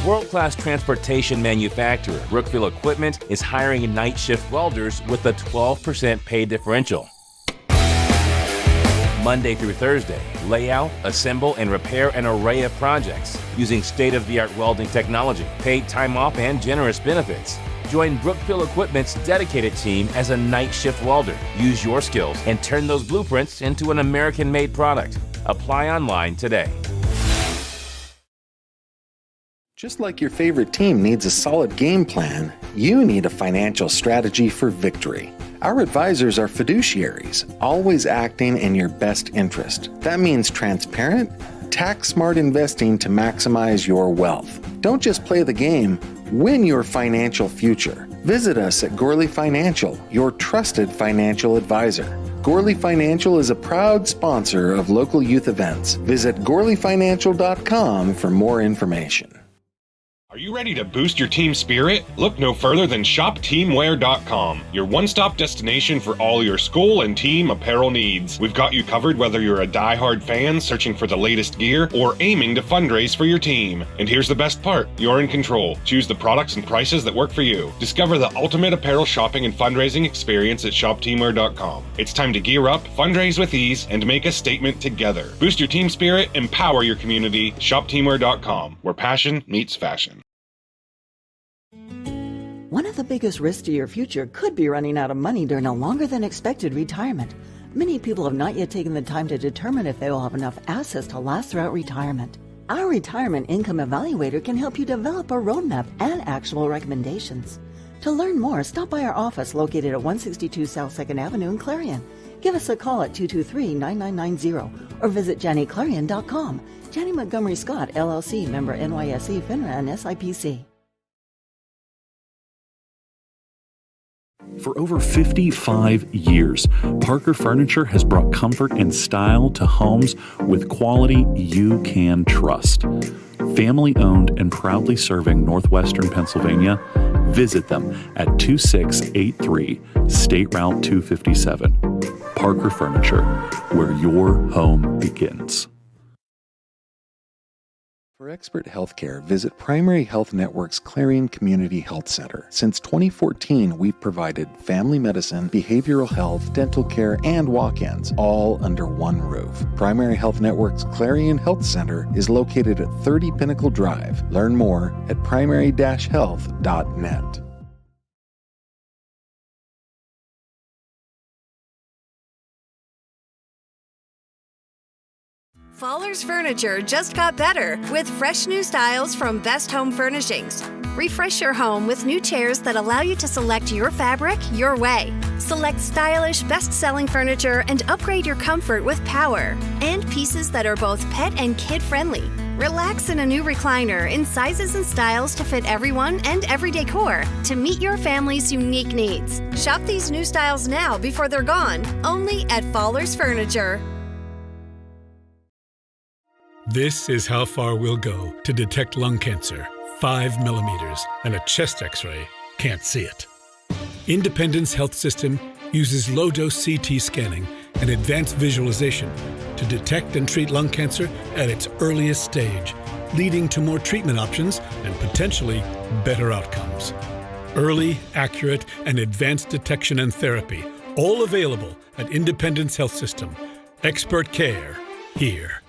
World-class transportation manufacturer Brookfield Equipment is hiring night shift welders with a 12% pay differential. Monday through Thursday, lay out, assemble, and repair an array of projects using state-of-the-art welding technology, paid time off, and generous benefits. Join Brookfield Equipment's dedicated team as a night shift welder. Use your skills and turn those blueprints into an American-made product. Apply online today. Just like your favorite team needs a solid game plan, you need a financial strategy for victory. Our advisors are fiduciaries, always acting in your best interest. That means transparent, tax-smart investing to maximize your wealth. Don't just play the game, win your financial future. Visit us at Gorley Financial, your trusted financial advisor. Gorley Financial is a proud sponsor of local youth events. Visit GorleyFinancial.com for more information. Are you ready to boost your team spirit? Look no further than ShopTeamwear.com, your one-stop destination for all your school and team apparel needs. We've got you covered whether you're a die-hard fan searching for the latest gear or aiming to fundraise for your team. And here's the best part, you're in control. Choose the products and prices that work for you. Discover the ultimate apparel shopping and fundraising experience at ShopTeamwear.com. It's time to gear up, fundraise with ease, and make a statement together. Boost your team spirit, empower your community. ShopTeamwear.com, where passion meets fashion. One of the biggest risks to your future could be running out of money during a longer than expected retirement. Many people have not yet taken the time to determine if they will have enough assets to last throughout retirement. Our Retirement Income Evaluator can help you develop a roadmap and actionable recommendations. To learn more, stop by our office located at 162 South 2nd Avenue in Clarion. Give us a call at 223-9990 or visit JannyClarion.com. Janney Montgomery Scott, LLC, member NYSE, FINRA, and SIPC. For over 55 years, Parker Furniture has brought comfort and style to homes with quality you can trust. Family owned and proudly serving Northwestern Pennsylvania, visit them at 2683 State Route 257. Parker Furniture, where your home begins. For expert healthcare, visit Primary Health Network's Clarion Community Health Center. Since 2014, we've provided family medicine, behavioral health, dental care, and walk-ins, all under one roof. Primary Health Network's Clarion Health Center is located at 30 Pinnacle Drive. Learn more at primary-health.net. Fallers Furniture just got better with fresh new styles from Best Home Furnishings. Refresh your home with new chairs that allow you to select your fabric your way. Select stylish, best-selling furniture and upgrade your comfort with power. And pieces that are both pet and kid-friendly. Relax in a new recliner in sizes and styles to fit everyone and every decor to meet your family's unique needs. Shop these new styles now before they're gone, only at Fallers Furniture. This is how far we'll go to detect lung cancer. 5 millimeters, and a chest x-ray can't see it. Independence Health System uses low-dose CT scanning and advanced visualization to detect and treat lung cancer at its earliest stage, leading to more treatment options and potentially better outcomes. Early, accurate, and advanced detection and therapy, all available at Independence Health System. Expert care here.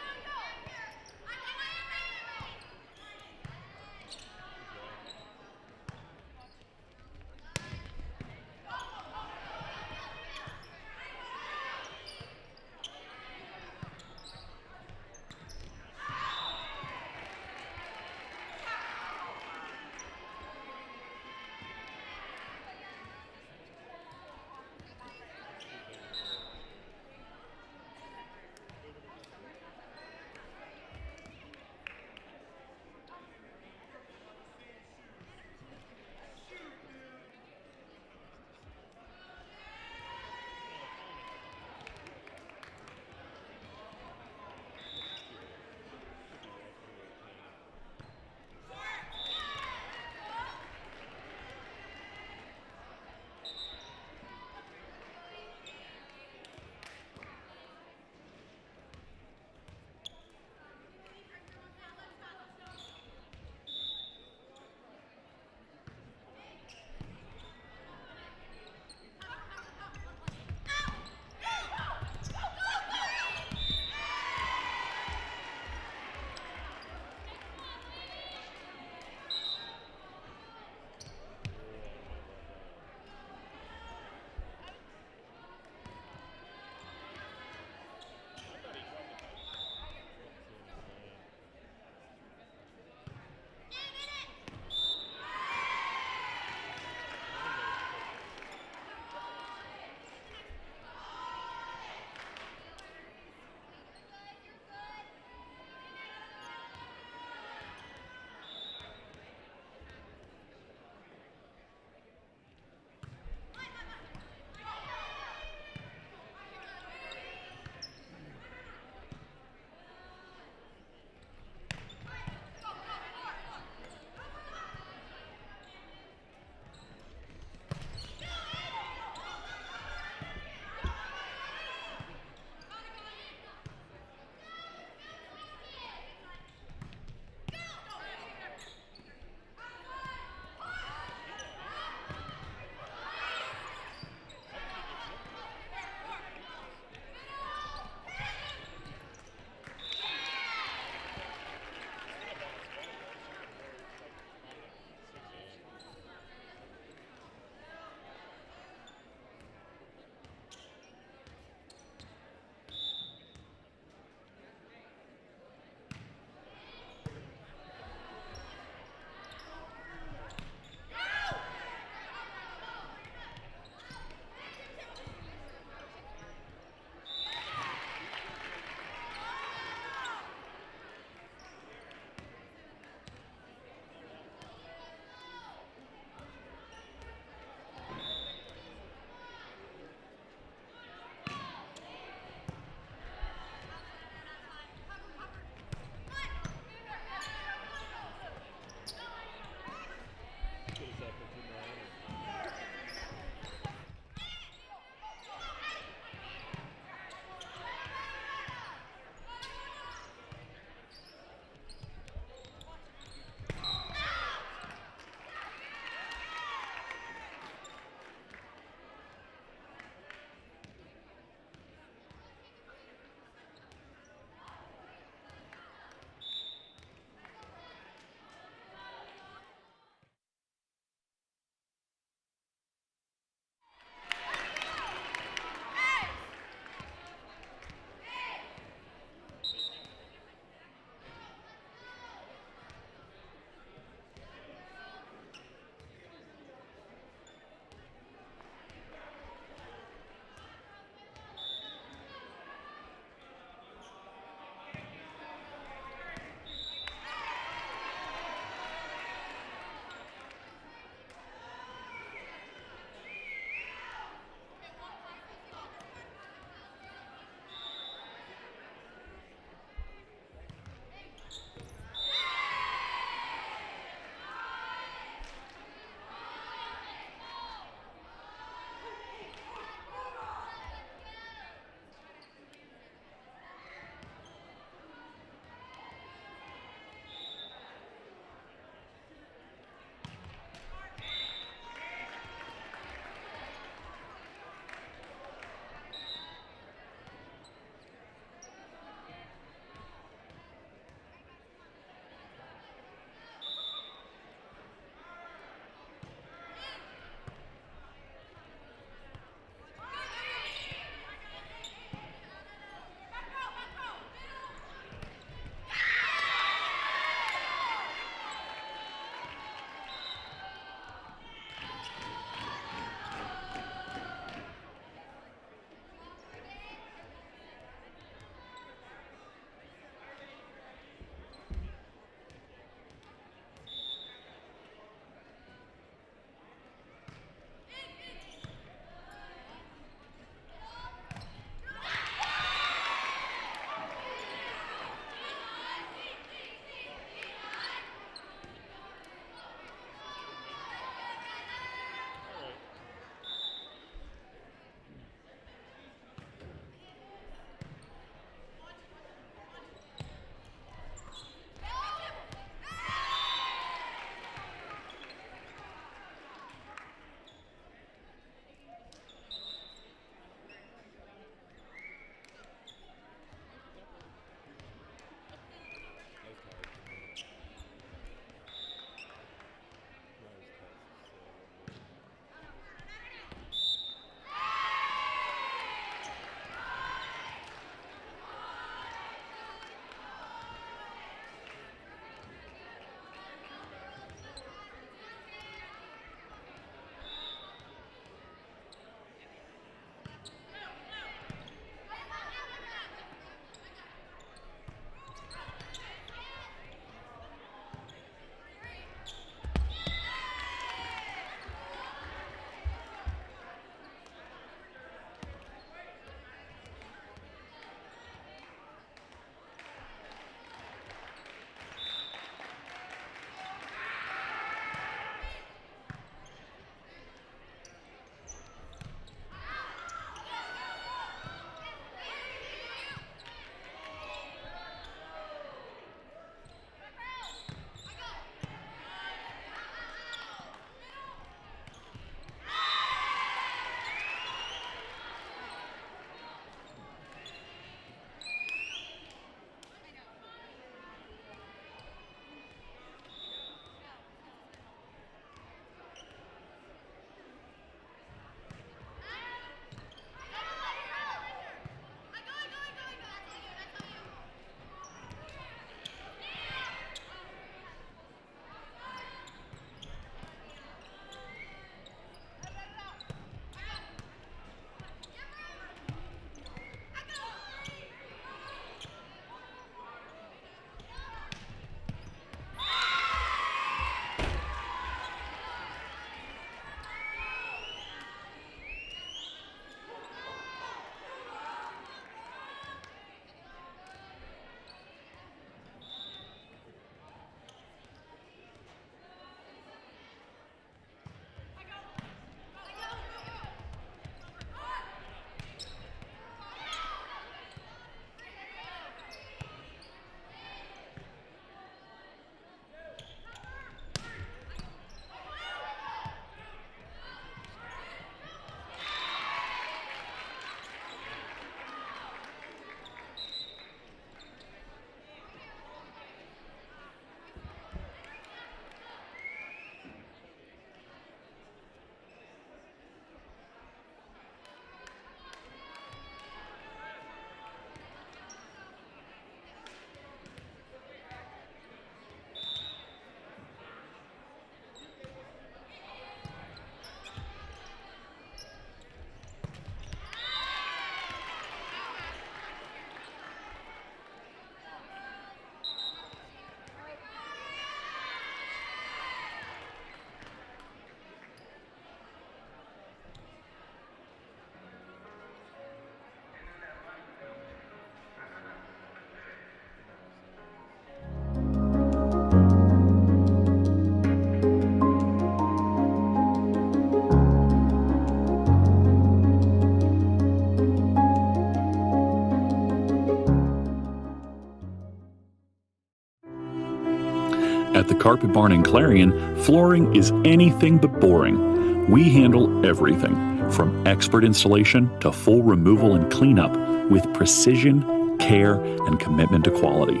At the Carpet Barn in Clarion, flooring is anything but boring. We handle everything, from expert installation to full removal and cleanup, with precision, care, and commitment to quality.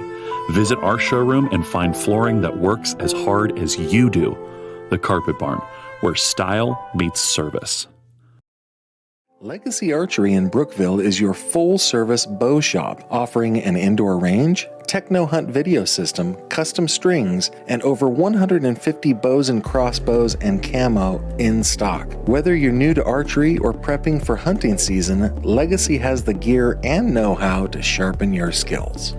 Visit our showroom and find flooring that works as hard as you do. The Carpet Barn, where style meets service. Legacy Archery in Brookville is your full-service bow shop, offering an indoor range, techno hunt video system, custom strings, and over 150 bows and crossbows and camo in stock. Whether you're new to archery or prepping for hunting season, Legacy has the gear and know-how to sharpen your skills.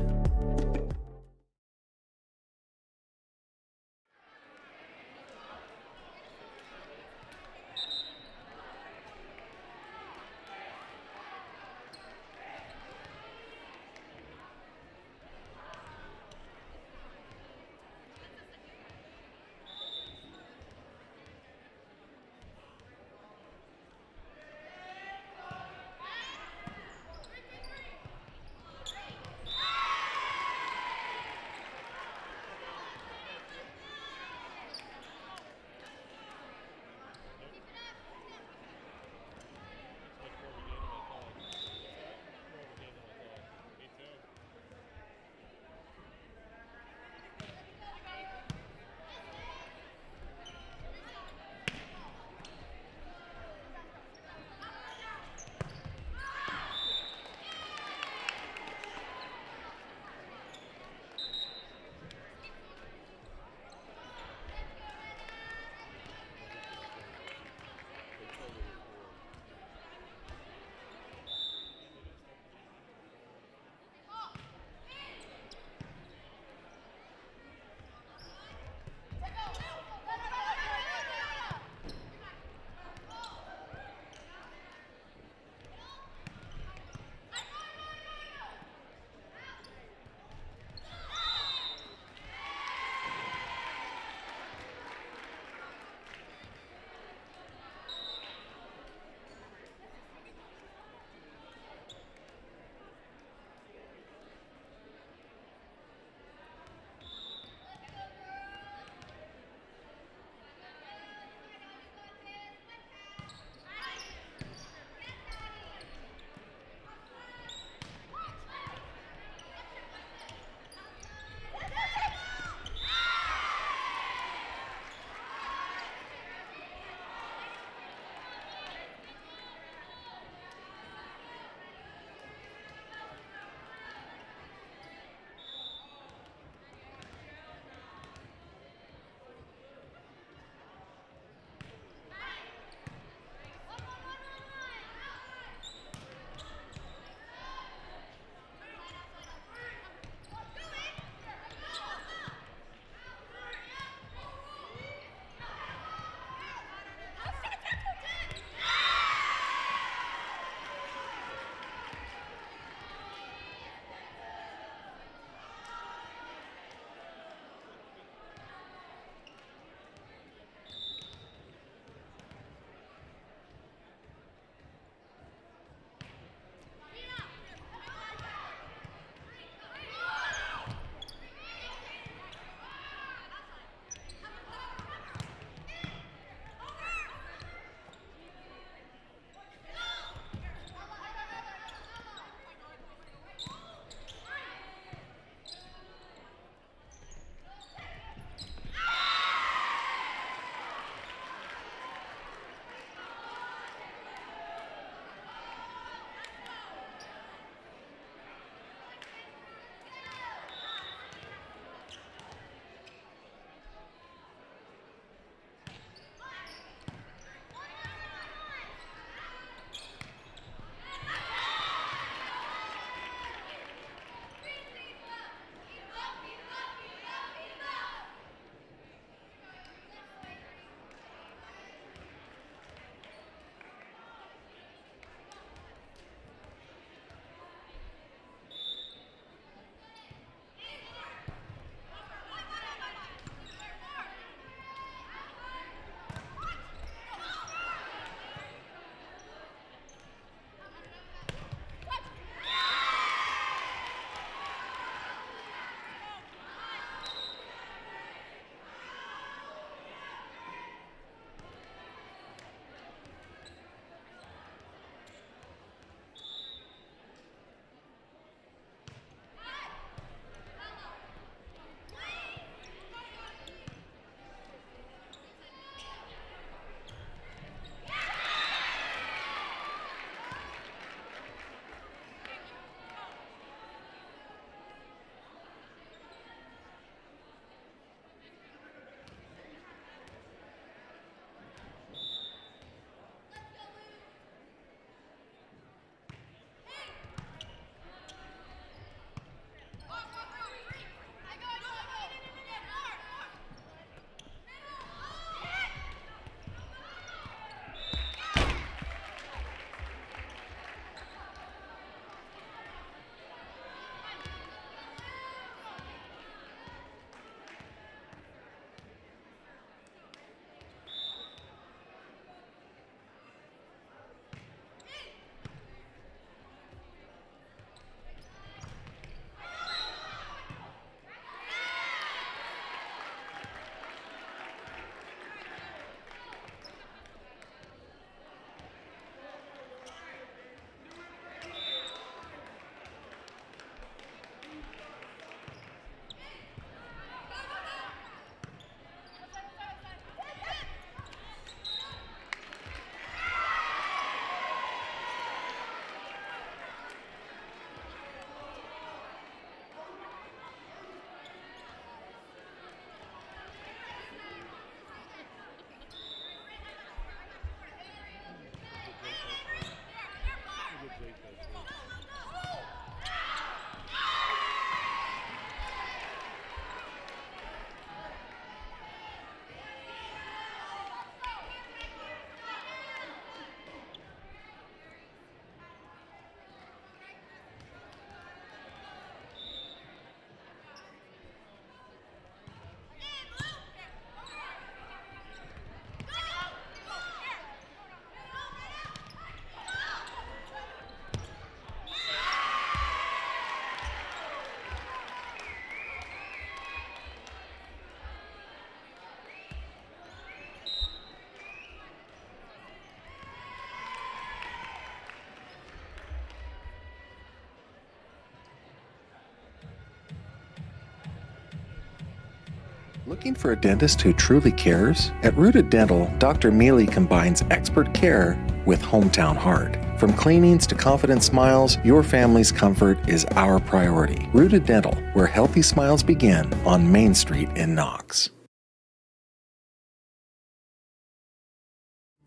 Looking for a dentist who truly cares? At Rooted Dental, Dr. Mealy combines expert care with hometown heart. From cleanings to confident smiles, your family's comfort is our priority. Rooted Dental, where healthy smiles begin, on Main Street in Knox.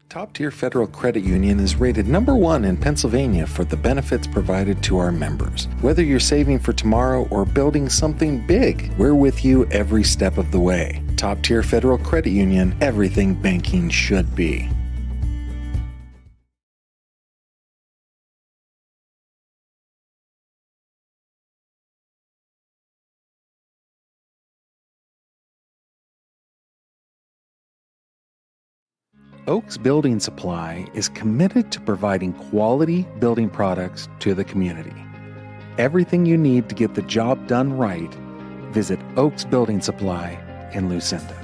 Top Tier Federal Credit Union is rated #1 in Pennsylvania for the benefits provided to our members. Whether you're saving for tomorrow or building something big, we're with you every step of the way. Top Tier Federal Credit Union, everything banking should be. Oaks Building Supply is committed to providing quality building products to the community. Everything you need to get the job done right, visit Oaks Building Supply in Lucinda.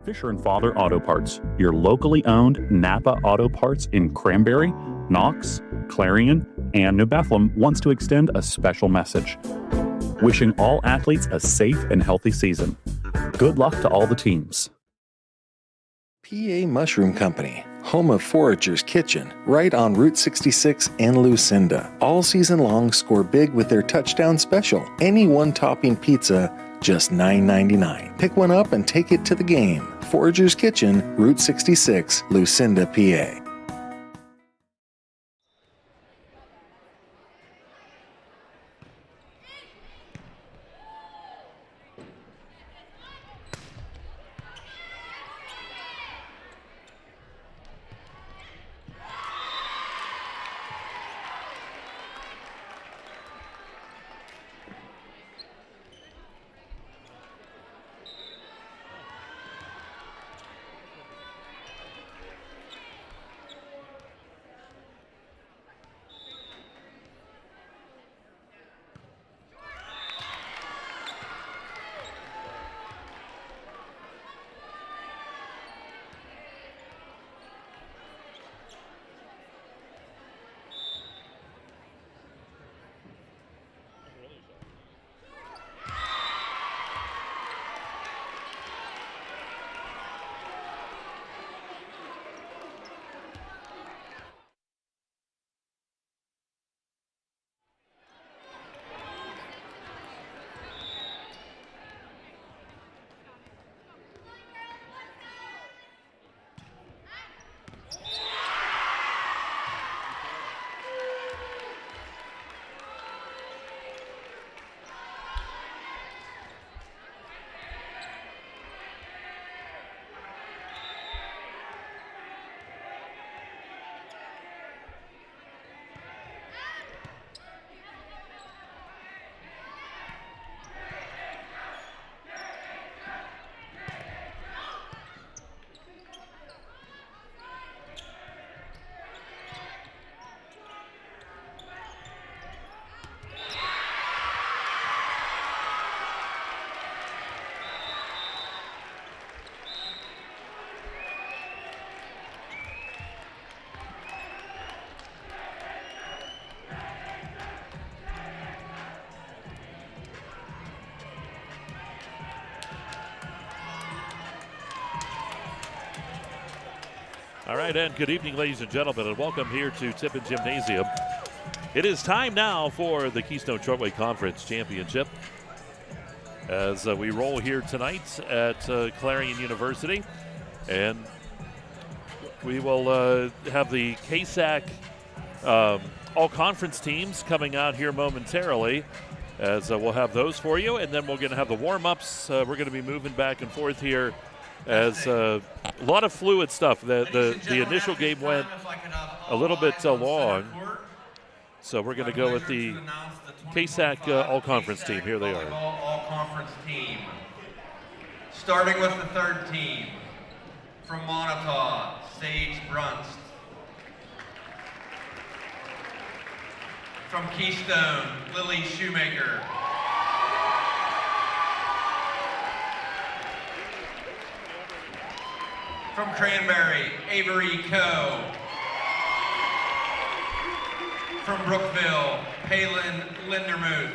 Fisher & Father Auto Parts, your locally owned Napa Auto Parts in Cranberry, Knox, Clarion, and New Bethlehem wants to extend a special message. Wishing all athletes a safe and healthy season. Good luck to all the teams. PA Mushroom Company, home of Forager's Kitchen, right on Route 66 in Lucinda. All season long, score big with their touchdown special. Any one-topping pizza, just $9.99. Pick one up and take it to the game. Forager's Kitchen, Route 66, Lucinda, PA. All right, and good evening, ladies and gentlemen, and welcome here to Tippin Gymnasium. It is time now for the Keystone Shortway Conference Championship as we roll here tonight at Clarion University. And we will have the KSAC all-conference teams coming out here momentarily, as we'll have those for you. And then we're going to have the warm-ups. We're going to be moving back and forth here as a lot of fluid stuff. The initial game went a little bit long. So we're going to go with the KSAC all-conference team. Here they are. All-conference team. Starting with the third team. From Montauk, Sage Brunst. From Keystone, Lily Shoemaker. From Cranberry, Avery Coe. From Brookville, Palin Lindermuth.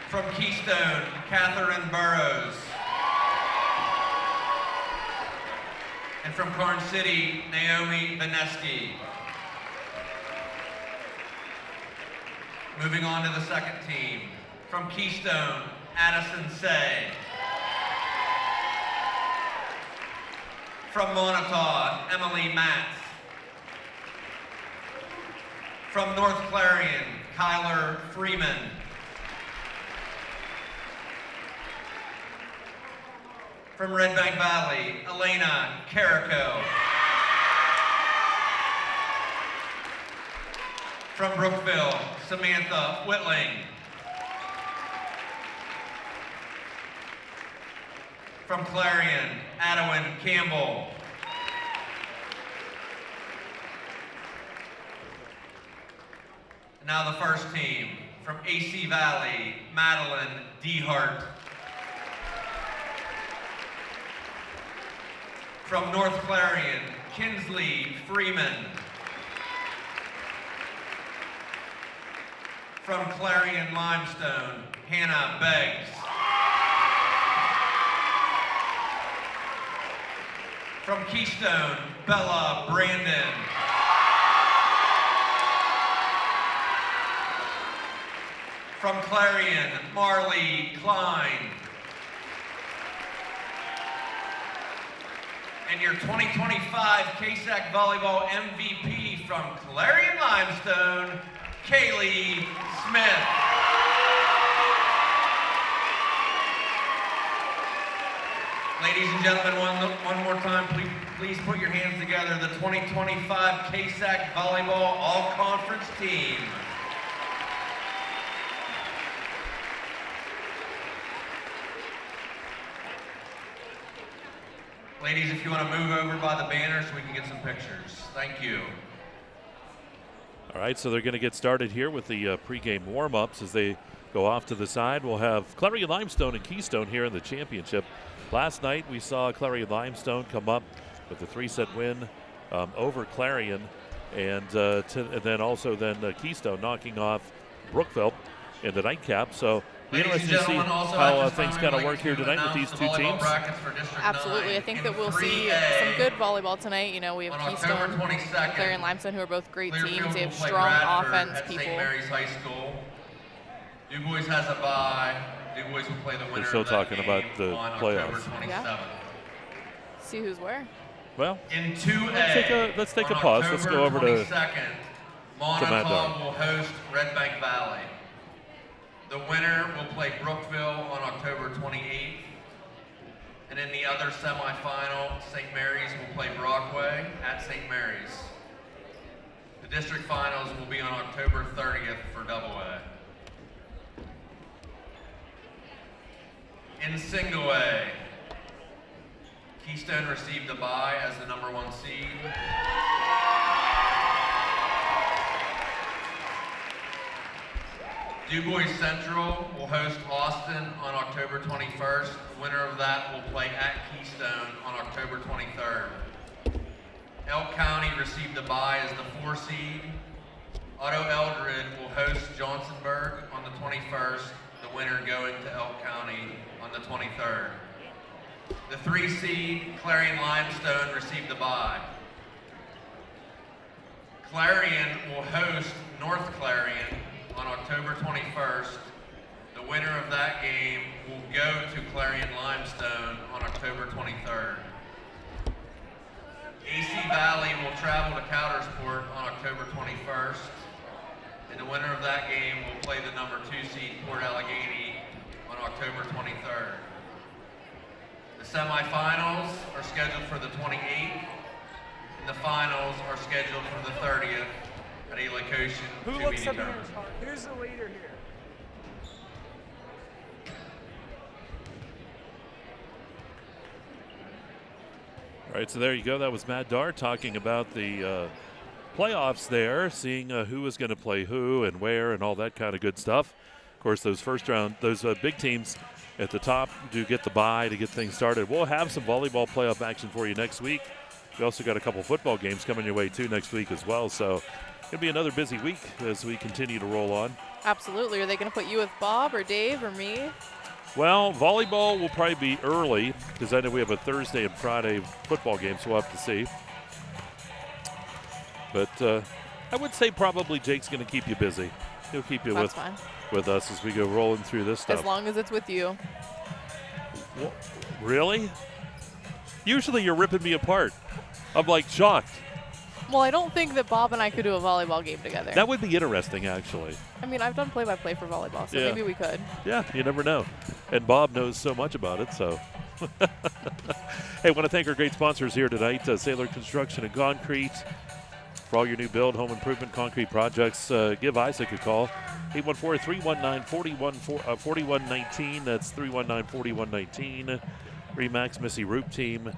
From Keystone, Catherine Burrows. And from Karn City, Naomi Vaneski. Moving on to the second team. From Keystone, Addison Say. From Montauk, Emily Matz. From North Clarion, Kyler Freeman. From Red Bank Valley, Elena Carrico. From Brookville, Samantha Whitling. From Clarion, Adwin Campbell. Now the first team, from AC Valley, Madeline Dehart. From North Clarion, Kinsley Freeman. From Clarion Limestone, Hannah Beggs. From Keystone, Bella Brandon. From Clarion, Marley Klein. And your 2025 KSAC Volleyball MVP from Clarion Limestone, Kaylee Smith. Ladies and gentlemen, one more time, please put your hands together. The 2025 KSAC Volleyball All-Conference team. Ladies, if you want to move over by the banner so we can get some pictures. Thank you. All right, so they're going to get started here with the pregame warm-ups as they go off to the side. We'll have Clarion Limestone and Keystone here in the championship. Last night we saw Clarion Limestone come up with a 3-set win over Clarion, and then also Keystone knocking off Brookville in the nightcap. So it'll be interesting to see how things kind of work here tonight with these two teams. Absolutely. I think that we'll see some good volleyball tonight. You know, we have Keystone and Clarion Limestone, who are both great teams. They have strong offense people. St. Mary's High School. Du Bois has a bye. Du Bois will play the winner. We're still talking about the playoffs. Yeah. See who's where. Well, in 2A, let's take a pause. Let's go over to Montauk will host Red Bank Valley. The winner will play Brookville on October 28th. And in the other semifinal, St. Mary's will play Brockway at St. Mary's. The district finals will be on October 30th for AA. In single A, Keystone received a bye as the #1 seed. Du Bois Central will host Austin on October 21st. The winner of that will play at Keystone on October 23rd. Elk County received a bye as the 4 seed. Otto Eldred will host Johnsonburg on the 21st. The winner going to Elk County on the 23rd. The 3 seed Clarion Limestone received the bye. Clarion will host North Clarion on October 21st. The winner of that game will go to Clarion Limestone on October 23rd. AC Valley will travel to Coudersport on October 21st. And the winner of that game will play the number 2 seed Port Allegheny on October 23rd. The semifinals are scheduled for the 28th, and the finals are scheduled for the 30th at a location to be determined. Who's the leader here? All right, so there you go. That was Matt Darr talking about the playoffs there, seeing who was going to play who and where and all that kind of good stuff. Of course, those first round, those big teams at the top do get the bye to get things started. We'll have some volleyball playoff action for you next week. We also got a couple football games coming your way, too, next week as well. So it'll be another busy week as we continue to roll on. Absolutely. Are they going to put you with Bob or Dave or me? Well, volleyball will probably be early because I know we have a Thursday and Friday football game, so we'll have to see. But I would say probably Jake's going to keep you busy. He'll keep you with us as we go rolling through this stuff. As long as it's with you. Well, really? Usually you're ripping me apart. I'm like shocked. Well, I don't think that Bob and I could do a volleyball game together. That would be interesting, actually. I mean, I've done play-by-play for volleyball, so maybe we could. Yeah, you never know. And Bob knows so much about it, so. Hey, I want to thank our great sponsors here tonight, Sailor Construction and Concrete. For all your new build, home improvement, concrete projects, give Isaac a call. 814-319-4119. That's 319-4119. Remax Missy Roop Team.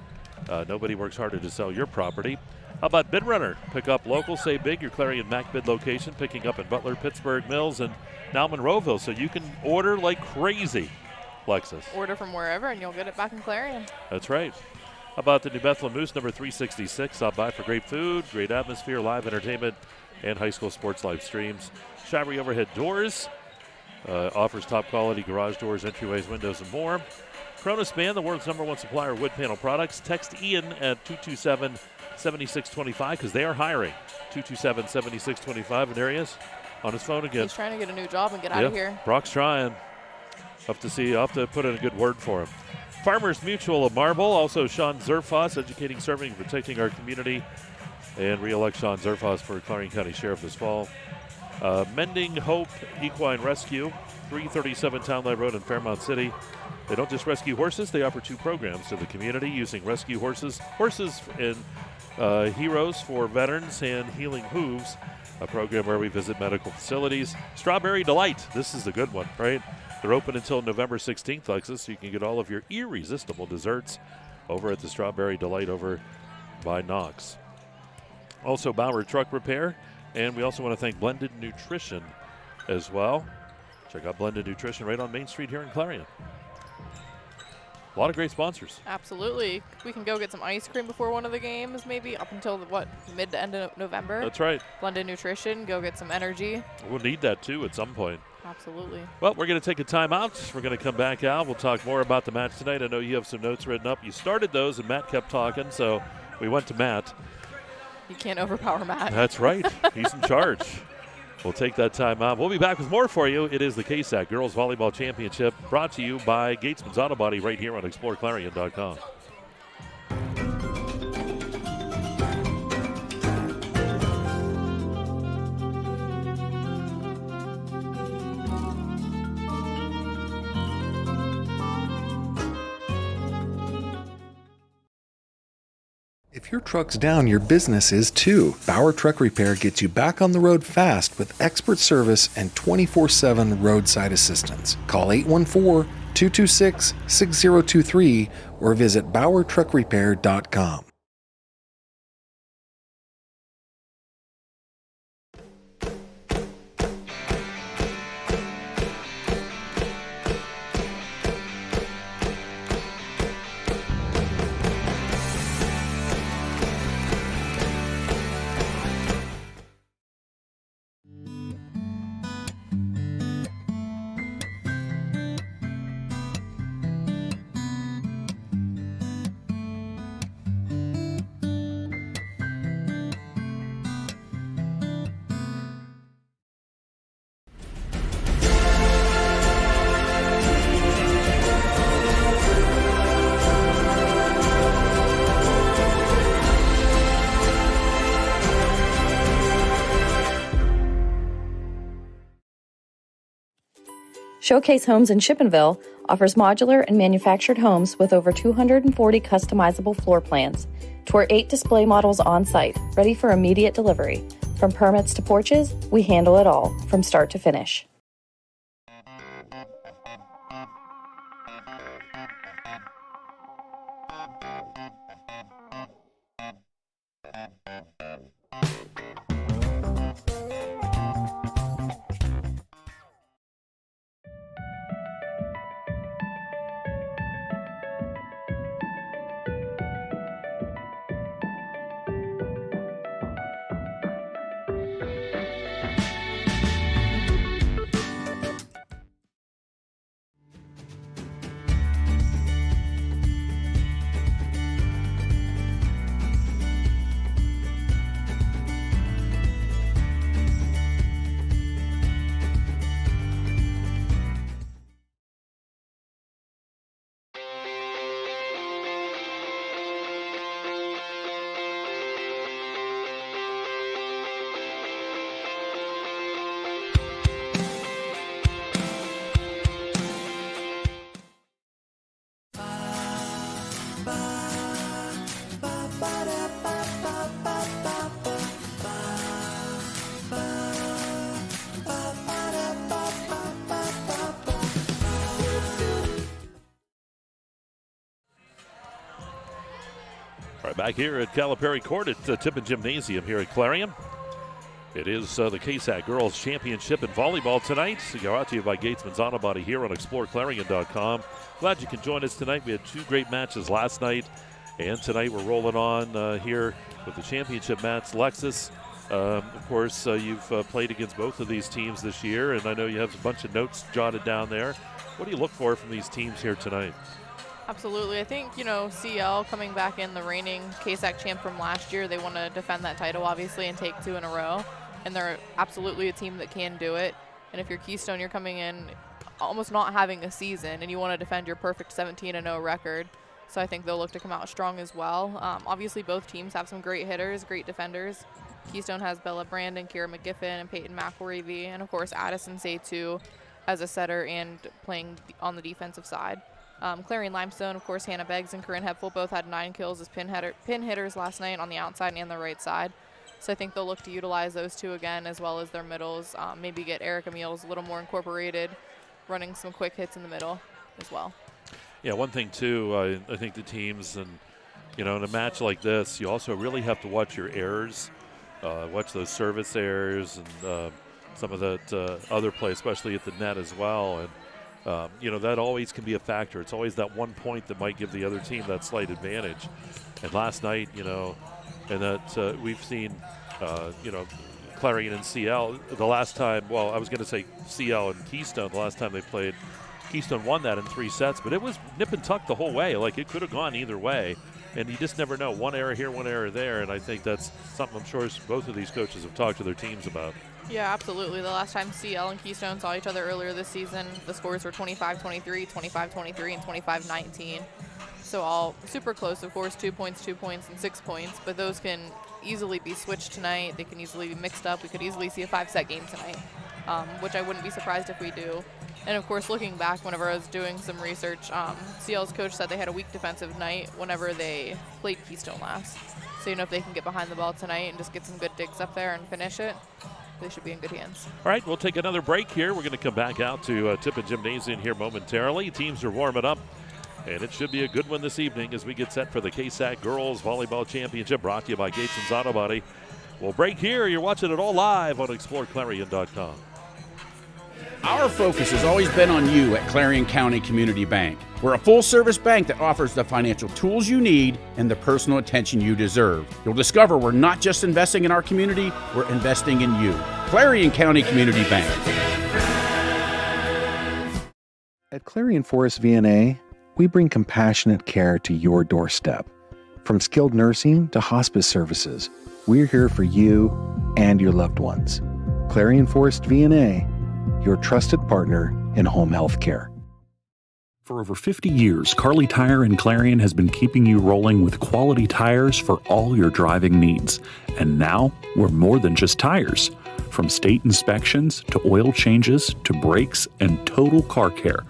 Nobody works harder to sell your property. How about Bid Runner? Pick up local, save big. Your Clarion Mac Bid location, picking up in Butler, Pittsburgh, Mills, and now Monroeville. So you can order like crazy, Lexis. Order from wherever, and you'll get it back in Clarion. That's right. How about the New Bethlehem Moose, number 366? Stop by for great food, great atmosphere, live entertainment, and high school sports live streams. Chivry Overhead Doors offers top quality garage doors, entryways, windows, and more. Cronus Band, the world's #1 supplier of wood panel products. Text Ian at 227-7625 because they are hiring. 227-7625, and there he is on his phone again. He's trying to get a new job and get out of here. Brock's trying. I'll have to put in a good word for him. Farmers Mutual of Marble, also Sean Zerfoss, educating, serving, and protecting our community. And re-elect Sean Zerfoss for Clarion County Sheriff this fall. Mending Hope Equine Rescue, 337 Town Line Road in Fairmount City. They don't just rescue horses, they offer 2 programs to the community using rescue horses and heroes for veterans, and Healing Hooves, a program where we visit medical facilities. Strawberry Delight, this is a good one, right? They're open until November 16th, Lexus, so you can get all of your irresistible desserts over at the Strawberry Delight over by Knox. Also, Bauer Truck Repair, and we also want to thank Blended Nutrition as well. Check out Blended Nutrition right on Main Street here in Clarion. A lot of great sponsors. Absolutely. We can go get some ice cream before one of the games, maybe up until, mid to end of November. That's right. Blended Nutrition, go get some energy. We'll need that, too, at some point. Absolutely. Well, we're going to take a timeout. We're going to come back out. We'll talk more about the match tonight. I know you have some notes written up. You started those, and Matt kept talking, so we went to Matt. You can't overpower Matt. That's right. He's in charge. We'll take that time out. We'll be back with more for you. It is the KSAC Girls Volleyball Championship, brought to you by Gatesman's Auto Body right here on exploreClarion.com. If your truck's down, your business is too. Bauer Truck Repair gets you back on the road fast with expert service and 24/7 roadside assistance. Call 814-226-6023 or visit BauerTruckRepair.com. Showcase Homes in Chippenville offers modular and manufactured homes with over 240 customizable floor plans. Tour 8 display models on site, ready for immediate delivery. From permits to porches, we handle it all, from start to finish. Back here at Calipari Court at Tippin Gymnasium here at Clarion. It is the KSAC Girls Championship in volleyball tonight. Brought to you by Gatesman's Auto Body here on exploreClarion.com. Glad you can join us tonight. We had two great matches last night, and tonight we're rolling on here with the championship match. Lexis, of course, you've played against both of these teams this year, and I know you have a bunch of notes jotted down there. What do you look for from these teams here tonight? Absolutely. I think, CL coming back in, the reigning KSAC champ from last year, they want to defend that title, obviously, and take 2 in a row. And they're absolutely a team that can do it. And if you're Keystone, you're coming in almost not having a season, and you want to defend your perfect 17-0 record. So I think they'll look to come out strong as well. Obviously, both teams have some great hitters, great defenders. Keystone has Bella Brandon, Kira McGiffin, and Peyton McElravy. And, of course, Addison Say-Too as a setter and playing on the defensive side. Clarion Limestone, of course, Hannah Beggs and Corinne Hepfel both had 9 kills as pin hitters last night on the outside and the right side. So I think they'll look to utilize those two again, as well as their middles. Maybe get Erica Meals a little more incorporated, running some quick hits in the middle as well. Yeah, one thing, too, I think the teams, and, in a match like this, you also really have to watch your errors, watch those service errors and some of that other play, especially at the net as well. And that always can be a factor. It's always that 1 point that might give the other team that slight advantage. And last night, and that we've seen, Clarion and CL the last time, well, I was going to say CL and Keystone the last time they played. Keystone won that in 3 sets, but it was nip and tuck the whole way. Like, it could have gone either way. And you just never know. One error here, one error there. And I think that's something I'm sure both of these coaches have talked to their teams about. Yeah, absolutely. The last time CL and Keystone saw each other earlier this season, the scores were 25-23, 25-23, and 25-19. So all super close, of course, 2 points, 2 points, and 6 points. But those can easily be switched tonight. They can easily be mixed up. We could easily see a 5-set game tonight, which I wouldn't be surprised if we do. And, of course, looking back, whenever I was doing some research, CL's coach said they had a weak defensive night whenever they played Keystone last. So, if they can get behind the ball tonight and just get some good digs up there and finish it, they should be in good hands. All right, we'll take another break here. We're going to come back out to Tippin Gymnasium here momentarily. Teams are warming up, and it should be a good one this evening as we get set for the KSAC Girls Volleyball Championship, brought to you by Gatesman's Auto Body. We'll break here. You're watching it all live on exploreClarion.com. Our focus has always been on you at Clarion County Community Bank. We're a full-service bank that offers the financial tools you need and the personal attention you deserve. You'll discover we're not just investing in our community, we're investing in you. Clarion County Community Bank. At Clarion Forest VNA, we bring compassionate care to your doorstep. From skilled nursing to hospice services, we're here for you and your loved ones. Clarion Forest VNA, your trusted partner in home health care. For over 50 years, Carly Tire and Clarion has been keeping you rolling with quality tires for all your driving needs. And now, we're more than just tires. From state inspections to oil changes to brakes and total car care,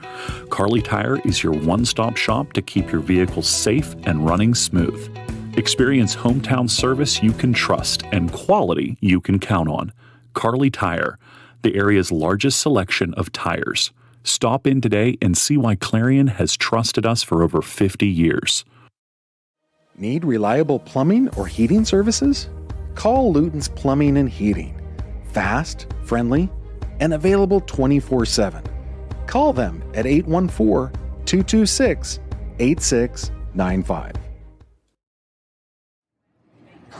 Carly Tire is your one-stop shop to keep your vehicle safe and running smooth. Experience hometown service you can trust and quality you can count on. Carly Tire, the area's largest selection of tires. Stop in today and see why Clarion has trusted us for over 50 years. Need reliable plumbing or heating services? Call Luton's Plumbing and Heating. Fast, friendly, and available 24/7. Call them at 814-226-8695.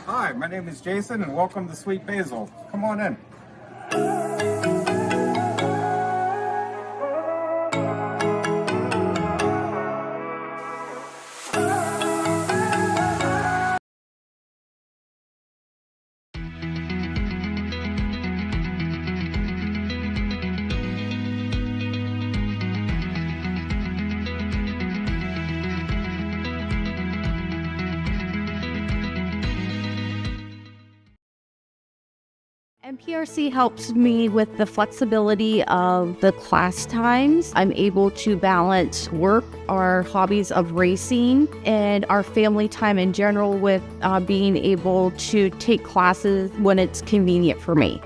Hi, my name is Jason, and welcome to Sweet Basil. Come on in. NPRC helps me with the flexibility of the class times. I'm able to balance work, our hobbies of racing, and our family time in general with being able to take classes when it's convenient for me.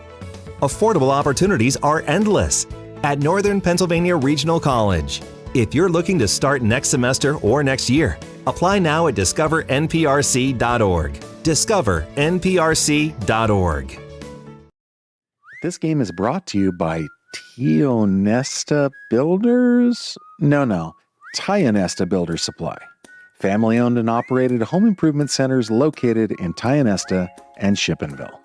Affordable opportunities are endless at Northern Pennsylvania Regional College. If you're looking to start next semester or next year, apply now at discovernprc.org. discovernprc.org. This game is brought to you by Tionesta Builders? No, Tionesta Builder Supply. Family-owned and operated home improvement centers located in Tionesta and Shippenville.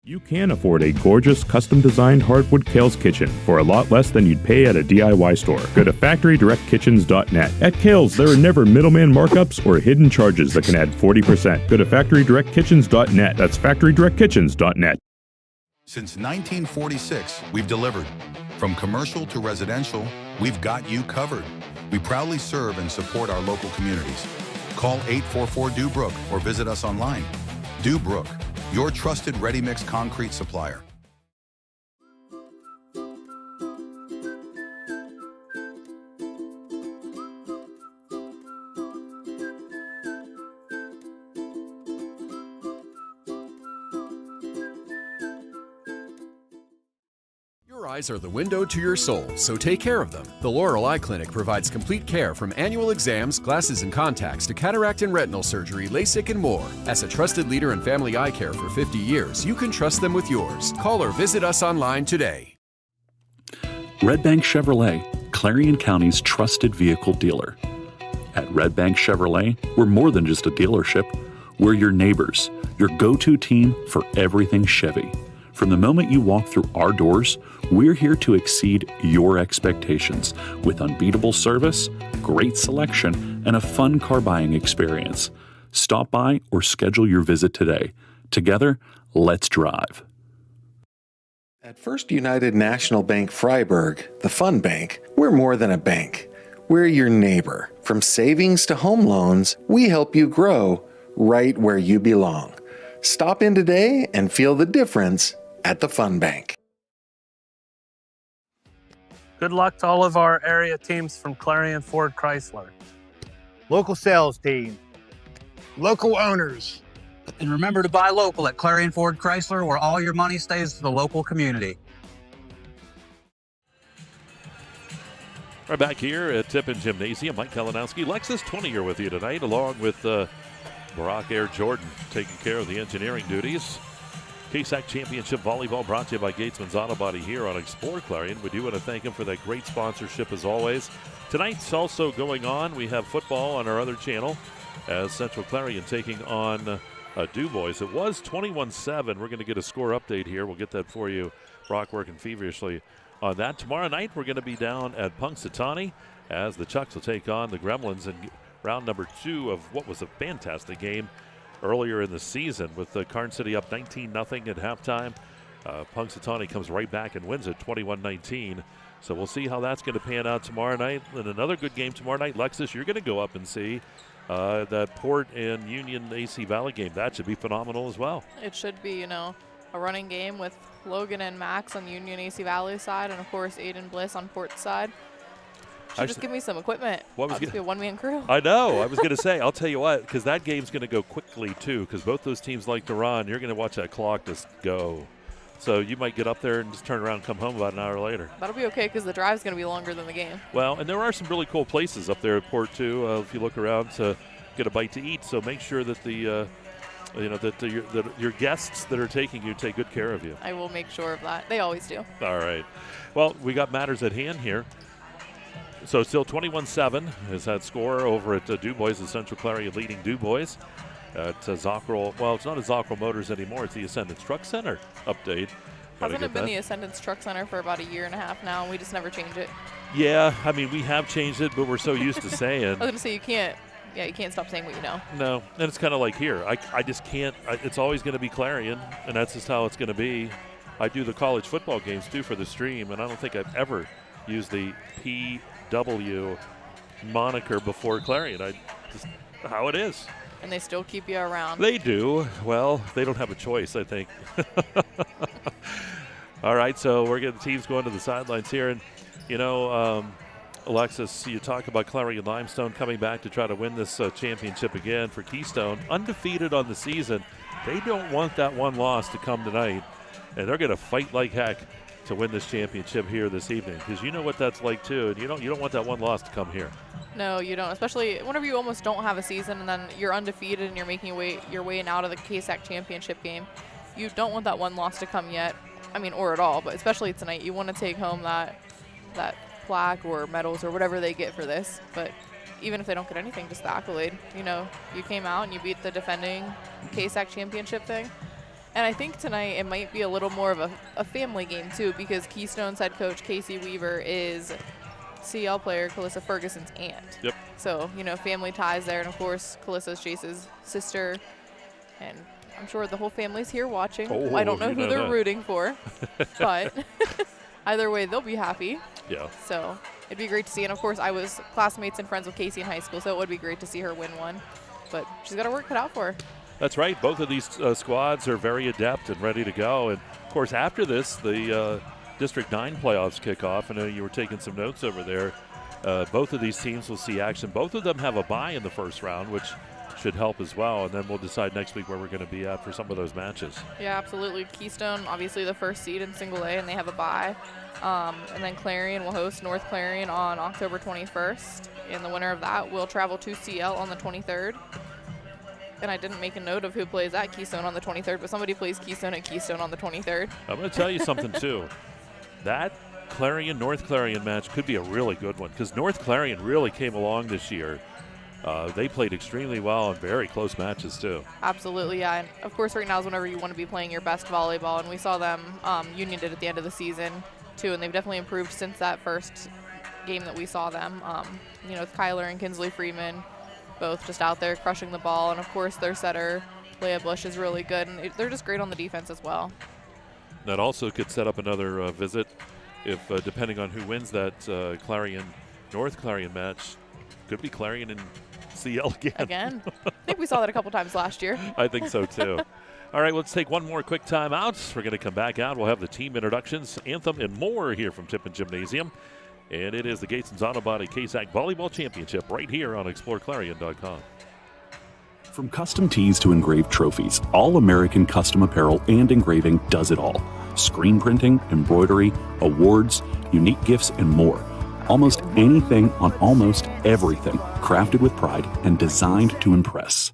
You can afford a gorgeous, custom-designed hardwood Kales kitchen for a lot less than you'd pay at a DIY store. Go to FactoryDirectKitchens.net. At Kales, there are never middleman markups or hidden charges that can add 40%. Go to FactoryDirectKitchens.net. That's FactoryDirectKitchens.net. Since 1946, we've delivered. From commercial to residential, we've got you covered. We proudly serve and support our local communities. Call 844-DEW-BROOK or visit us online. DEW-BROOK, your trusted ready-mix concrete supplier. Your eyes are the window to your soul, so take care of them. The Laurel Eye Clinic provides complete care from annual exams, glasses and contacts to cataract and retinal surgery, LASIK and more. As a trusted leader in family eye care for 50 years, you can trust them with yours. Call or visit us online today. Red Bank Chevrolet, Clarion County's trusted vehicle dealer. At Red Bank Chevrolet, we're more than just a dealership. We're your neighbors, your go-to team for everything Chevy. From the moment you walk through our doors, we're here to exceed your expectations with unbeatable service, great selection, and a fun car buying experience. Stop by or schedule your visit today. Together, let's drive. At First United National Bank Freiburg, the fun bank, we're more than a bank. We're your neighbor. From savings to home loans, we help you grow right where you belong. Stop in today and feel the difference at the Fun Bank. Good luck to all of our area teams from Clarion Ford Chrysler. Local sales team. Local owners. And remember to buy local at Clarion Ford Chrysler, where all your money stays to the local community. We're back here at Tippin Gymnasium. Mike Kalinowski, Lexis Twentier with you tonight, along with Barack Air Jordan taking care of the engineering duties. KSAC Championship Volleyball brought to you by Gatesman's Auto Body here on Explore Clarion. We do want to thank him for that great sponsorship as always. Tonight's also going on. We have football on our other channel as Central Clarion taking on Du Bois. It was 21-7. We're going to get a score update here. We'll get that for you. Brock working feverishly on that. Tomorrow night we're going to be down at Punxsutawney as the Chucks will take on the Gremlins in round number 2 of what was a fantastic game earlier in the season with Carn City up 19-0 at halftime. Punxsutawney comes right back and wins it 21-19. So we'll see how that's going to pan out tomorrow night. And another good game tomorrow night. Lexis, you're going to go up and see that Port and Union AC Valley game. That should be phenomenal as well. It should be, a running game with Logan and Max on Union AC Valley side, and of course Aiden Bliss on Port's side. Just give me some equipment. I'll just be a one-man crew. I know. I was going to say, I'll tell you what, because that game's going to go quickly too, because both those teams like to run. You're going to watch that clock just go. So you might get up there and just turn around and come home about an hour later. That'll be okay because the drive's going to be longer than the game. Well, and there are some really cool places up there at Port too. If you look around to get a bite to eat, so make sure that that your guests that are taking you take good care of you. I will make sure of that. They always do. All right. Well, we got matters at hand here. So still 21-7 is that score over at Du Bois, the Central Clarion leading Du Bois. At Zockerell, well, it's not at Zockerell Motors anymore. It's the Ascendance Truck Center update. Hasn't it been the Ascendance Truck Center for about a year and a half now, and we just never change it? Yeah, I mean, we have changed it, but we're so used to saying. I was going to say, you can't stop saying what you know. No, and it's kind of like here. I just can't. It's always going to be Clarion, and that's just how it's going to be. I do the college football games, too, for the stream, and I don't think I've ever used the PW moniker before Clarion. Just how it is. And they still keep you around. They do. Well, they don't have a choice, I think. All right, so we're getting the teams going to the sidelines here. And, Alexis, you talk about Clarion Limestone coming back to try to win this championship again for Keystone. Undefeated on the season. They don't want that one loss to come tonight. And they're going to fight like heck to win this championship here this evening, because you know what that's like too, and you don't want that one loss to come here. No, you don't, especially whenever you almost don't have a season and then you're undefeated and you're making your way out of the KSAC championship game. You don't want that one loss to come yet, or at all, but especially tonight. You want to take home that plaque or medals or whatever they get for this, but even if they don't get anything, just the accolade. You came out and you beat the defending KSAC championship thing. And I think tonight it might be a little more of a family game, too, because Keystone's head coach, Casey Weaver, is CL player Calissa Ferguson's aunt. Yep. So, family ties there. And, of course, Calissa's Jace's sister. And I'm sure the whole family's here watching. Oh, I don't know who they're rooting for. But either way, they'll be happy. Yeah. So it'd be great to see. And, of course, I was classmates and friends with Casey in high school, so it would be great to see her win one. But she's got her work cut out for her. That's right. Both of these squads are very adept and ready to go. And, of course, after this, the District 9 playoffs kick off. I know you were taking some notes over there. Both of these teams will see action. Both of them have a bye in the first round, which should help as well. And then we'll decide next week where we're going to be at for some of those matches. Yeah, absolutely. Keystone, obviously the first seed in Single A, and they have a bye. And then Clarion will host North Clarion on October 21st. And the winner of that will travel to CL on the 23rd. And I didn't make a note of who plays at Keystone on the 23rd, but somebody plays Keystone at Keystone on the 23rd. I'm going to tell you something, too. That Clarion-North Clarion match could be a really good one, because North Clarion really came along this year. They played extremely well in very close matches, too. Absolutely, yeah. And, of course, right now is whenever you want to be playing your best volleyball, and we saw them, Union did at the end of the season, too, and they've definitely improved since that first game that we saw them. With Kyler and Kinsley Freeman, both just out there crushing the ball. And, of course, their setter, Leah Bush, is really good. And they're just great on the defense as well. That also could set up another visit if, depending on who wins that Clarion-North Clarion match, could be Clarion and CL again. I think we saw that a couple times last year. I think so, too. All right, let's take one more quick time out. We're going to come back out. We'll have the team introductions, anthem, and more here from Tippin Gymnasium. And it is the Gatesman's Auto Body KSAC Volleyball Championship right here on exploreClarion.com. From custom tees to engraved trophies, All American Custom Apparel and Engraving does it all. Screen printing, embroidery, awards, unique gifts, and more. Almost anything on almost everything, crafted with pride and designed to impress.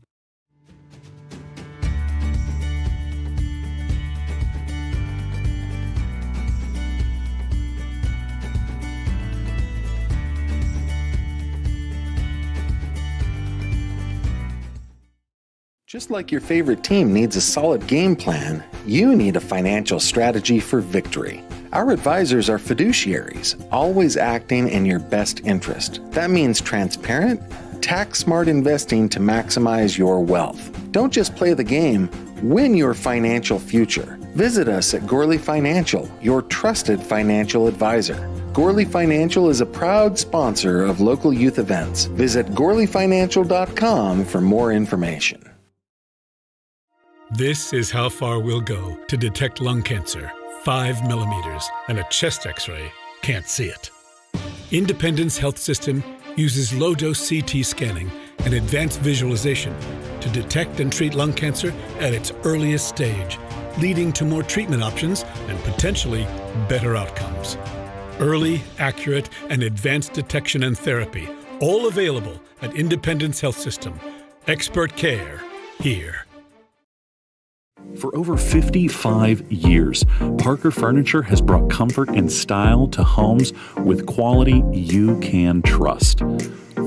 Just like your favorite team needs a solid game plan, you need a financial strategy for victory. Our advisors are fiduciaries, always acting in your best interest. That means transparent, tax-smart investing to maximize your wealth. Don't just play the game, win your financial future. Visit us at Gorley Financial, your trusted financial advisor. Gorley Financial is a proud sponsor of local youth events. Visit GorleyFinancial.com for more information. This is how far we'll go to detect lung cancer. 5 millimeters and a chest x-ray can't see it. Independence Health System uses low-dose CT scanning and advanced visualization to detect and treat lung cancer at its earliest stage, leading to more treatment options and potentially better outcomes. Early, accurate, and advanced detection and therapy, all available at Independence Health System. Expert care here. For over 55 years, Parker Furniture has brought comfort and style to homes with quality you can trust.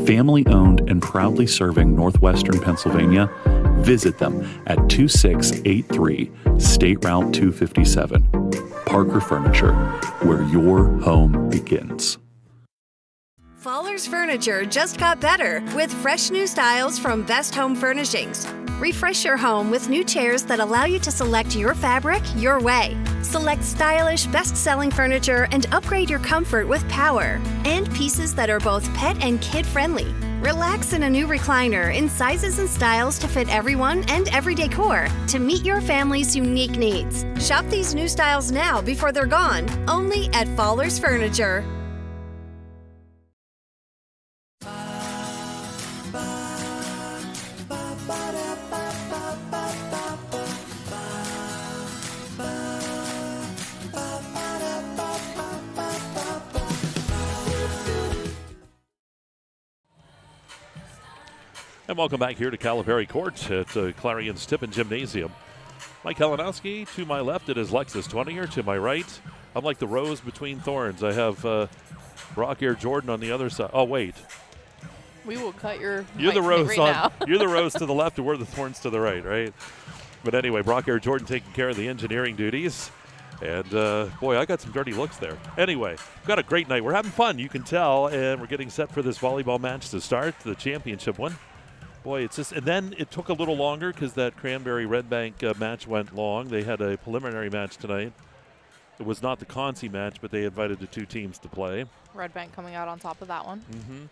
Family owned and proudly serving Northwestern Pennsylvania, visit them at 2683 State Route 257. Parker Furniture, where your home begins. Fowler's Furniture just got better with fresh new styles from Best Home Furnishings. Refresh your home with new chairs that allow you to select your fabric your way. Select stylish, best-selling furniture and upgrade your comfort with power. And pieces that are both pet and kid-friendly. Relax in a new recliner in sizes and styles to fit everyone and every decor to meet your family's unique needs. Shop these new styles now before they're gone, only at Fowler's Furniture. And welcome back here to Calipari Court at Clarion's Tippin Gymnasium. Mike Kalinowski, to my left, it is Lexis Twentier. To my right, I'm like the rose between thorns. I have Brock Air Jordan on the other side. Oh, wait. We will cut your You're the rose right on. now. You're the rose to the left, and we're the thorns to the right, right? But anyway, Brock Air Jordan taking care of the engineering duties. And, boy, I got some dirty looks there. Anyway, we've got a great night. We're having fun, you can tell, and we're getting set for this volleyball match to start, the championship one. Boy, it's just, and then it took a little longer because that Cranberry-Red Bank match went long. They had a preliminary match tonight. It was not the Concy match, but they invited the two teams to play. Red Bank coming out on top of that one. Mm-hmm.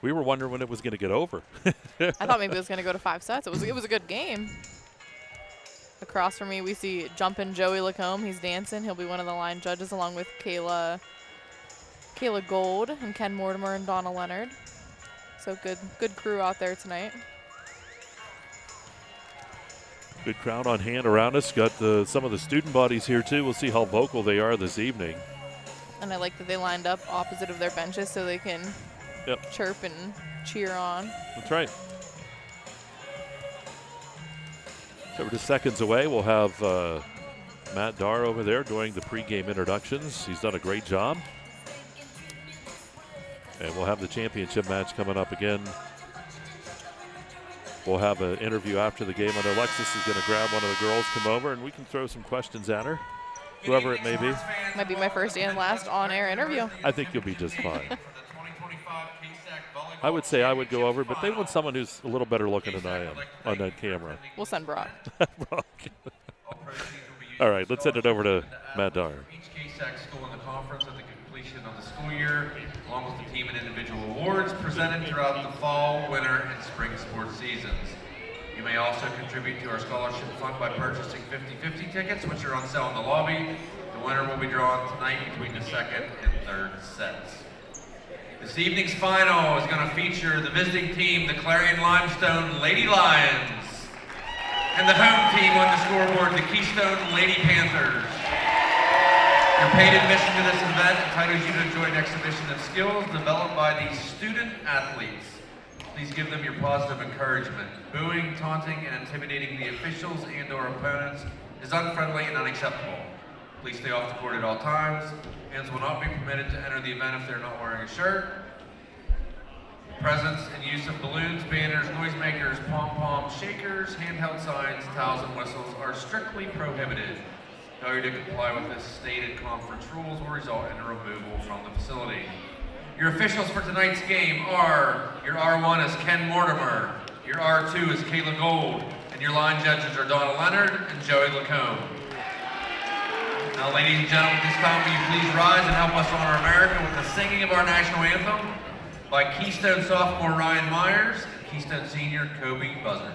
We were wondering when it was going to get over. I thought maybe it was going to go to 5 sets. It was a good game. Across from me, we see Jumpin' Joey Lacombe. He's dancing. He'll be one of the line judges along with Kayla Gold and Ken Mortimer and Donna Leonard. So good crew out there tonight. Good crowd on hand around us. Got some of the student bodies here too. We'll see how vocal they are this evening. And I like that they lined up opposite of their benches so they can chirp and cheer on. That's right. So we're just seconds away. We'll have Matt Darr over there doing the pregame introductions. He's done a great job. And we'll have the championship match coming up again. We'll have an interview after the game. I know Lexis is going to grab one of the girls, come over, and we can throw some questions at her, whoever it may be. Might be my first and last on-air interview. I think you'll be just fine. I would say I would go over, but they want someone who's a little better looking than I am on that camera. We'll send Brock. Brock. All right, let's send it over to Matt Darr. Each KSAC school in the conference at the completion of the school year, along with the team and individual awards presented throughout the fall, winter, and spring sports seasons. You may also contribute to our scholarship fund by purchasing 50/50 tickets, which are on sale in the lobby. The winner will be drawn tonight between the second and third sets. This evening's final is going to feature the visiting team, the Clarion Limestone Lady Lions, and the home team on the scoreboard, the Keystone Lady Panthers. Your paid admission to this event entitles you to enjoy an exhibition of skills developed by these student athletes. Please give them your positive encouragement. Booing, taunting, and intimidating the officials and/or opponents is unfriendly and unacceptable. Please stay off the court at all times. Fans will not be permitted to enter the event if they're not wearing a shirt. Presence and use of balloons, banners, noisemakers, pom-poms, shakers, handheld signs, towels, and whistles are strictly prohibited. Failure to comply with this stated conference rules will result in a removal from the facility. Your officials for tonight's game are, your R1 is Ken Mortimer, your R2 is Kayla Gold, and your line judges are Donna Leonard and Joey Lacombe. Now, ladies and gentlemen, at this time, will you please rise and help us honor America with the singing of our national anthem by Keystone sophomore Ryan Myers and Keystone senior Kobe Buzzard.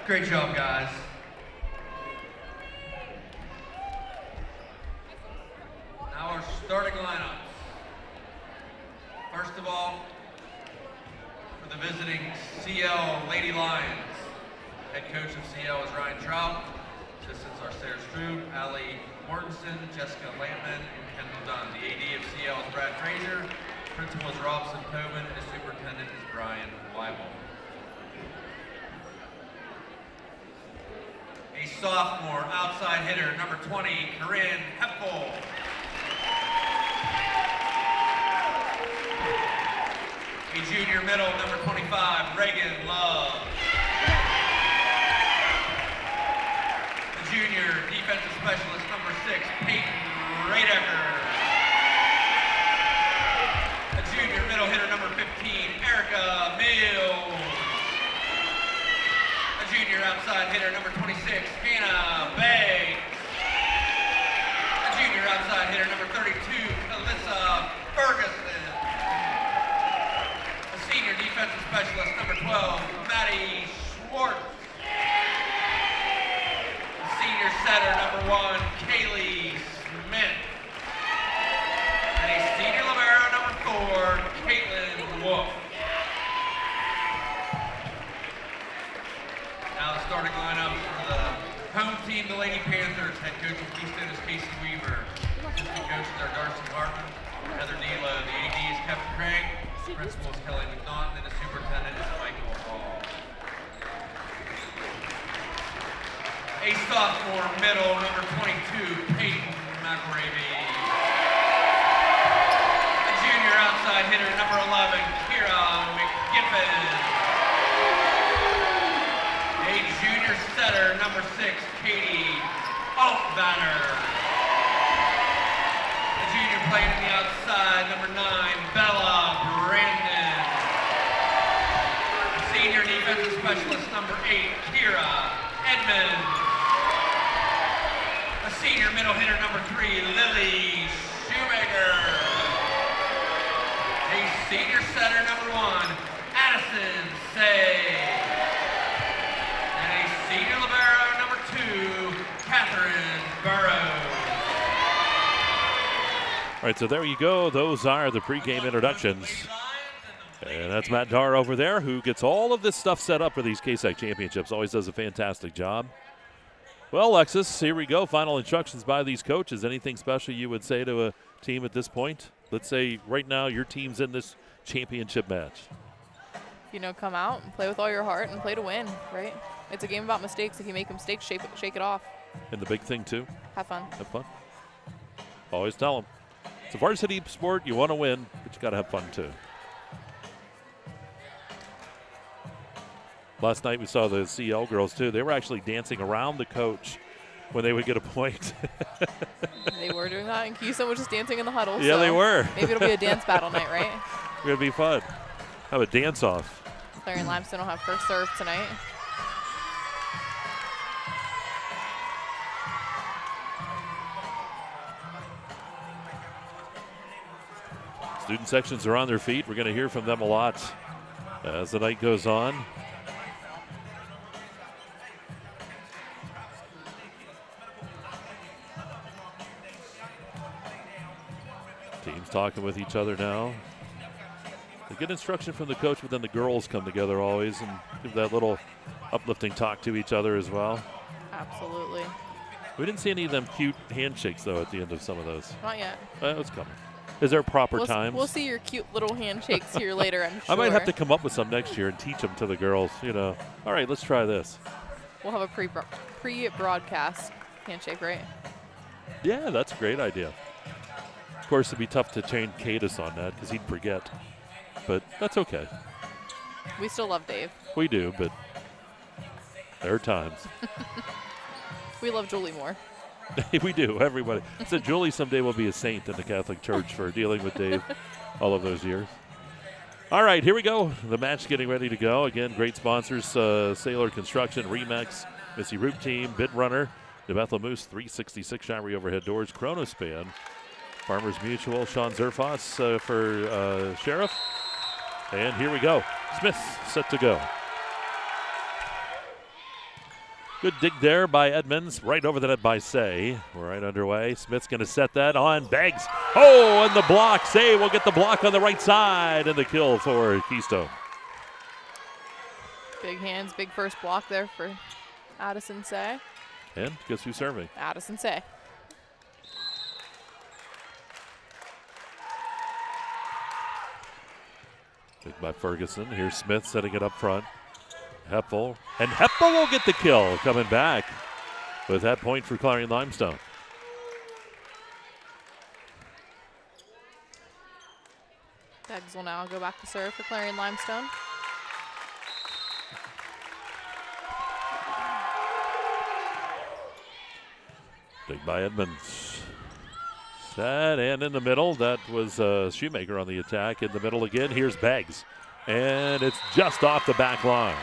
Great job, guys. Now our starting lineups. First of all, for the visiting CL Lady Lions, head coach of CL is Ryan Trout. Assistants are Sarah Strube, Allie Mortensen, Jessica Lampman, and Kendall Dunn. The AD of CL is Brad Fraser. Principal is Robson Tobin, and the superintendent is Brian Weibel. A sophomore outside hitter, number 20, Corinne Hepfel. A junior middle, number 25, Reagan Love. A junior defensive specialist, number 6, Peyton Radecker. A junior middle hitter, number 15, Erica Mills. A junior outside hitter, number 26, Hannah Bay. A junior outside hitter, number 32, Alyssa Ferguson. A senior defensive specialist, number 12, Maddie Schwartz. A senior setter, number 1, Kaylee Smith. And a senior libero, number 4, Caitlin Wolf. Now the starting lineup for the home team, the Lady Panthers. Head coach of Keystone is Casey Weaver. Assistant coaches are Darcy Hartman, Heather Delo. The AD is Kevin Craig. Principal is Kelly McNaughton, and the superintendent is Michael Hall. A sophomore middle, number 22, Peyton McRavy. A junior outside hitter, number 11, Kira McGiffin. A junior setter, number 6, Katie Altvatter. A junior playing in the outside, number 9, Bella Brandon. Senior defensive specialist, number 8, Kira Edmond. A senior middle hitter, number 3, Lily Shoemaker. A senior setter, number 1, Addison Say. And a senior libero, number 2, Catherine Burrows. All right, so there you go. Those are the pregame introductions. And that's Matt Darr over there, who gets all of this stuff set up for these KSAC championships. Always does a fantastic job. Well, Lexis, here we go. Final instructions by these coaches. Anything special you would say to a team at this point? Let's say right now your team's in this championship match. You know, come out and play with all your heart and play to win, right? It's a game about mistakes. If you make a mistake, shake it off. And the big thing, too? Have fun. Have fun. Always tell them. It's a varsity sport. You want to win, but you got to have fun, too. Last night we saw the CL girls, too. They were actually dancing around the coach when they would get a point. They were doing that, and Keystone was just dancing in the huddle. Yeah, so they were. Maybe it'll be a dance battle night, right? It's going to be fun. Have a dance-off. Clarion Limestone will have first serve tonight. Student sections are on their feet. We're going to hear from them a lot as the night goes on. Teams talking with each other now. They get instruction from the coach, but then the girls come together always and give that little uplifting talk to each other as well. Absolutely. We didn't see any of them cute handshakes, though, at the end of some of those. Not yet. It's coming. Is there proper times? We'll see your cute little handshakes here later, I'm sure. I might have to come up with some next year and teach them to the girls, you know. All right, let's try this. We'll have a pre-broadcast handshake, right? Yeah, that's a great idea. Of course, it'd be tough to train Cadis on that because he'd forget. But that's okay. We still love Dave. We do, but there are times. We love Julie more. We do, everybody. So Julie someday will be a saint in the Catholic Church for dealing with Dave all of those years. All right, here we go. The match getting ready to go. Again, great sponsors, Sailor Construction, Remax, Missy Root Team, Bit Runner, New Bethel Moose, 366 Showery Overhead Doors, Chronospan, Farmers Mutual, Sean Zerfas for Sheriff. And here we go. Smith set to go. Good dig there by Edmonds. Right over the net by Say. We're right underway. Smith's going to set that on. Beggs. Oh, and the block. Say will get the block on the right side. And the kill for Keystone. Big hands, big first block there for Addison Say. And guess who's serving? Addison Say. Big by Ferguson. Here's Smith setting it up front. Hepfel. And Hepfel will get the kill coming back with that point for Clarion Limestone. Beggs will now go back to serve for Clarion Limestone. Big by Edmonds. Set and in the middle. That was Shoemaker on the attack. In the middle again. Here's Beggs. And it's just off the back line.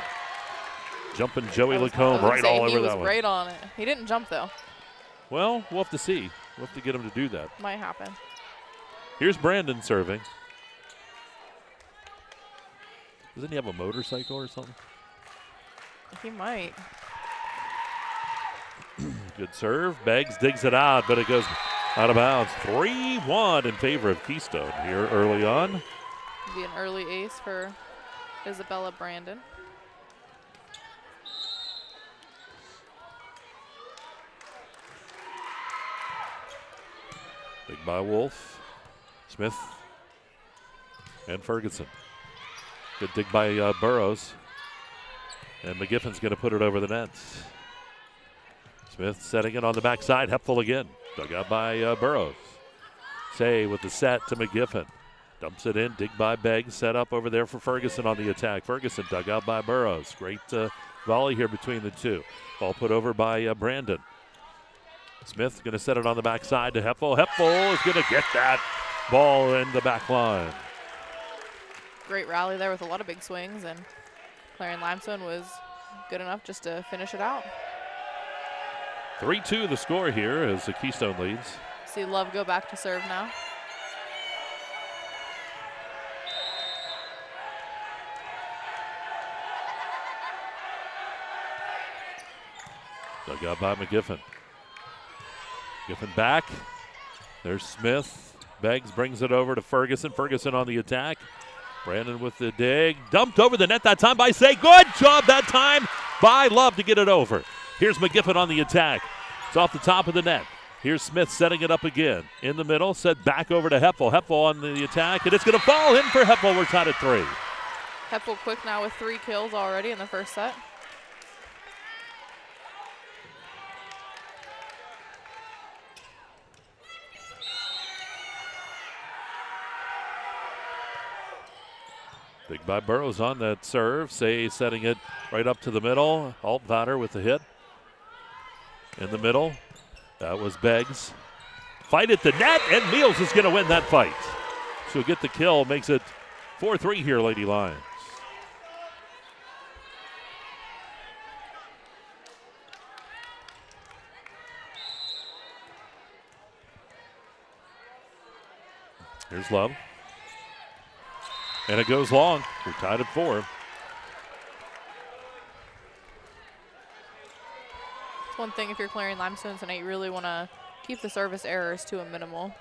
Jumping Joey Lacombe right all over that one. He was great on it. He didn't jump, though. Well, we'll have to see. We'll have to get him to do that. Might happen. Here's Brandon serving. Doesn't he have a motorcycle or something? He might. Good serve. Beggs digs it out, but it goes out of bounds. 3-1 in favor of Keystone here early on. Be an early ace for Isabella Brandon. Big by Wolf. Smith and Ferguson. Good dig by Burrows. And McGiffen's going to put it over the net. Smith setting it on the backside. Hepfel again. Dug out by Burrows. Say with the set to McGiffen. Dumps it in. Dig by Beggs. Set up over there for Ferguson on the attack. Ferguson dug out by Burrows. Great volley here between the two. Ball put over by Brandon. Smith going to set it on the backside to Hepfel. Hepfel is going to get that ball in the back line. Great rally there with a lot of big swings, and Clarion Limestone was good enough just to finish it out. 3-2 the score here as the Keystone leads. See Love go back to serve now. Dug out by McGiffen. McGiffen back. There's Smith. Beggs brings it over to Ferguson. Ferguson on the attack. Brandon with the dig. Dumped over the net that time by Say. Good job that time by Love to get it over. Here's McGiffen on the attack. It's off the top of the net. Here's Smith setting it up again. In the middle, set back over to Hepfel. Hepfel on the attack, and it's going to fall in for Hepfel. We're tied at 3. Hepfel quick now with 3 kills already in the first set. Big by Burrows on that serve. Say setting it right up to the middle. Altvater with the hit. In the middle, that was Beggs. Fight at the net, and Meals is going to win that fight. So get the kill, makes it 4-3 here, Lady Lions. Here's Love. And it goes long. We're tied at 4. It's one thing if you're Clarion Limestone tonight, you really want to keep the service errors to a minimal.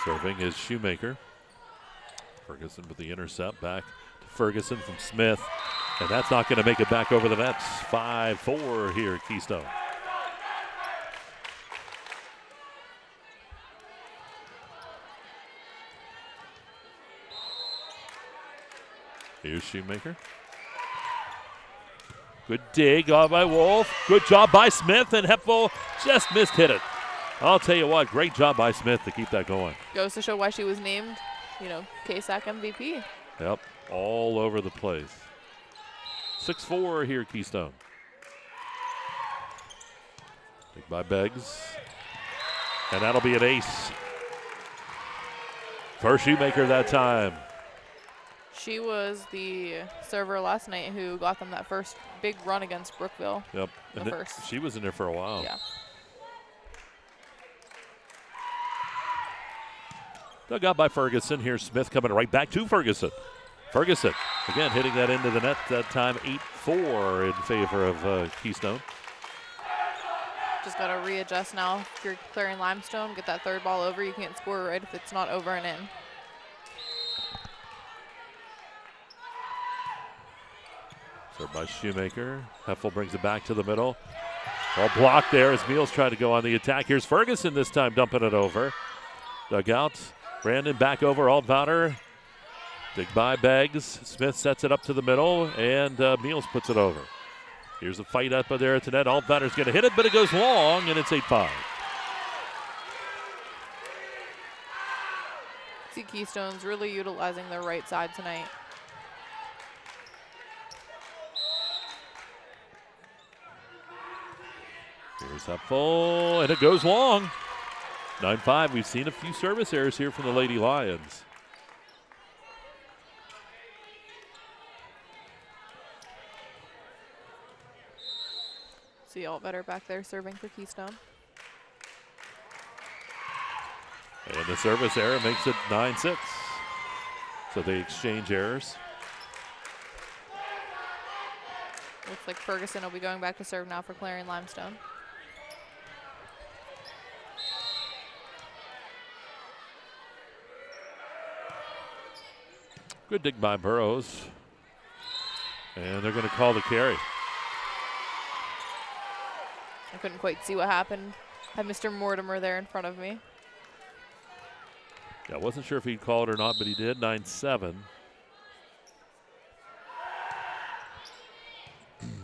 Serving is Shoemaker. Ferguson with the intercept. Back to Ferguson from Smith. And that's not going to make it back over the nets. 5-4 here at Keystone. Here's Shoemaker. Good dig by Wolf. Good job by Smith, and Hepfel just missed hit it. I'll tell you what, great job by Smith to keep that going. Goes to show why she was named, KSAC MVP. Yep, all over the place. 6-4 here, Keystone. Dig by Beggs. And that'll be an ace for Shoemaker that time. She was the server last night who got them that first big run against Brookville. Yep. And she was in there for a while. Yeah. Dug out by Ferguson. Here's Smith coming right back to Ferguson. Ferguson, again, hitting that into the net, that time 8-4 in favor of Keystone. Just got to readjust now. If you're Clarion Limestone, get that third ball over. You can't score right if it's not over and in. Served by Shoemaker. Heffel brings it back to the middle. All blocked there as Meals tried to go on the attack. Here's Ferguson this time dumping it over. Dugout. Brandon back over Altvater. Dig by Beggs. Smith sets it up to the middle, and Meals puts it over. Here's a fight up there at the net. Altvater's going to hit it, but it goes long, and it's 8-5. See Keystone's really utilizing their right side tonight. Here's Heffel, and it goes long. 9-5. We've seen a few service errors here from the Lady Lions. See Altvater back there serving for Keystone. And the service error makes it 9-6. So they exchange errors. Looks like Ferguson will be going back to serve now for Clarion Limestone. Good dig by Burrows. And they're going to call the carry. I couldn't quite see what happened. I had Mr. Mortimer there in front of me. Yeah, I wasn't sure if he'd call it or not, but he did. 9-7.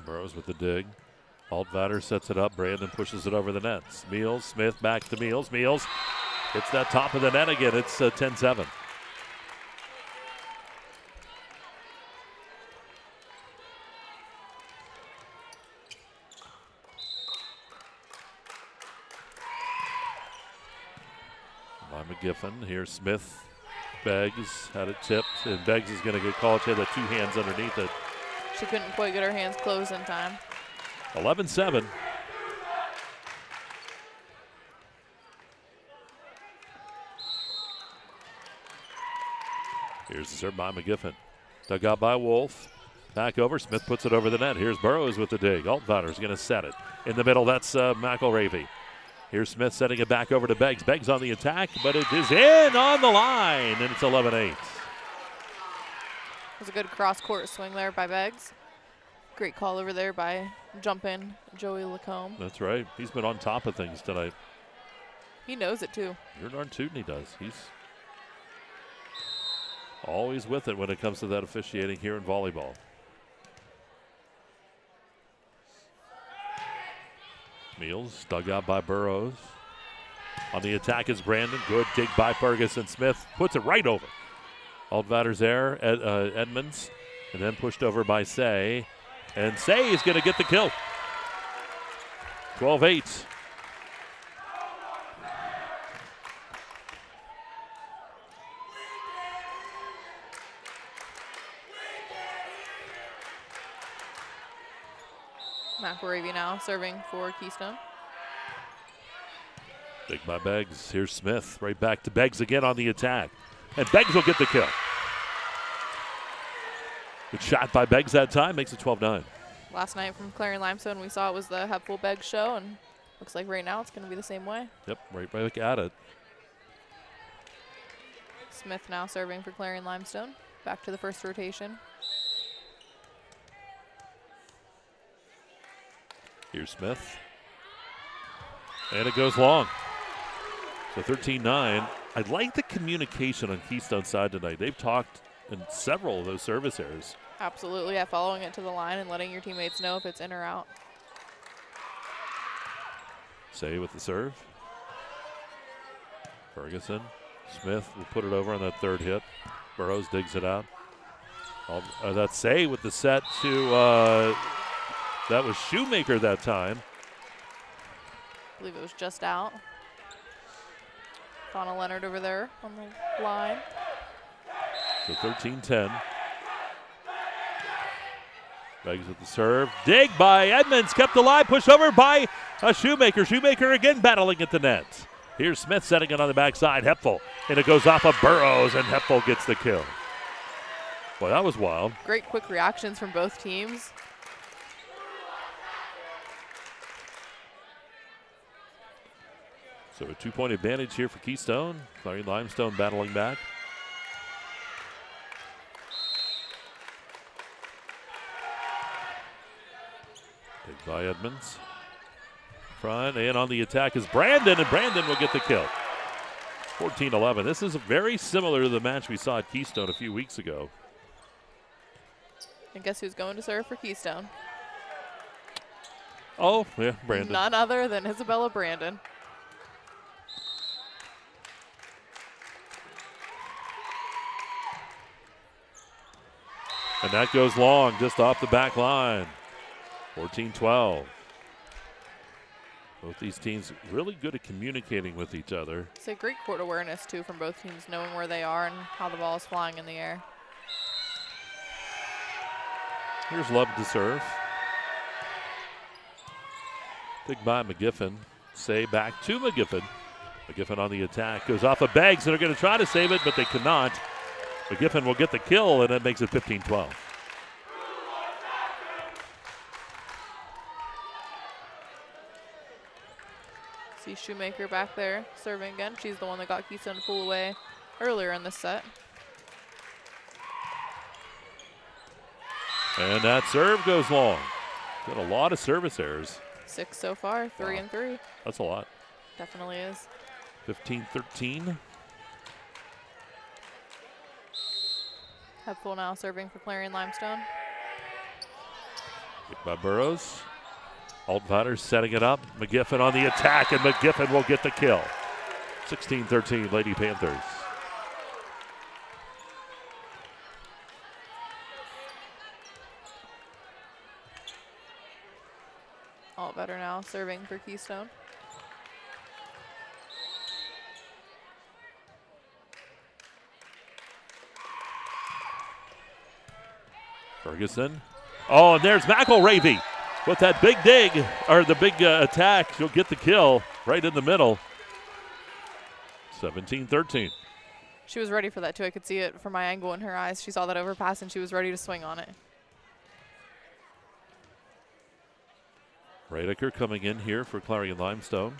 Burrows with the dig. Altvater sets it up. Brandon pushes it over the nets. Meals, Smith back to Meals. Meals hits that top of the net again. It's 10-7. Giffen. Here's Smith. Beggs had it tipped, and Beggs is going to get called. She had the two hands underneath it. She couldn't quite get her hands closed in time. 11-7. Here's the serve by McGiffin. Dug out by Wolf. Back over. Smith puts it over the net. Here's Burrows with the dig. Altvater's going to set it. In the middle, that's McElravy. Here's Smith setting it back over to Beggs. Beggs on the attack, but it is in on the line, and it's 11-8. It was a good cross-court swing there by Beggs. Great call over there by jump-in Joey Lacombe. That's right. He's been on top of things tonight. He knows it, too. You're darn tootin' he does. He's always with it when it comes to that officiating here in volleyball. Meals dug out by Burrows. On the attack is Brandon. Good dig by Ferguson. Smith puts it right over. Altvater's there, Edmonds, and then pushed over by Say. And Say is going to get the kill. 12-8. McElravy now serving for Keystone. Dig by Beggs. Here's Smith. Right back to Beggs again on the attack. And Beggs will get the kill. Good shot by Beggs that time. Makes it 12-9. Last night from Clarion Limestone, we saw it was the Heffel Beggs show, and looks like right now it's going to be the same way. Yep, right back at it. Smith now serving for Clarion Limestone. Back to the first rotation. Here's Smith. And it goes long. So 13-9. I like the communication on Keystone's side tonight. They've talked in several of those service errors. Absolutely, yeah, following it to the line and letting your teammates know if it's in or out. Say with the serve. Ferguson. Smith will put it over on that third hit. Burrows digs it out. That's Say with the set to... that was Shoemaker that time. I believe it was just out. Donna Leonard over there on the line. So 13-10. Beggs with the serve. Dig by Edmonds. Kept alive. Pushed over by Shoemaker. Shoemaker again battling at the net. Here's Smith setting it on the backside. Heffel. And it goes off of Burrows, and Heffel gets the kill. Boy, that was wild. Great quick reactions from both teams. So a 2-point advantage here for Keystone. Clarion Limestone battling back. Take by Edmonds. Front and on the attack is Brandon, and Brandon will get the kill. 14-11. This is very similar to the match we saw at Keystone a few weeks ago. And guess who's going to serve for Keystone? Oh, yeah, Brandon. None other than Isabella Brandon. And that goes long, just off the back line. 14-12. Both these teams really good at communicating with each other. It's a great court awareness, too, from both teams, knowing where they are and how the ball is flying in the air. Here's Love to serve. Big by McGiffin. Say back to McGiffin. McGiffin on the attack. Goes off of Beggs. They're going to try to save it, but they cannot. McGiffin will get the kill, and that makes it 15-12. See Shoemaker back there serving again. She's the one that got Keystone to pull away earlier in this set. And that serve goes long. Got a lot of service errors. 6 so far, 3 and 3. That's a lot. Definitely is. 15-13. Hepful now serving for Clarion Limestone. Kick by Burrows. Altvater setting it up. McGiffin on the attack, and McGiffin will get the kill. 16-13, Lady Panthers. Altvater now serving for Keystone. Ferguson. Oh, and there's McElravy with that big dig, or the big attack. She'll get the kill right in the middle. 17-13. She was ready for that, too. I could see it from my angle in her eyes. She saw that overpass, and she was ready to swing on it. Radiker coming in here for Clarion Limestone.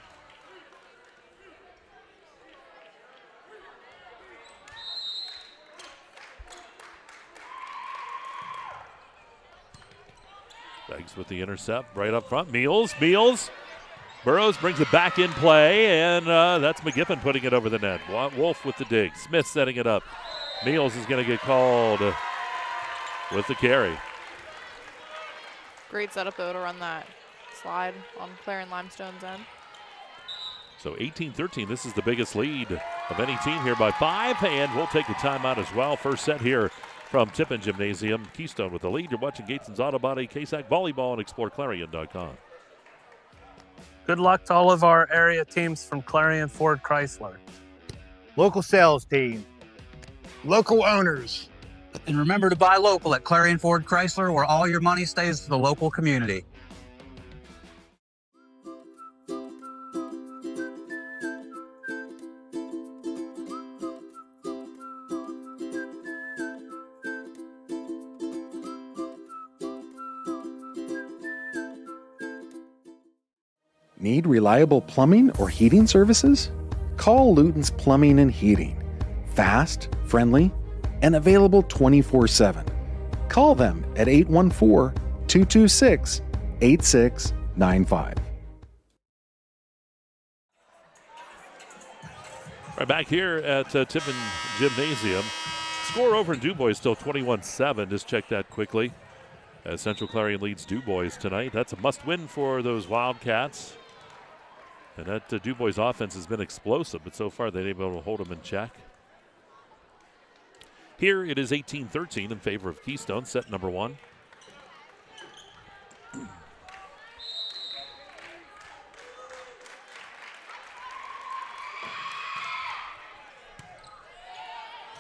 Beggs with the intercept right up front. Meals. Burrows brings it back in play, and that's McGiffin putting it over the net. Wolf with the dig. Smith setting it up. Meals is going to get called with the carry. Great setup, though, to run that slide on Clarion Limestone's end. So 18-13, this is the biggest lead of any team here by 5, and we'll take a timeout as well. First set here from Tippin Gymnasium. Keystone with the lead. You're watching Gatesman's Auto Body, KSAC Volleyball, and exploreClarion.com. Good luck to all of our area teams from Clarion Ford Chrysler. Local sales team. Local owners. And remember to buy local at Clarion Ford Chrysler, where all your money stays to the local community. Need reliable plumbing or heating services? Call Luton's Plumbing and Heating. Fast, friendly, and available 24/7. Call them at 814-226-8695. Right back here at Tippin Gymnasium. Score over in DuBois still 21-7. Just check that quickly. As Central Clarion leads DuBois tonight. That's a must-win for those Wildcats. And that DuBois offense has been explosive, but so far they've been able to hold them in check. Here it is 18-13 in favor of Keystone, set number 1.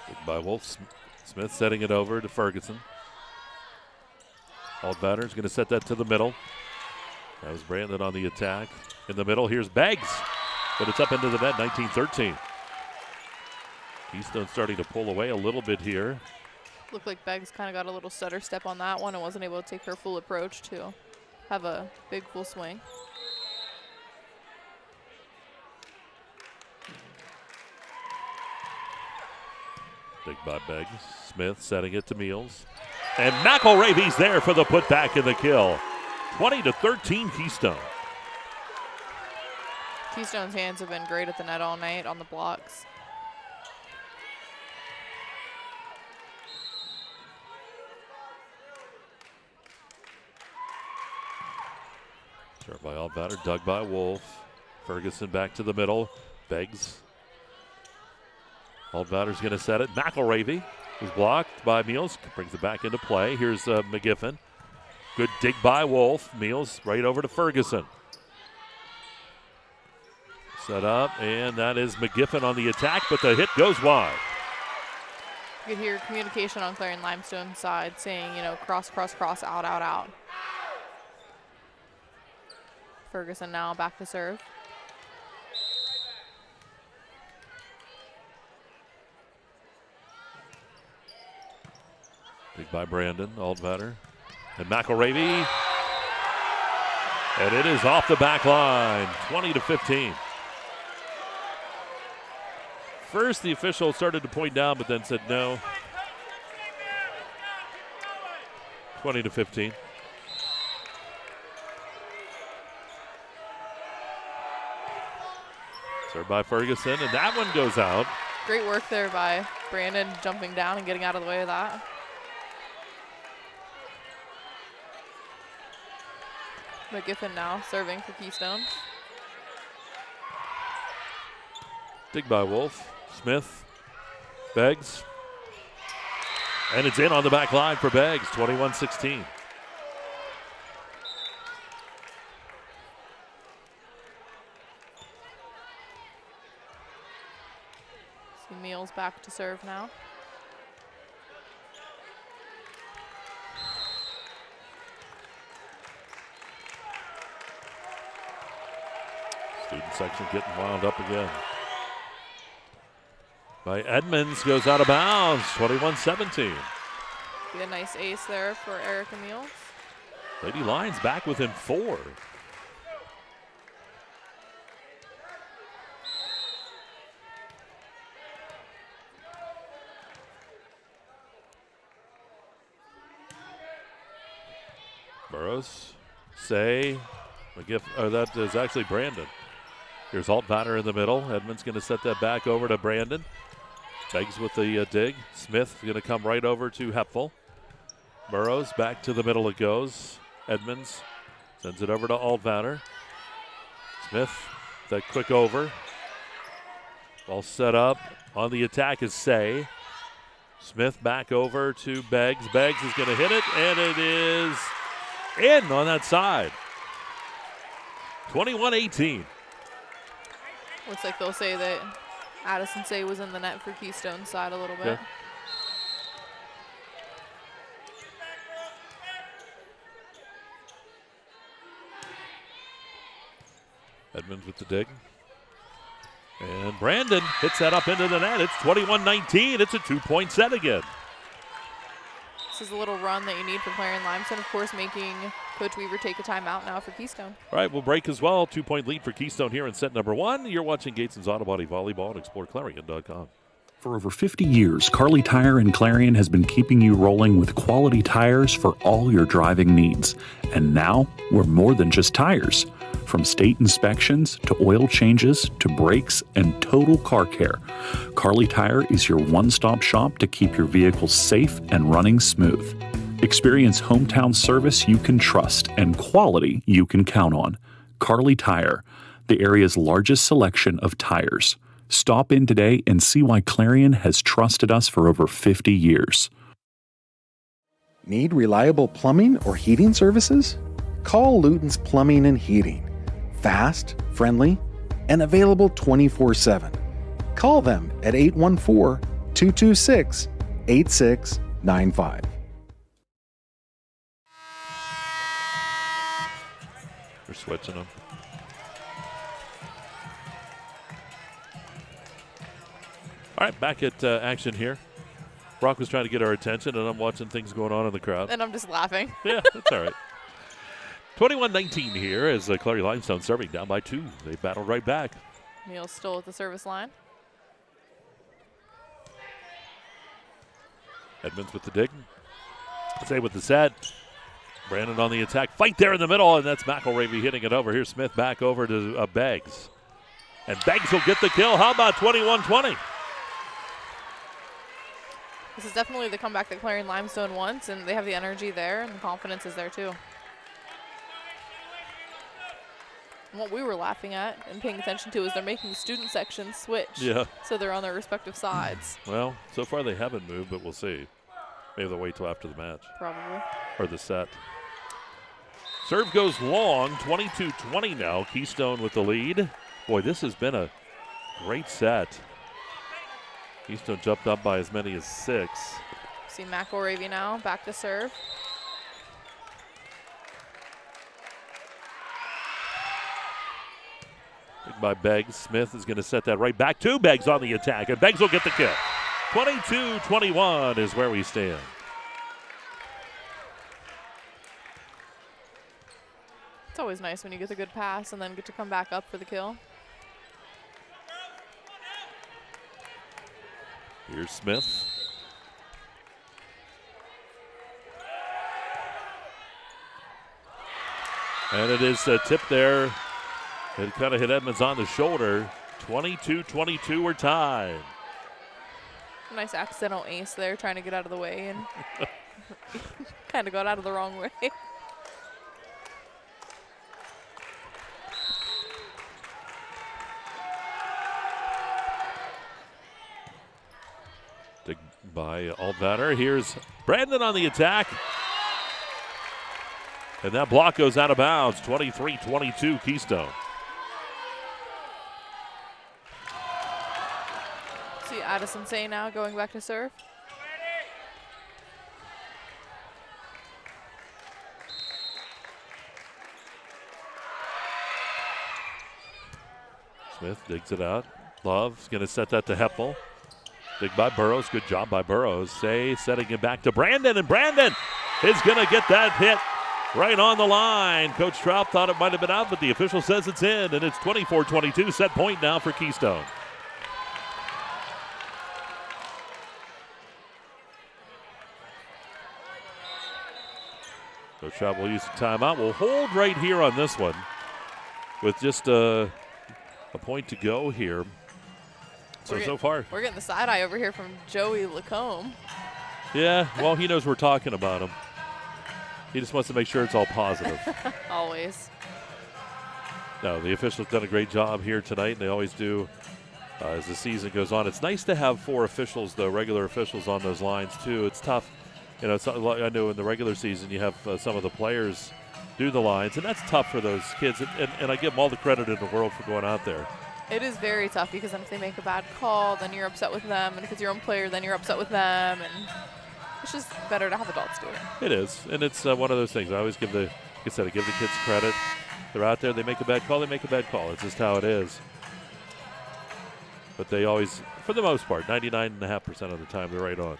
Big by Wolf. Smith setting it over to Ferguson. Altvater is going to set that to the middle. That was Brandon on the attack. In the middle, here's Beggs, but it's up into the net, 19-13. Keystone starting to pull away a little bit here. Looked like Beggs kind of got a little stutter step on that one and wasn't able to take her full approach to have a big full swing. Big by Beggs. Smith setting it to Meals. And McElravy's there for the putback and the kill. 20-13 Keystone. Keystone's hands have been great at the net all night on the blocks. Served by Altvater, dug by Wolf. Ferguson back to the middle. Beggs. Altvater's going to set it. McElravy is blocked by Meals. Brings it back into play. Here's McGiffin. Good dig by Wolf. Meals right over to Ferguson. Set up, and that is McGiffin on the attack, but the hit goes wide. You could hear communication on Clarion Limestone's side saying, you know, cross, cross, cross, out, out, out. Ferguson now back to serve. Big by Brandon, Altvater, and McElravy. And it is off the back line, 20-15. First, the official started to point down, but then said no. 20-15. Served by Ferguson, and that one goes out. Great work there by Brandon, jumping down and getting out of the way of that. McGiffin now serving for Keystone. Dig by Wolf. Smith. Beggs. And it's in on the back line for Beggs, 21-16. See Meals back to serve now. Student section getting wound up again. By Edmonds, goes out of bounds, 21-17. Be a nice ace there for Erica Meals. Lady Lions back within 4. Burrows, Say, that is actually Brandon. Here's Altvater in the middle. Edmonds going to set that back over to Brandon. Beggs with the dig. Smith going to come right over to Hepful. Burrows back to the middle it goes. Edmonds sends it over to Altvater. Smith, that quick over. All set up. On the attack is Say. Smith back over to Beggs. Beggs is going to hit it, and it is in on that side. 21-18. Looks like they'll say that Addison Say was in the net for Keystone's side a little bit. Okay. Edmonds with the dig. And Brandon hits that up into the net. It's 21-19. It's a 2-point set again. This is a little run that you need for Clarion Limestone, of course, making Coach Weaver take a timeout now for Keystone. All right, we'll break as well. 2-point lead for Keystone here in set number 1. You're watching Gatesman's Auto Body Volleyball at exploreClarion.com. For over 50 years, Carly Tire and Clarion has been keeping you rolling with quality tires for all your driving needs. And now, we're more than just tires. From state inspections to oil changes to brakes and total car care, Carly Tire is your one-stop shop to keep your vehicles safe and running smooth. Experience hometown service you can trust and quality you can count on. Carly Tire, the area's largest selection of tires. Stop in today and see why Clarion has trusted us for over 50 years. Need reliable plumbing or heating services? Call Luton's Plumbing and Heating. Fast, friendly, and available 24/7. Call them at 814-226-8695. They're switching them. All right, back at action here. Brock was trying to get our attention, and I'm watching things going on in the crowd. And I'm just laughing. Yeah, that's all right. 21-19 here as Clarion Limestone serving down by 2. They battled right back. Neal still at the service line. Edmonds with the dig. Say with the set. Brandon on the attack. Fight there in the middle, and that's McElravy hitting it over. Here's Smith back over to Beggs. And Beggs will get the kill. How about 21-20? This is definitely the comeback that Clarion Limestone wants, and they have the energy there, and the confidence is there too. And what we were laughing at and paying attention to is they're making the student section switch. Yeah. So they're on their respective sides. Well, so far they haven't moved, but we'll see. Maybe they'll wait till after the match. Probably. Or the set. Serve goes long, 22-20 now. Keystone with the lead. Boy, this has been a great set. Keystone jumped up by as many as 6. See McElravy now, back to serve. Big by Beggs. Smith is going to set that right back to Beggs on the attack, and Beggs will get the kill. 22-21 is where we stand. It's always nice when you get a good pass and then get to come back up for the kill. Here's Smith. And it is a tip there. It kind of hit Edmonds on the shoulder. 22-22, we're tied. Nice accidental ace there, trying to get out of the way, and kind of got out of the wrong way. Dig by Altvater. Here's Brandon on the attack. And that block goes out of bounds. 23-22 Keystone. See Addison Say now going back to serve. Smith digs it out. Love's going to set that to Heppel. Dig by Burrows. Good job by Burrows. Say setting it back to Brandon, and Brandon is going to get that hit right on the line. Coach Trout thought it might have been out, but the official says it's in, and it's 24-22. Set point now for Keystone. Coach Trout will use the timeout. We'll hold right here on this one with just a point to go here. So far. We're getting the side eye over here from Joey Lacombe. Yeah, well, he knows we're talking about him. He just wants to make sure it's all positive. Always. No, the officials done a great job here tonight, and they always do as the season goes on. It's nice to have 4 officials, though, regular officials on those lines, too. It's tough. You know, I know in the regular season you have some of the players do the lines, and that's tough for those kids. And I give them all the credit in the world for going out there. It is very tough because then if they make a bad call, then you're upset with them. And if it's your own player, then you're upset with them. And it's just better to have adults do it. It is. And it's one of those things. I always give the kids credit. They're out there. They make a bad call. They make a bad call. It's just how it is. But they always, for the most part, 99.5% of the time, they're right on.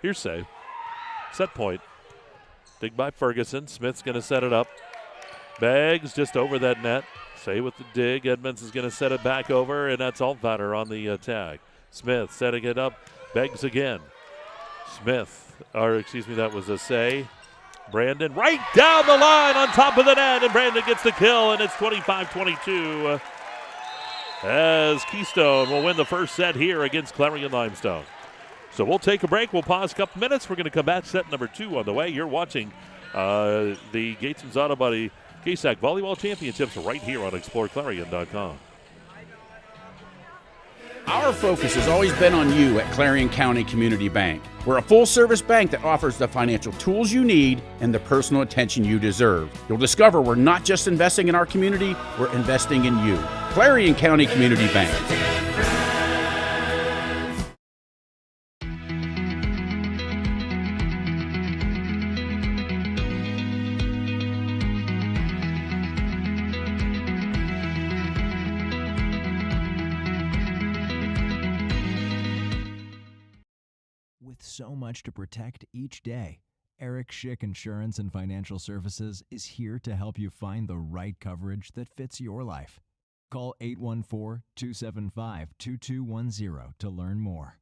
Here's Say. Set point. Dig by Ferguson. Smith's going to set it up. Beggs just over that net. Say with the dig. Edmonds is going to set it back over, and that's Altvater on the attack. Smith setting it up. Beggs again. Smith, that was a Say. Brandon right down the line on top of the net, and Brandon gets the kill, and it's 25-22 as Keystone will win the first set here against Clarion Limestone. So we'll take a break. We'll pause a couple minutes. We're going to come back. Set number 2 on the way. You're watching the Gatesman's Auto Body KSAC Volleyball Championships right here on exploreClarion.com. Our focus has always been on you at Clarion County Community Bank. We're a full-service bank that offers the financial tools you need and the personal attention you deserve. You'll discover we're not just investing in our community, we're investing in you. Clarion County Community Bank. With so much to protect each day, Eric Schick Insurance and Financial Services is here to help you find the right coverage that fits your life. Call 814-275-2210 to learn more.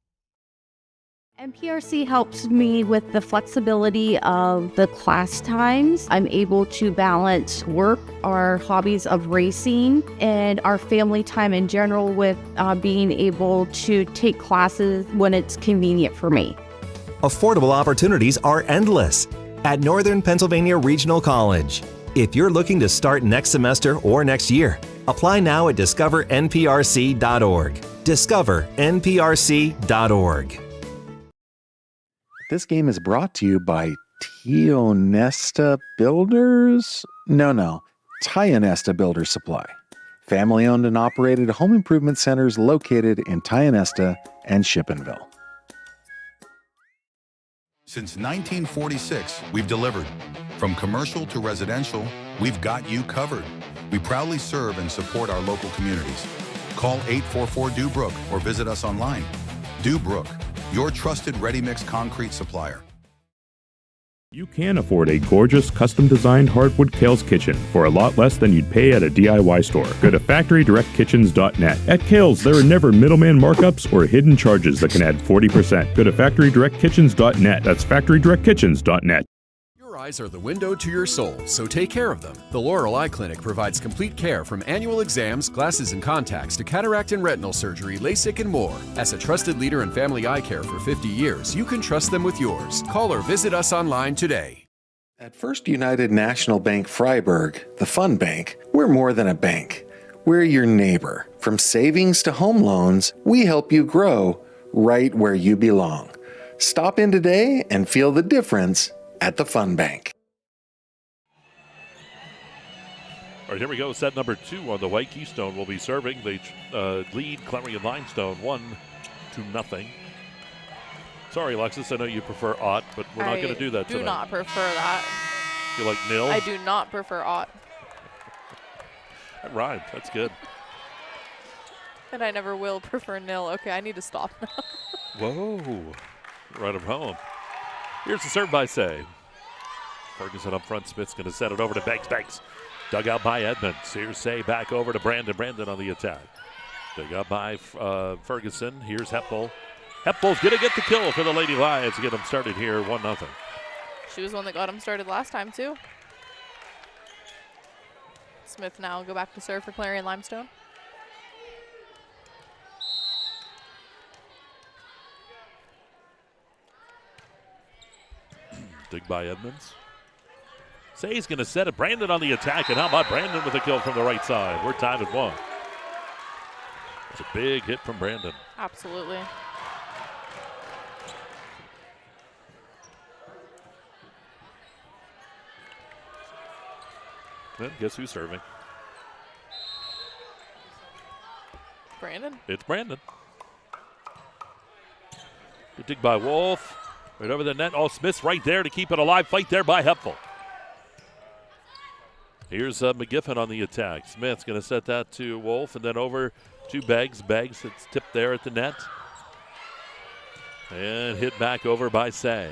MPRC helps me with the flexibility of the class times. I'm able to balance work, our hobbies of racing, and our family time in general with being able to take classes when it's convenient for me. Affordable opportunities are endless at Northern Pennsylvania Regional College. If you're looking to start next semester or next year, apply now at discovernprc.org. discovernprc.org. This game is brought to you by Tionesta Builders? No, Tionesta Builder Supply. Family-owned and operated home improvement centers located in Tionesta and Shippenville. Since 1946, we've delivered. From commercial to residential, we've got you covered. We proudly serve and support our local communities. Call 844-DUBROOK or visit us online. DUBROOK, your trusted ready-mix concrete supplier. You can afford a gorgeous, custom-designed hardwood Kales kitchen for a lot less than you'd pay at a DIY store. Go to FactoryDirectKitchens.net. At Kales, there are never middleman markups or hidden charges that can add 40%. Go to FactoryDirectKitchens.net. That's FactoryDirectKitchens.net. Your eyes are the window to your soul, so take care of them. The Laurel Eye Clinic provides complete care from annual exams, glasses and contacts to cataract and retinal surgery, LASIK and more. As a trusted leader in family eye care for 50 years, you can trust them with yours. Call or visit us online today. At First United National Bank Freiburg, the fun bank, we're more than a bank. We're your neighbor. From savings to home loans, we help you grow right where you belong. Stop in today and feel the difference at the Fun Bank. All right, here we go. Set number 2 on the way. Keystone will be serving. They lead Clarion Limestone 1-0. Sorry, Lexis, I know you prefer aught, but we're not going to do that tonight. I do not prefer that. You like nil? I do not prefer aught. That rhymed. That's good. And I never will prefer nil. Okay, I need to stop now. Whoa. Right of home. Here's the serve by Say. Ferguson up front. Smith's going to set it over to Banks. Dug out by Edmonds. Here's Say back over to Brandon. Brandon on the attack. Dug out by Ferguson. Here's Heppel. Heppel's going to get the kill for the Lady Lions to get them started here 1-0. She was the one that got him started last time, too. Smith now will go back to serve for Clarion Limestone. Dig by Edmonds. Say's going to set it. Brandon on the attack. And how about Brandon with a kill from the right side? We're tied at 1. It's a big hit from Brandon. Absolutely. Then guess who's serving? Brandon? It's Brandon. Good dig by Wolf. Right over the net. Oh, Smith's right there to keep it alive. Fight there by Heppel. Here's McGiffin on the attack. Smith's going to set that to Wolf and then over to Beggs. Beggs, it's tipped there at the net. And hit back over by Say.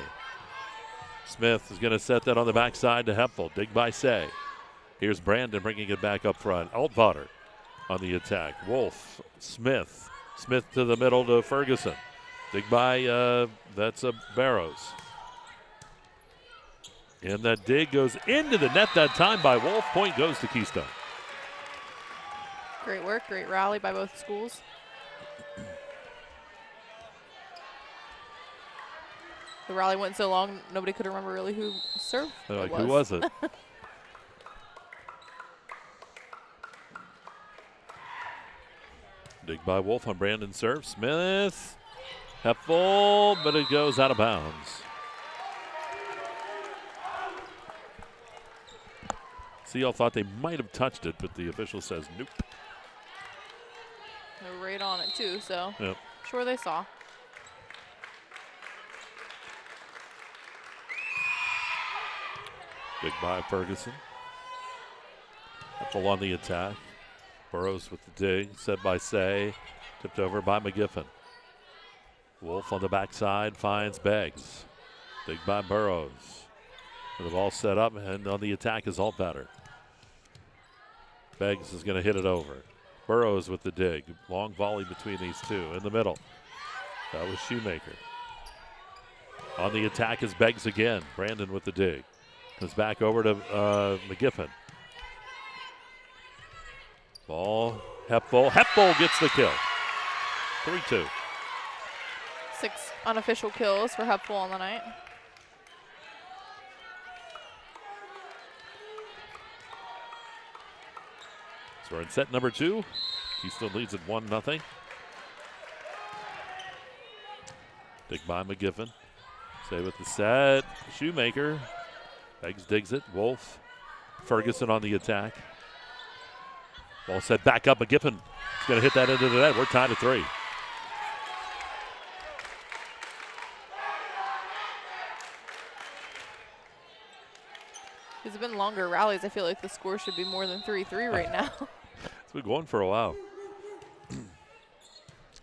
Smith is going to set that on the backside to Heppel. Dig by Say. Here's Brandon bringing it back up front. Altvater on the attack. Wolf, Smith. Smith to the middle to Ferguson. Dig by, that's Barrows. And that dig goes into the net that time by Wolf. Point goes to Keystone. Great work, great rally by both schools. The rally went so long, nobody could remember really who served. They're like, who was it? Dig by Wolf on Brandon serve. Smith. Heppel, but it goes out of bounds. CL thought they might have touched it, but the official says nope. They were right on it too, so yep. Sure they saw. Big by Ferguson. Heppel on the attack. Burrows with the dig, set by Say, tipped over by McGiffin. Wolf on the backside finds Beggs. Dig by Burrows. And the ball set up, and on the attack is Altbatter. Beggs is going to hit it over. Burrows with the dig. Long volley between these two in the middle. That was Shoemaker. On the attack is Beggs again. Brandon with the dig. Comes back over to McGiffin. Ball, Hepful. Hepful gets the kill. 3-2. 6 unofficial kills for Hepful on the night. So we're in set number 2. Keystone leads at 1-0. Dig by McGiffin. Stay with the set. Shoemaker. Beggs digs it. Wolf. Ferguson on the attack. Ball set back up. McGiffin is going to hit that into the net. We're tied at 3. It's been longer rallies. I feel like the score should be more than 3-3 right now. It's been going for a while.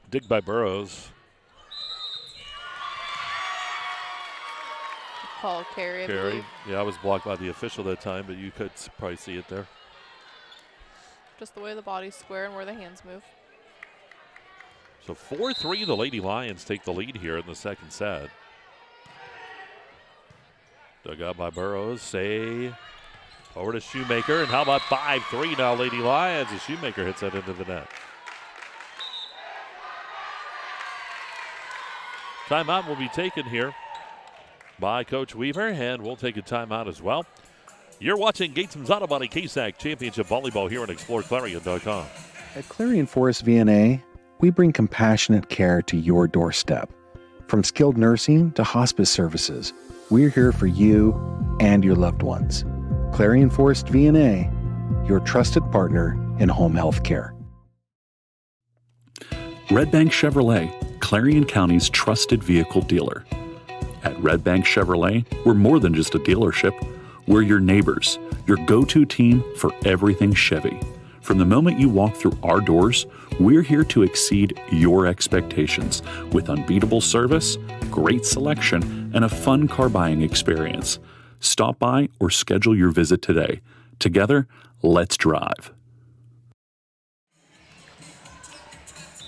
Dig by Burrows. Call carry, I believe. Yeah, I was blocked by the official that time, but you could probably see it there. Just the way the body's square and where the hands move. So 4-3, the Lady Lions take the lead here in the second set. Dug out by Burrows. Say over to Shoemaker. And how about 5-3 now, Lady Lions, as Shoemaker hits that into the net. Timeout will be taken here by Coach Weaver, and we'll take a timeout as well. You're watching Gatesman's Auto Body KSAC Championship Volleyball here on exploreClarion.com. At Clarion Forest VNA, we bring compassionate care to your doorstep. From skilled nursing to hospice services, we're here for you and your loved ones. Clarion Forest VNA, your trusted partner in home health care. Red Bank Chevrolet, Clarion County's trusted vehicle dealer. At Red Bank Chevrolet, we're more than just a dealership. We're your neighbors, your go-to team for everything Chevy. From the moment you walk through our doors, we're here to exceed your expectations with unbeatable service, great selection, and a fun car buying experience. Stop by or schedule your visit today. Together, let's drive.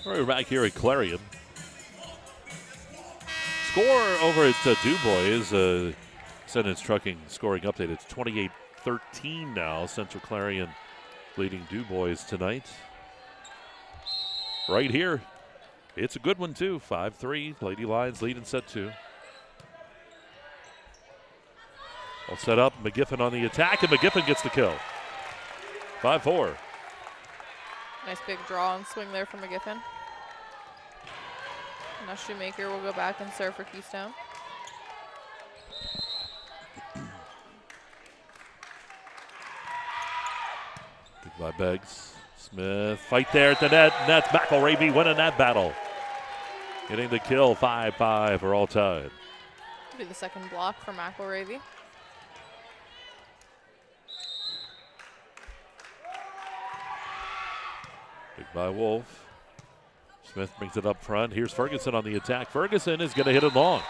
All right, we're back here at Clarion. Score over at DuBois. Sentence Trucking scoring update. It's 28-13 now. Central Clarion leading DuBois tonight. Right here. It's a good one, too. 5-3. Lady Lions lead in set 2. All set up. McGiffin on the attack, and McGiffin gets the kill. 5-4. Nice big draw and swing there from McGiffin. Now Shoemaker will go back and serve for Keystone. Good by Beggs. Smith, fight there at the net. And that's McElravy winning that battle. Getting the kill, 5-5 are all tied. Be the second block for McElravy. Big by Wolf. Smith brings it up front. Here's Ferguson on the attack. Ferguson is going to hit it long.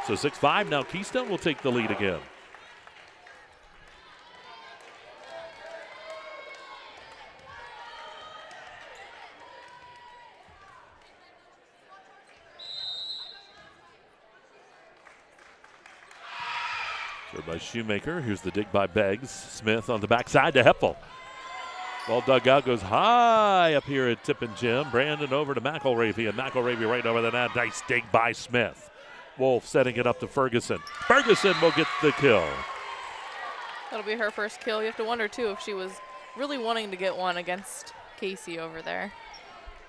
So 6-5 now. Keystone will take the lead again. Served by Shoemaker. Here's the dig by Beggs. Smith on the backside to Hepful. Ball dug out, goes high up here at Tippin Gym. Brandon over to McElravy, and McElravy right over the net. Nice dig by Smith. Wolf setting it up to Ferguson. Ferguson will get the kill. That'll be her first kill. You have to wonder, too, if she was really wanting to get one against Casey over there.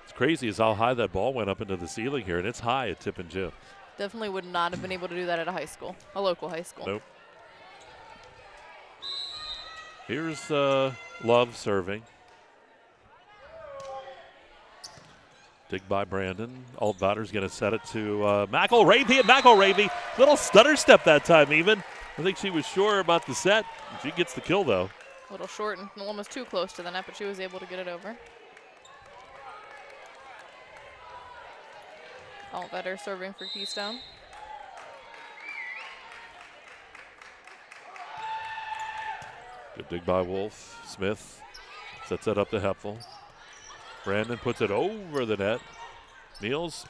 It's crazy as how high that ball went up into the ceiling here, and it's high at Tippin Gym. Definitely would not have been able to do that at a high school, a local high school. Nope. Here's Love serving. Dig by Brandon. Altvatter's going to set it to McElravy, and McElravy, little stutter step that time even. I think she was sure about the set. She gets the kill, though. A little short and almost too close to the net, but she was able to get it over. Altvetter serving for Keystone. Good dig by Wolf. Smith sets that up to Hepfel. Brandon puts it over the net. Meals.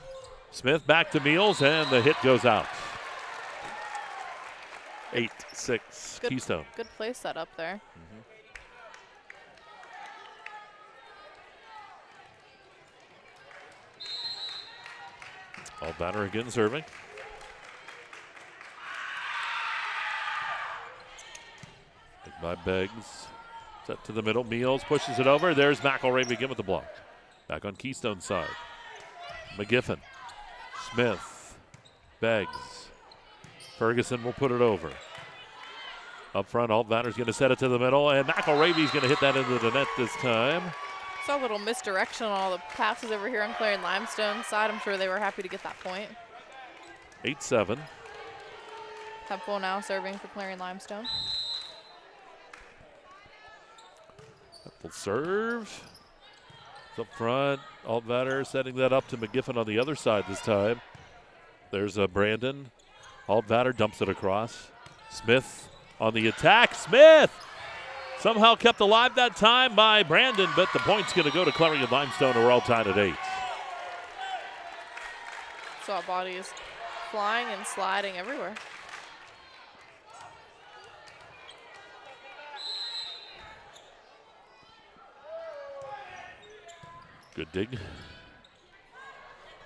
Smith back to Meals, and the hit goes out. 8-6 Keystone. Good play set up there. Altvetter again serving. By Beggs. Set to the middle. Meals pushes it over. There's McElravy again with the block. Back on Keystone side. McGiffin. Smith. Beggs. Ferguson will put it over. Up front, Altvatter's going to set it to the middle, and McElravy's going to hit that into the net this time. Saw a little misdirection on all the passes over here on Clarion Limestone side. I'm sure they were happy to get that point. 8-7. Hepfel now serving for Clarion Limestone. Hepfel serve. It's up front. Altvatter setting that up to McGiffin on the other side this time. There's a Brandon. Altvatter dumps it across. Smith on the attack. Smith somehow kept alive that time by Brandon, but the point's going to go to Clarion Limestone, who are all tied at 8. Saw bodies flying and sliding everywhere. Good dig.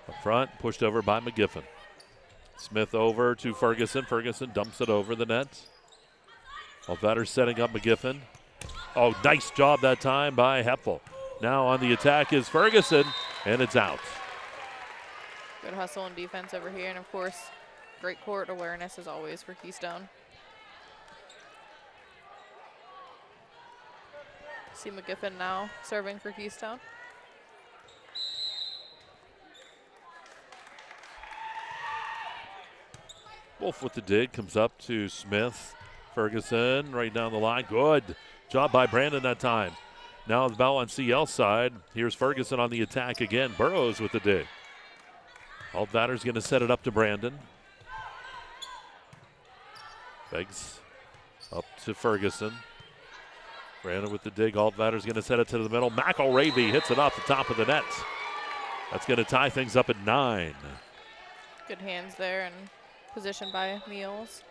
Up front, pushed over by McGiffin. Smith over to Ferguson. Ferguson dumps it over the net. Altvatter setting up McGiffin. Oh, nice job that time by Hepfel. Now on the attack is Ferguson, and it's out. Good hustle and defense over here, and of course, great court awareness as always for Keystone. See McGiffin now serving for Keystone. Wolf with the dig, comes up to Smith. Ferguson right down the line. Good job by Brandon that time. Now the ball on CL side. Here's Ferguson on the attack again. Burrows with the dig. Altvatter's going to set it up to Brandon. Beggs up to Ferguson. Brandon with the dig. Altvatter's going to set it to the middle. McElravy hits it off the top of the net. That's going to tie things up at 9. Good hands there and position by Meals.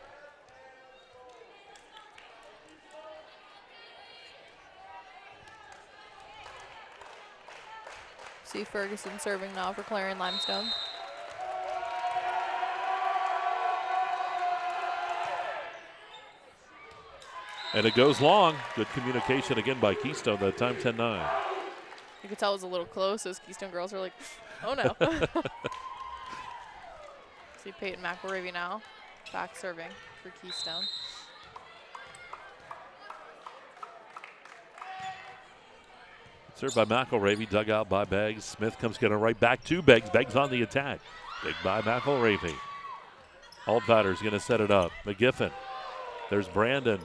See Ferguson serving now for Clarion Limestone. And it goes long. Good communication again by Keystone that time, 10-9. You could tell it was a little close. Those Keystone girls are like, oh no. See Peyton McElravy now back serving for Keystone. Served by McElravy, dug out by Beggs. Smith comes getting right back to Beggs. Beggs on the attack. Big by McElravy. Altvatter's going to set it up. McGiffin. There's Brandon.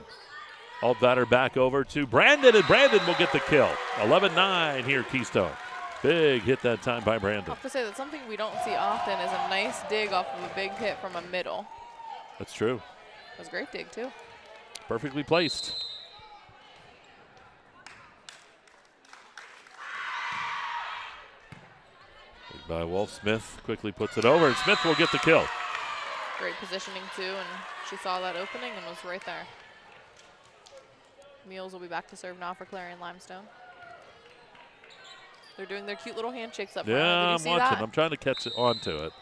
Altvatter back over to Brandon, and Brandon will get the kill. 11-9 here, Keystone. Big hit that time by Brandon. I have to say that something we don't see often is a nice dig off of a big hit from a middle. That's true. It was a great dig, too. Perfectly placed. Big by Wolf. Smith quickly puts it over, and Smith will get the kill. Great positioning, too, and she saw that opening and was right there. Meals will be back to serve now for Clarion Limestone. They're doing their cute little handshakes up front. Yeah, Did you I'm see watching. that? I'm trying to catch it onto it.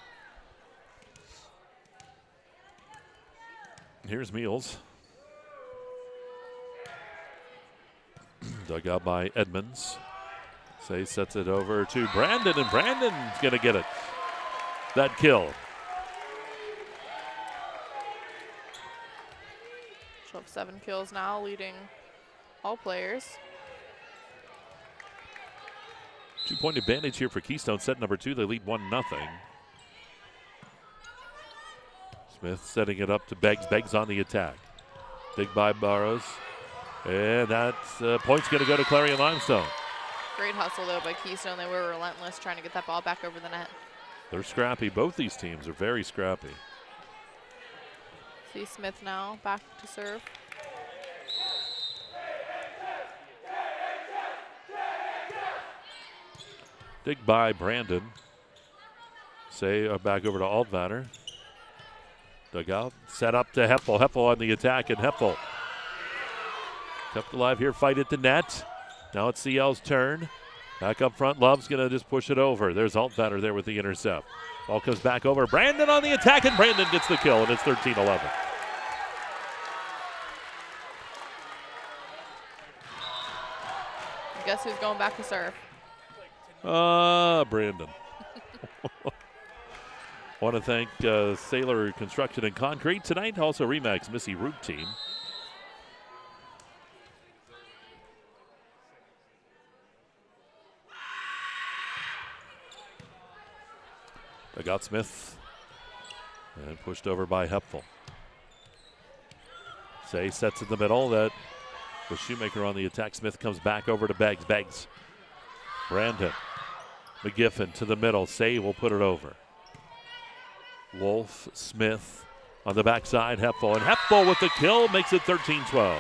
Here's Meals. Dug out by Edmonds. Say sets it over to Brandon, and Brandon's going to get it. That kill. She'll have 7 kills now, leading all players. 2-point advantage here for Keystone. Set number 2, they lead 1-0. Smith setting it up to Beggs. Beggs on the attack. Dig by Burrows. And that point's going to go to Clarion Limestone. Great hustle, though, by Keystone. They were relentless trying to get that ball back over the net. They're scrappy. Both these teams are very scrappy. See Smith now back to serve. Dig by Brandon. Back over to Altvater. Dug out. Set up to Heppel. Heppel on the attack, and Heppel kept alive here. Fight at the net. Now it's CL's turn. Back up front. Love's going to just push it over. There's Altvater there with the intercept. Ball comes back over. Brandon on the attack, and Brandon gets the kill, and it's 13-11. Guess who's going back to serve? Brandon. Want to thank Sailor Construction and Concrete tonight. Also Remax Missy Root Team. Dug out Smith. And pushed over by Hepfel. Say sets in the middle. That was Shoemaker on the attack. Smith comes back over to Beggs. Beggs. Brandon. McGiffin to the middle. Say will put it over. Wolf, Smith on the backside. Hepfel. And Hepfel with the kill makes it 13-12.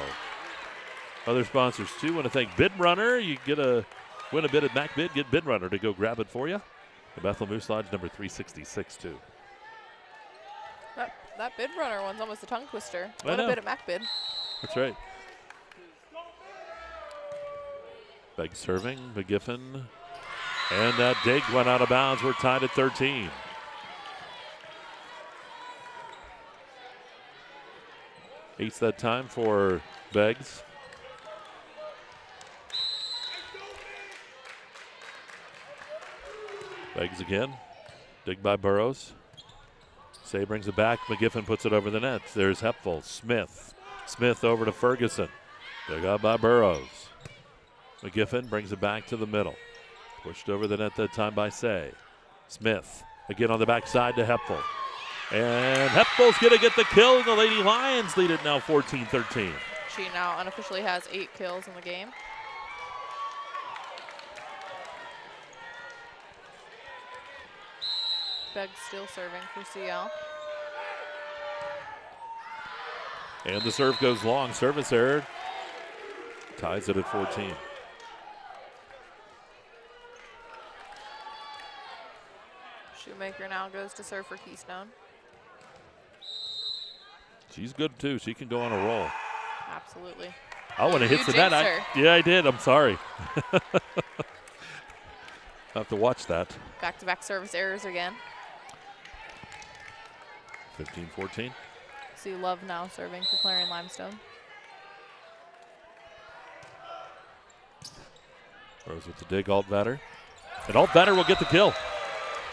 Other sponsors too. Want to thank Bid Runner. You win a bid at MacBid. Get Bid Runner to go grab it for you. The Bethel Moose Lodge number 366 too. That Bid Runner one's almost a tongue twister. Win a bid at MacBid. That's right. Begg serving, McGiffin. And that dig went out of bounds. We're tied at 13. Eights that time for Beggs. Beggs again. Dig by Burrows. Say brings it back. McGiffin puts it over the net. There's Hepfel. Smith. Smith over to Ferguson. Dug out by Burrows. McGiffin brings it back to the middle. Pushed over the net that time by Say. Smith again on the backside to Hepfel. And Hepfel's going to get the kill. The Lady Lions lead it now 14-13. She now unofficially has 8 kills in the game. Begg still serving for CL. And the serve goes long. Service error. Ties it at 14. Shoemaker now goes to serve for Keystone. She's good too. She can go on a roll. Absolutely. Oh, when it hits the net. Yeah, I did. I'm sorry. I'll have to watch that. Back-to-back service errors again. 15-14. See Love now serving for Clarion Limestone. Rose with the dig, Altvater. And Altvater will get the kill.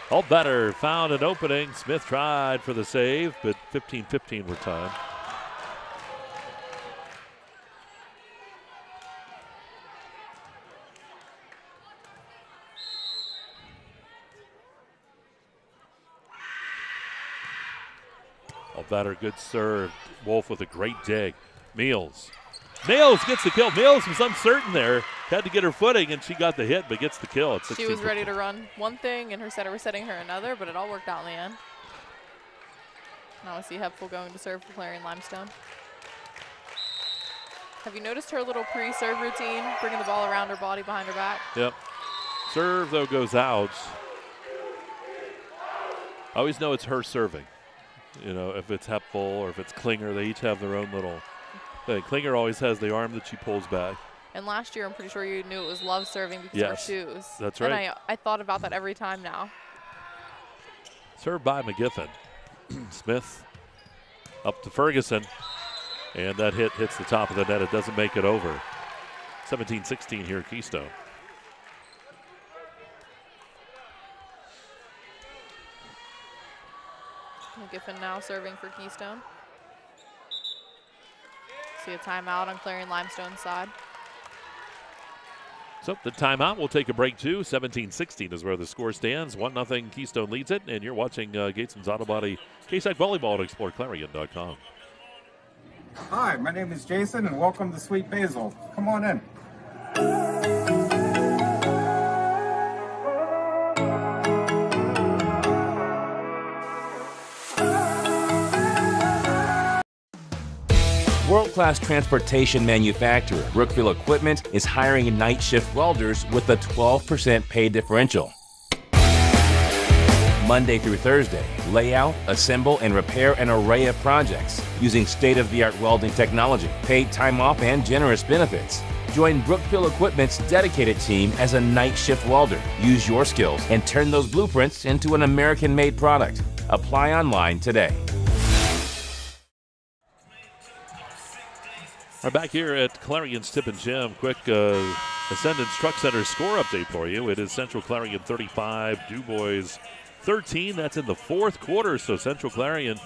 Altvater found an opening. Smith tried for the save, but 15-15 were tied. Altvater, good serve. Wolf with a great dig. Meals gets the kill. Meals was uncertain there. Had to get her footing, and she got the hit, but gets the kill. At 16-15. She was ready to run one thing, and her setter was setting her another, but it all worked out in the end. Now I see Hepfel going to serve for Clarion Limestone. Have you noticed her little pre-serve routine, bringing the ball around her body behind her back? Yep. Serve, though, goes out. I always know it's her serving. You know, if it's Hepfel or if it's Klinger, they each have their own little thing. Klinger always has the arm that she pulls back. And last year, I'm pretty sure you knew it was Love serving because yes, of her shoes. That's right. And I thought about that every time now. Served by McGiffin. Smith up to Ferguson. And that hits the top of the net. It doesn't make it over. 17-16 here at Keystone. McGiffin now serving for Keystone. See a timeout on Clarion Limestone's side. So the timeout. We'll take a break too. 17-16 is where the score stands. 1-0 Keystone leads it. And you're watching Gatesman's Auto Body KSAC Volleyball at exploreClarion.com. Hi, my name is Jason, and welcome to Sweet Basil. Come on in. World-class transportation manufacturer Brookville Equipment is hiring night shift welders with a 12% pay differential. Monday through Thursday, lay out, assemble, and repair an array of projects using state-of-the-art welding technology, paid time off, and generous benefits. Join Brookville Equipment's dedicated team as a night shift welder. Use your skills and turn those blueprints into an American-made product. Apply online today. We're back here at Clarion's Tippin Gym. Quick Ascendance Truck Center score update for you. It is Central Clarion 35, Du Bois 13. That's in the fourth quarter, so Central Clarion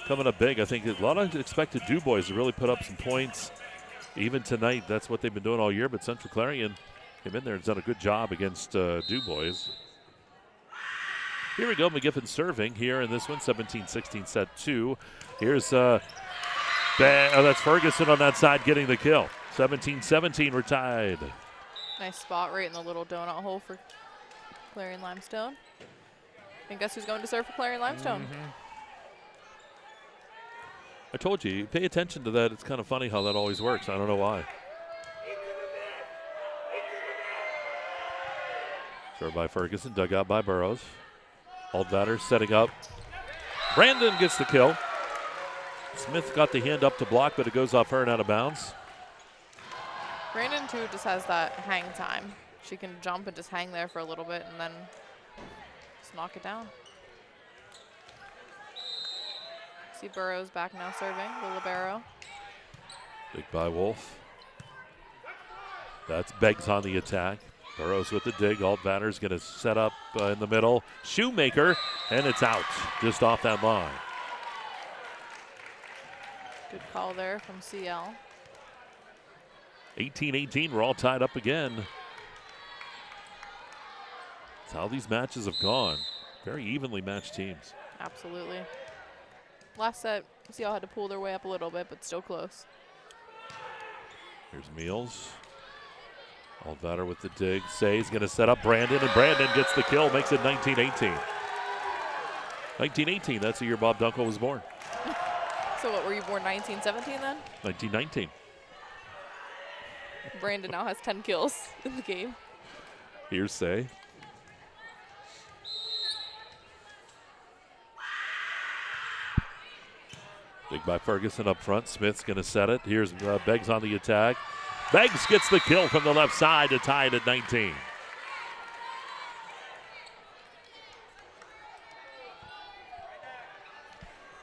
coming up big. I think a lot of expected Du Bois to really put up some points. Even tonight, that's what they've been doing all year, but Central Clarion came in there and done a good job against Du Bois. Here we go, McGiffin serving here in this one, 17-16 set 2. Here's that's Ferguson on that side getting the kill. 17-17, we're tied. Nice spot right in the little donut hole for Clarion Limestone. And guess who's going to serve for Clarion Limestone? I told you, pay attention to that. It's kind of funny how that always works. I don't know why. Served by Ferguson, dug out by Burrows. Aldvatter setting up. Brandon gets the kill. Smith got the hand up to block, but it goes off her and out of bounds. Brandon, too, just has that hang time. She can jump and just hang there for a little bit and then just knock it down. See Burrows back now serving, the libero. Big by Wolf. That's Beggs on the attack. Burrows with the dig. Altvatter's going to set up in the middle. Shoemaker, and it's out just off that line. Good call there from CL. 18-18, we're all tied up again. That's how these matches have gone. Very evenly matched teams. Absolutely. Last set, CL had to pull their way up a little bit, but still close. Here's Meals. Aldvatter with the dig. Say's going to set up Brandon, and Brandon gets the kill, makes it 19-18. 19-18, that's the year Bob Dunkel was born. So what, were you born 1917 then? 1919. Brandon now has 10 kills in the game. Here's Say. Big by Ferguson up front. Smith's going to set it. Here's Beggs on the attack. Beggs gets the kill from the left side to tie it at 19.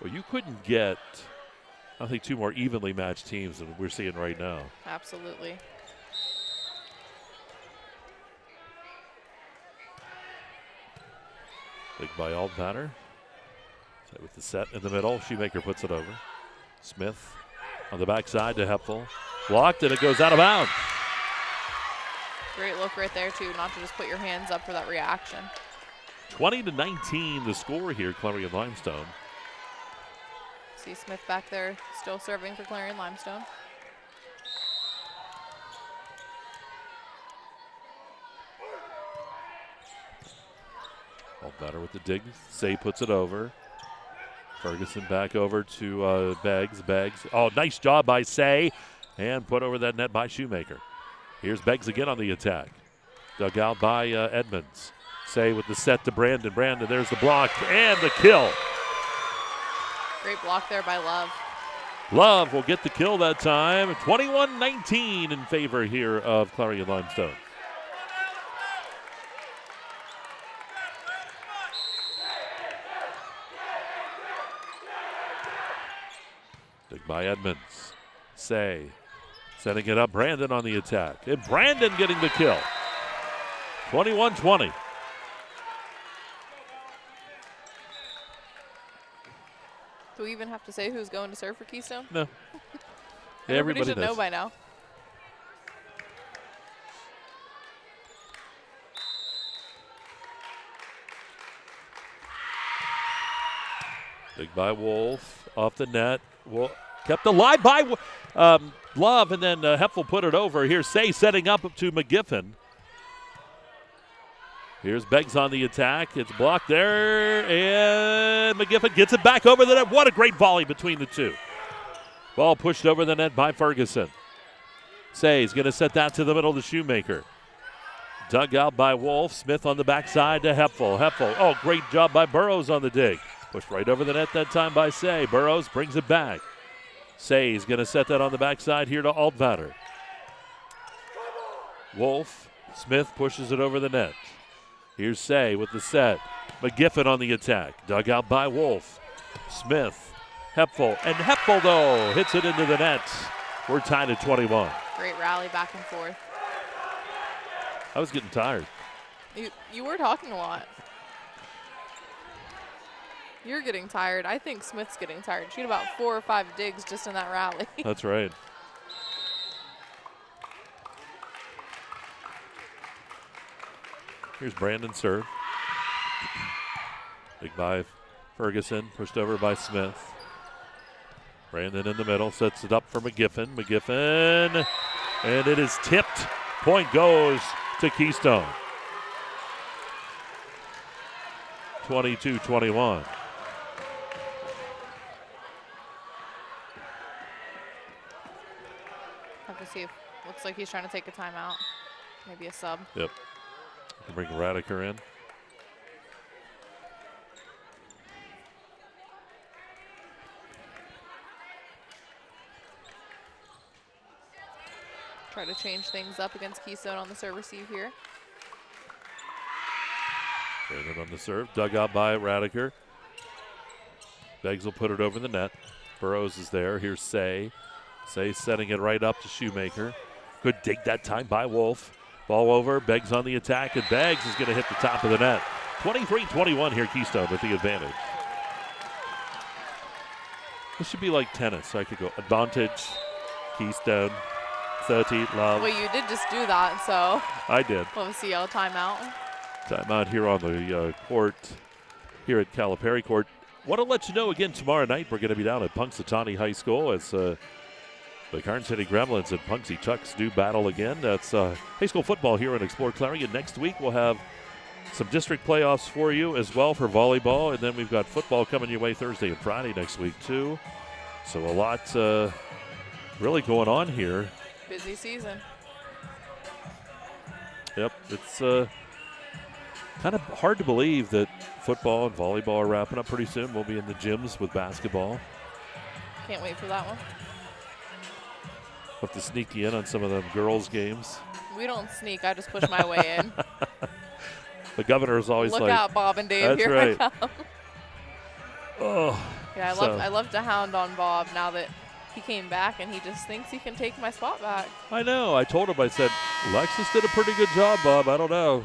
Well, you couldn't get, I think, two more evenly matched teams than we're seeing right now. Absolutely. Big by Aldvatter. With the set in the middle, Shoemaker puts it over. Smith on the backside to Hepfel. Blocked, and it goes out of bounds. Great look right there, too, not to just put your hands up for that reaction. 20-19 the score here, Clarion Limestone. See Smith back there still serving for Clarion Limestone. Aldvatter with the dig. Say puts it over. Ferguson back over to Beggs. Beggs. Oh, nice job by Say. And put over that net by Shoemaker. Here's Beggs again on the attack. Dug out by Edmonds. Say with the set to Brandon. Brandon, there's the block and the kill. Great block there by Love. Love will get the kill that time. 21-19 in favor here of Clarion Limestone. Dig by Edmonds. Say setting it up. Brandon on the attack. And Brandon getting the kill. 21-20. Do we even have to say who's going to serve for Keystone? No. Everybody should knows. know by now. Big by Wolf. Off the net. Kept alive by Love, and then Hepfel put it over. Here's Say setting up to McGiffin. Here's Beggs on the attack. It's blocked there, and McGiffin gets it back over the net. What a great volley between the two. Ball pushed over the net by Ferguson. Say's going to set that to the middle to Shoemaker. Dug out by Wolf. Smith on the backside to Hepfel. Oh, great job by Burrows on the dig. Pushed right over the net that time by Say. Burrows brings it back. Say's going to set that on the backside here to Altvater. Wolf. Smith pushes it over the net. Here's Say with the set. McGiffin on the attack. Dug out by Wolf. Smith. Hepfel. And Hepfel, though, hits it into the net. We're tied at 21. Great rally back and forth. I was getting tired. You were talking a lot. You're getting tired. I think Smith's getting tired. She had about 4 or 5 digs just in that rally. That's right. Here's Brandon serve. Big by Ferguson, pushed over by Smith. Brandon in the middle, sets it up for McGiffin. McGiffin, and it is tipped. Point goes to Keystone. 22-21. Have to see if looks like he's trying to take a timeout. Maybe a sub. Yep. Can bring Radiker in. Try to change things up against Keystone on the serve receive here. Brandon on the serve, dug out by Radiker. Beggs will put it over the net. Burrows is there. Here's Say. Say setting it right up to Shoemaker. Good dig that time by Wolf. Ball over. Beggs on the attack, and Beggs is going to hit the top of the net. 23-21 here, Keystone with the advantage. This should be like tennis. So I could go advantage, Keystone, 30, love. Well, you did just do that, so. I did. We'll see y'all timeout. Timeout here on the court here at Calipari Court. Want to let you know again, tomorrow night we're going to be down at Punxsutawney High School as the Karn City Gremlins and Punxsy Chucks do battle again. That's high school football here on Explore Clarion. Next week we'll have some district playoffs for you as well for volleyball, and then we've got football coming your way Thursday and Friday next week too. So a lot really going on here. Busy season. Yep, it's kind of hard to believe that football and volleyball are wrapping up pretty soon. We'll be in the gyms with basketball. Can't wait for that one. Have to sneak you in on some of them girls' games. We don't sneak. I just push my way in. The governor is always Look like, out, Bob and Dave. That's Here right. I come. Oh, yeah, I love to hound on Bob now that he came back and he just thinks he can take my spot back. I know. I told him, I said, Lexis did a pretty good job, Bob. I don't know.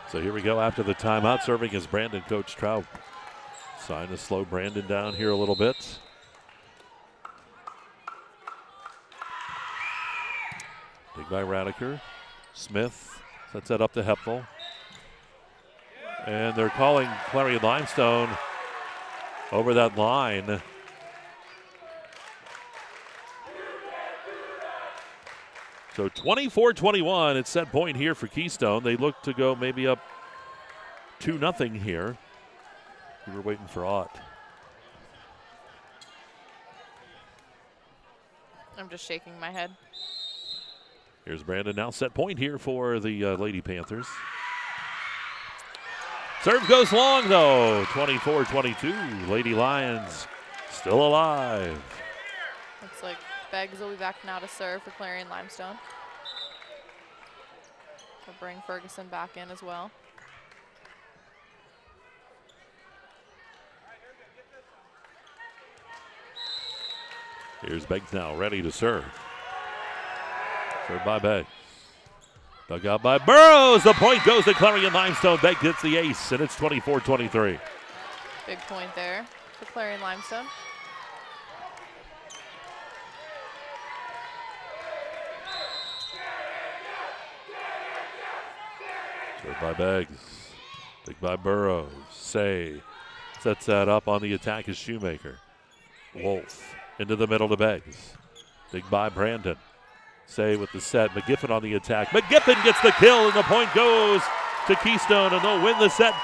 So here we go after the timeout. Serving is Brandon, Coach Trout. Trying to slow Brandon down here a little bit. Big by Radiker. Smith sets that up to Hepfel. And they're calling Clarion Limestone over that line. So 24-21, it's set point here for Keystone. They look to go maybe up 2-0 here. We were waiting for Ott. I'm just shaking my head. Here's Brandon now, set point here for the Lady Panthers. Serve goes long though, 24-22. Lady Lions still alive. Looks like Beggs will be back now to serve for Clarion Limestone. We'll bring Ferguson back in as well. Here's Beggs now, ready to serve. Served by Beggs. Dug out by Burrows. The point goes to Clarion Limestone. Beggs gets the ace, and it's 24-23. Big point there for Clarion Limestone. Served by Beggs. Big by Burrows. Say sets that up on the attack is Shoemaker. Wolf into the middle to Beggs. Big by Brandon. Say with the set. McGiffin on the attack. McGiffin gets the kill, and the point goes to Keystone, and they'll win the set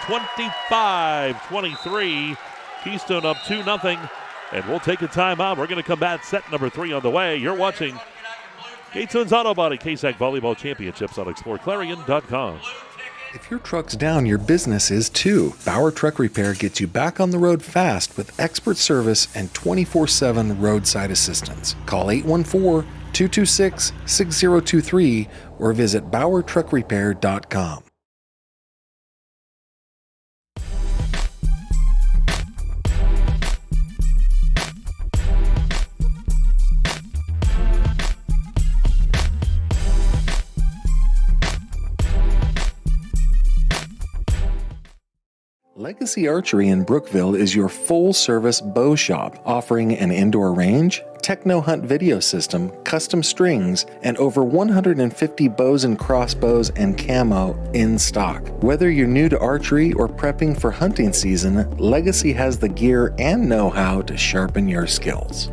25-23. Keystone up 2-0, and we'll take a timeout. We're going to come back. Set number 3 on the way. You're watching Gatesman's Auto Body KSAC Volleyball Championships on exploreClarion.com. If your truck's down, your business is too. Bauer Truck Repair gets you back on the road fast with expert service and 24/7 roadside assistance. Call 814-226-6023 or visit BauerTruckRepair.com. Legacy Archery in Brookville is your full-service bow shop, offering an indoor range, techno hunt video system, custom strings, and over 150 bows and crossbows and camo in stock. Whether you're new to archery or prepping for hunting season, Legacy has the gear and know-how to sharpen your skills.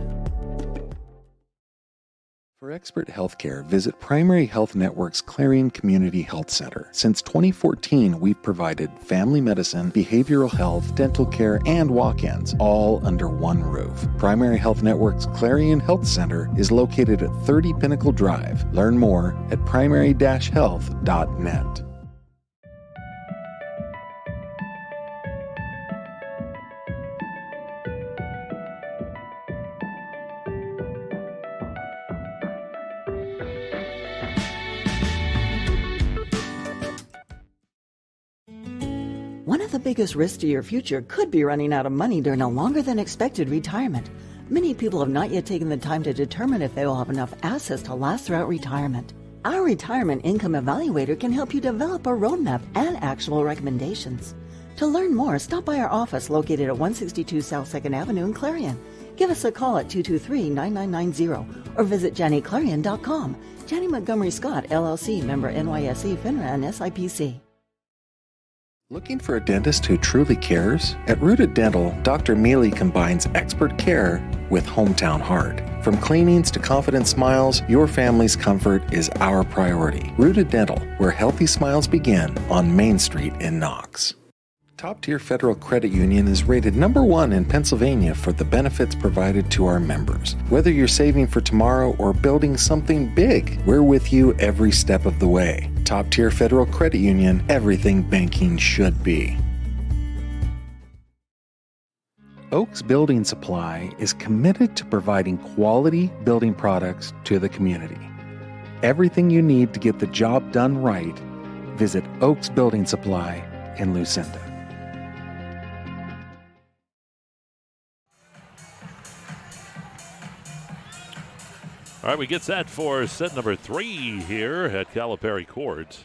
For expert healthcare, visit Primary Health Network's Clarion Community Health Center. Since 2014, we've provided family medicine, behavioral health, dental care, and walk-ins, all under one roof. Primary Health Network's Clarion Health Center is located at 30 Pinnacle Drive. Learn more at primary-health.net. One of the biggest risks to your future could be running out of money during a longer than expected retirement. Many people have not yet taken the time to determine if they will have enough assets to last throughout retirement. Our Retirement Income Evaluator can help you develop a roadmap and actionable recommendations. To learn more, stop by our office located at 162 South 2nd Avenue in Clarion. Give us a call at 223-9990 or visit JannyClarion.com. Janney Montgomery Scott, LLC, member NYSE, FINRA, and SIPC. Looking for a dentist who truly cares? At Rooted Dental, Dr. Mealy combines expert care with hometown heart. From cleanings to confident smiles, your family's comfort is our priority. Rooted Dental, where healthy smiles begin, on Main Street in Knox. Top Tier Federal Credit Union is rated #1 in Pennsylvania for the benefits provided to our members. Whether you're saving for tomorrow or building something big, we're with you every step of the way. Top Tier Federal Credit Union, everything banking should be. Oaks Building Supply is committed to providing quality building products to the community. Everything you need to get the job done right, visit Oaks Building Supply in Lucinda. All right, we get set for set number 3 here at Calipari Court.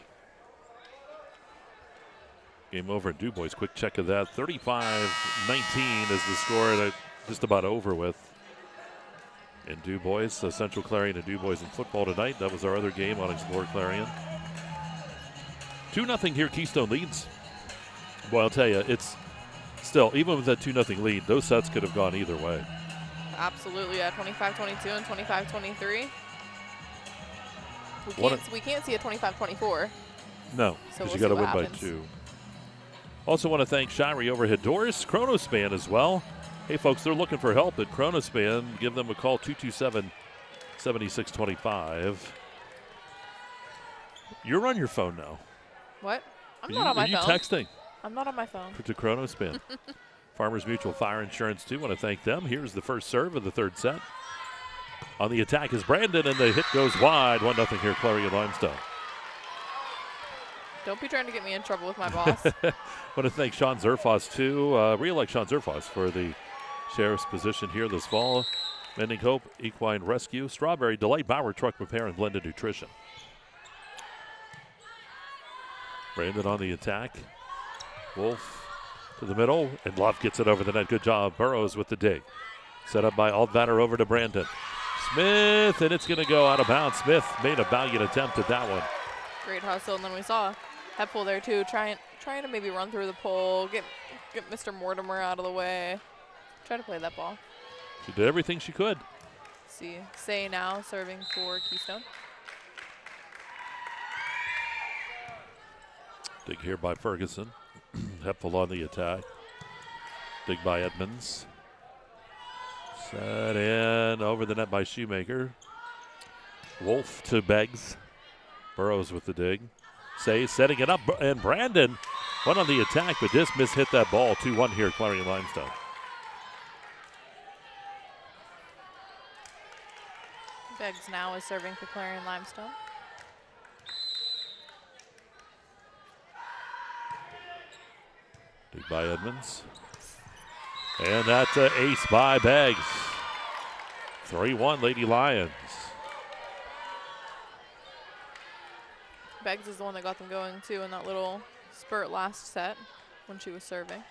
Game over in DuBois. Quick check of that. 35-19 is the score, and just about over with in DuBois. Central Clarion and DuBois in football tonight. That was our other game on Explore Clarion. 2-0 here. Keystone leads. Boy, I'll tell you, it's still, even with that 2-0 lead, those sets could have gone either way. Absolutely, 25-22 and 25-23. We can't see a 25-24. No, because you got to win by 2. Also want to thank Shirey Overhead Doors, Chronospan as well. Hey, folks, they're looking for help at Chronospan. Give them a call, 227-7625. You're on your phone now. What? I'm not on my phone. Are you texting? I'm not on my phone. To Chronospan. Farmers Mutual Fire Insurance, too. Want to thank them. Here's the first serve of the third set. On the attack is Brandon, and the hit goes wide. 1-0 here, Clarion Limestone. Don't be trying to get me in trouble with my boss. Want to thank Sean Zerfoss, too. Re-elect Sean Zerfoss for the sheriff's position here this fall. Mending Hope, Equine Rescue, Strawberry Delight, Bauer Truck Repair, and Blended Nutrition. Brandon on the attack. Wolf to the middle, and Love gets it over the net. Good job. Burrows with the dig. Set up by Altvater over to Brandon. Smith, and it's going to go out of bounds. Smith made a valiant attempt at that one. Great hustle, and then we saw Hepful there too, trying to maybe run through the pole, get Mr. Mortimer out of the way. Try to play that ball. She did everything she could. Let's see, Say now serving for Keystone. Dig here by Ferguson. Hepful on the attack. Dig by Edmonds. Set in over the net by Shoemaker. Wolf to Beggs. Burrows with the dig. Say setting it up, and Brandon went on the attack, but just mishit that ball. 2-1 here, Clarion Limestone. Beggs now is serving for Clarion Limestone. Dig by Edmonds. And that's an ace by Beggs. 3-1 Lady Lions. Beggs is the one that got them going too in that little spurt last set when she was serving.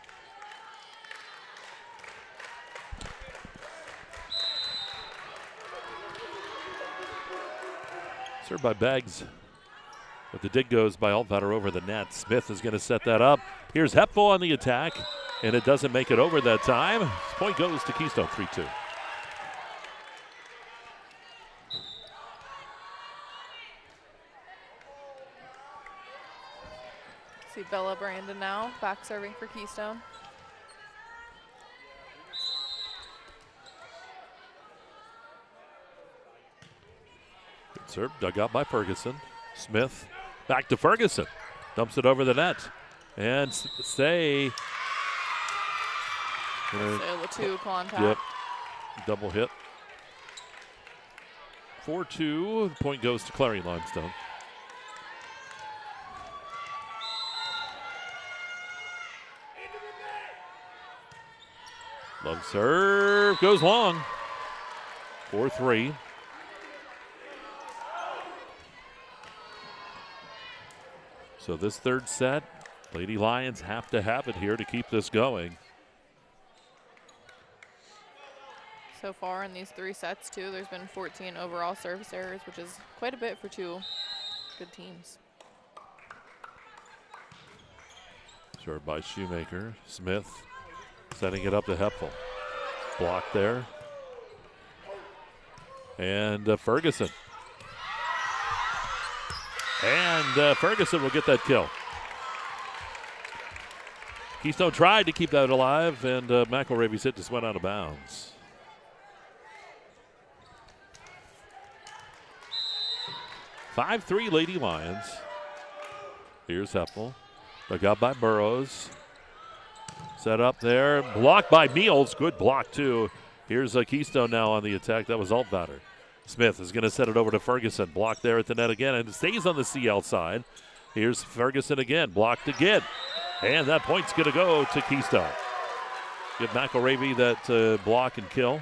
Served by Beggs. But the dig goes by Altvater over the net. Smith is going to set that up. Here's Hepful on the attack, and it doesn't make it over that time. Point goes to Keystone, 3-2. See Bella Brandon now back serving for Keystone. Good serve, dug out by Ferguson. Smith back to Ferguson. Dumps it over the net. And Say. Two contact. Yep. Double hit. 4-2. The point goes to Clarion Limestone. Love serve goes long. 4-3. So this third set, Lady Lions have to have it here to keep this going. So far in these 3 sets too, there's been 14 overall service errors, which is quite a bit for 2 good teams. Served by Shoemaker. Smith setting it up to Hepful. Block there. And Ferguson. And Ferguson will get that kill. Keystone tried to keep that alive, and McElravy's hit just went out of bounds. (5-3) Lady Lions. Here's Hepful. Dug out by Burrows. Set up there. Blocked by Meals. Good block, too. Here's Keystone now on the attack. That was Altvater. Smith is going to set it over to Ferguson. Blocked there at the net again, and it stays on the CL side. Here's Ferguson again. Blocked again. And that point's going to go to Keystone. Give McElravy that block and kill.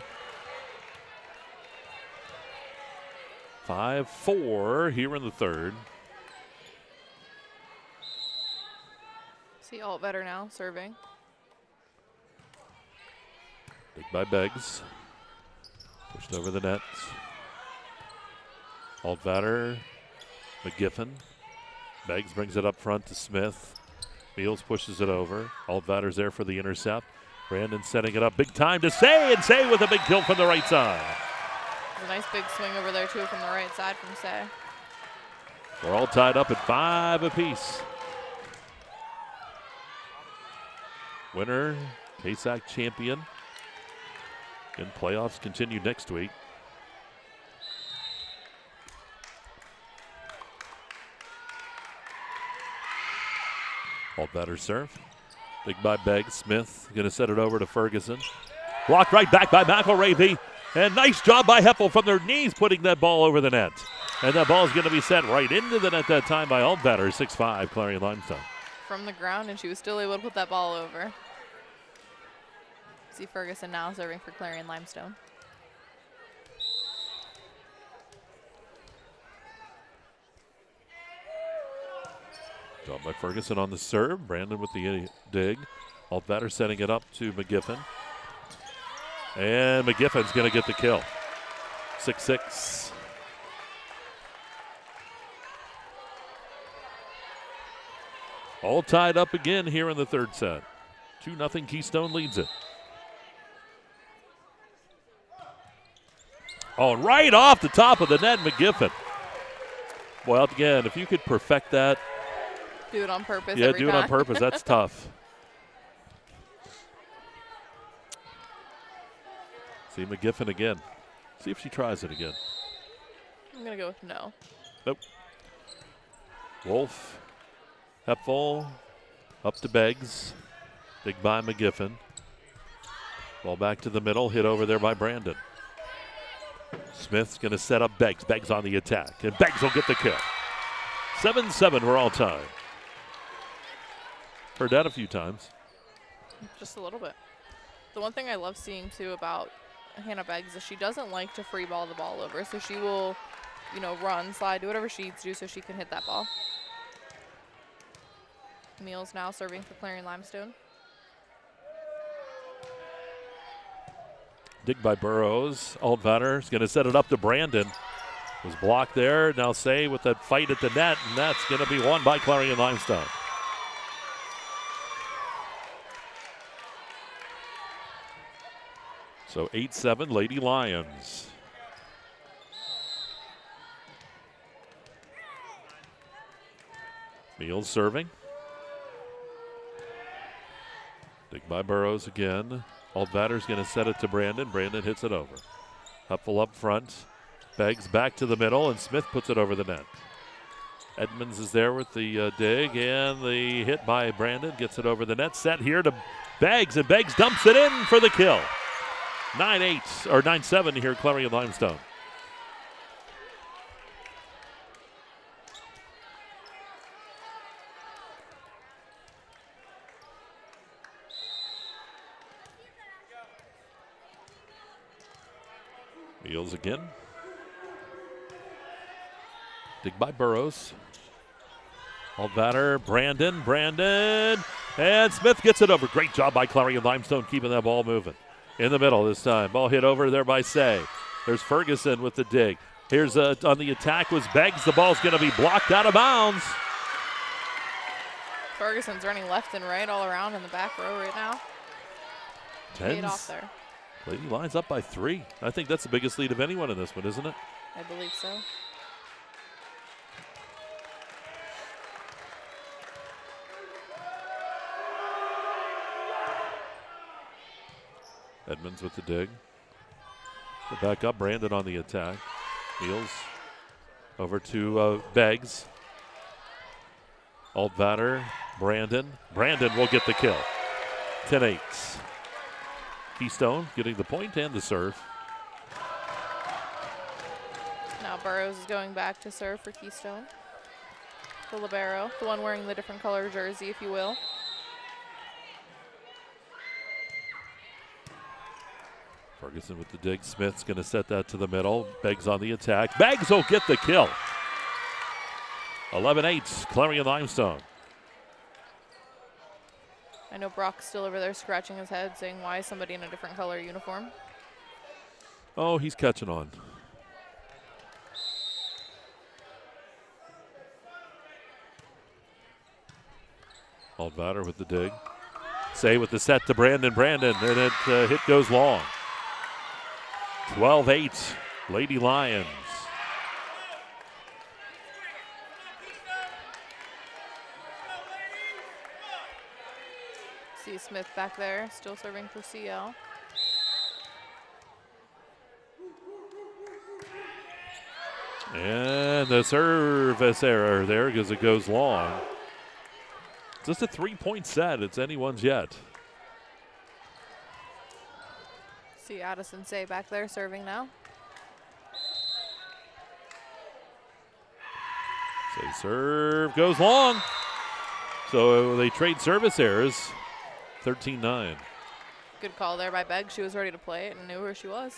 5-4 here in the third. See Altvater now serving. Dig by Beggs. Pushed over the net. Altvater, McGiffin. Beggs brings it up front to Smith. Meals pushes it over. Altvater's there for the intercept. Brandon setting it up big time to Say, and Say with a big kill from the right side. There's a nice big swing over there too from the right side from Say. We're all tied up at 5 apiece. Winner, KSAC champion. And playoffs continue next week. Altvater serve. Big by Beggs. Smith going to set it over to Ferguson. Blocked right back by McElravy. And nice job by Hepful from their knees putting that ball over the net. And that ball is going to be set right into the net that time by Altvater. 6-5 Clarion Limestone. From the ground, and she was still able to put that ball over. See Ferguson now serving for Clarion Limestone. Job by Ferguson on the serve. Brandon with the dig. Altvater setting it up to McGiffin. And McGiffin's going to get the kill. 6-6. All tied up again here in the third set. 2-0 Keystone leads it. Oh, right off the top of the net, McGiffin. Well, again, if you could perfect that, Do it on purpose. Yeah, every do it time. on purpose. That's tough. See McGiffin again. See if she tries it again. I'm going to go with no. Nope. Wolf. Hepful. Up to Beggs. Dig by McGiffin. Ball back to the middle. Hit over there by Brandon. Smith's going to set up Beggs. Beggs on the attack. And Beggs will get the kill. 7-7, we're all tied. Heard that a few times. Just a little bit. The one thing I love seeing, too, about Hannah Beggs is she doesn't like to free ball the ball over. So she will, run, slide, do whatever she needs to do so she can hit that ball. Meals now serving for Clarion Limestone. Dig by Burrows. Altvater is going to set it up to Brandon. Was blocked there. Now Say with that fight at the net, and that's going to be won by Clarion Limestone. So 8-7, Lady Lions. Meals serving. Dig by Burrows again. Altvater's going to set it to Brandon. Brandon hits it over. Hupful up front. Beggs back to the middle, and Smith puts it over the net. Edmonds is there with the dig, and the hit by Brandon gets it over the net. Set here to Beggs, and Beggs dumps it in for the kill. 9-8, or 9-7 here, Clarion Limestone. Meals again. Dig by Burrows. Altvater, Brandon, and Smith gets it over. Great job by Clarion Limestone keeping that ball moving. In the middle this time. Ball hit over there by Say. There's Ferguson with the dig. Here's on the attack was Beggs. The ball's going to be blocked out of bounds. Ferguson's running left and right all around in the back row right now. Paid off there. Lady lines up by 3. I think that's the biggest lead of anyone in this one, isn't it? I believe so. Edmonds with the dig. The back up, Brandon on the attack. Meals over to Beggs. Altvater, Brandon. Brandon will get the kill. 10-8. Keystone getting the point and the serve. Now Burrows is going back to serve for Keystone. The libero, the one wearing the different color jersey, if you will. Ferguson with the dig. Smith's going to set that to the middle. Beggs on the attack. Beggs will get the kill. 11-8, Clarion Limestone. I know Brock's still over there scratching his head saying, why is somebody in a different color uniform? Oh, he's catching on. Altvater with the dig. Say with the set to Brandon, and it hit goes long. 12-8, Lady Lions. See Smith back there, still serving for CL. And the service error there because it goes long. Just a 3-point set. It's anyone's yet. See Addison Say back there serving now. Say serve goes long. So they trade service errors. 13-9. Good call there by Beggs. She was ready to play it and knew where she was.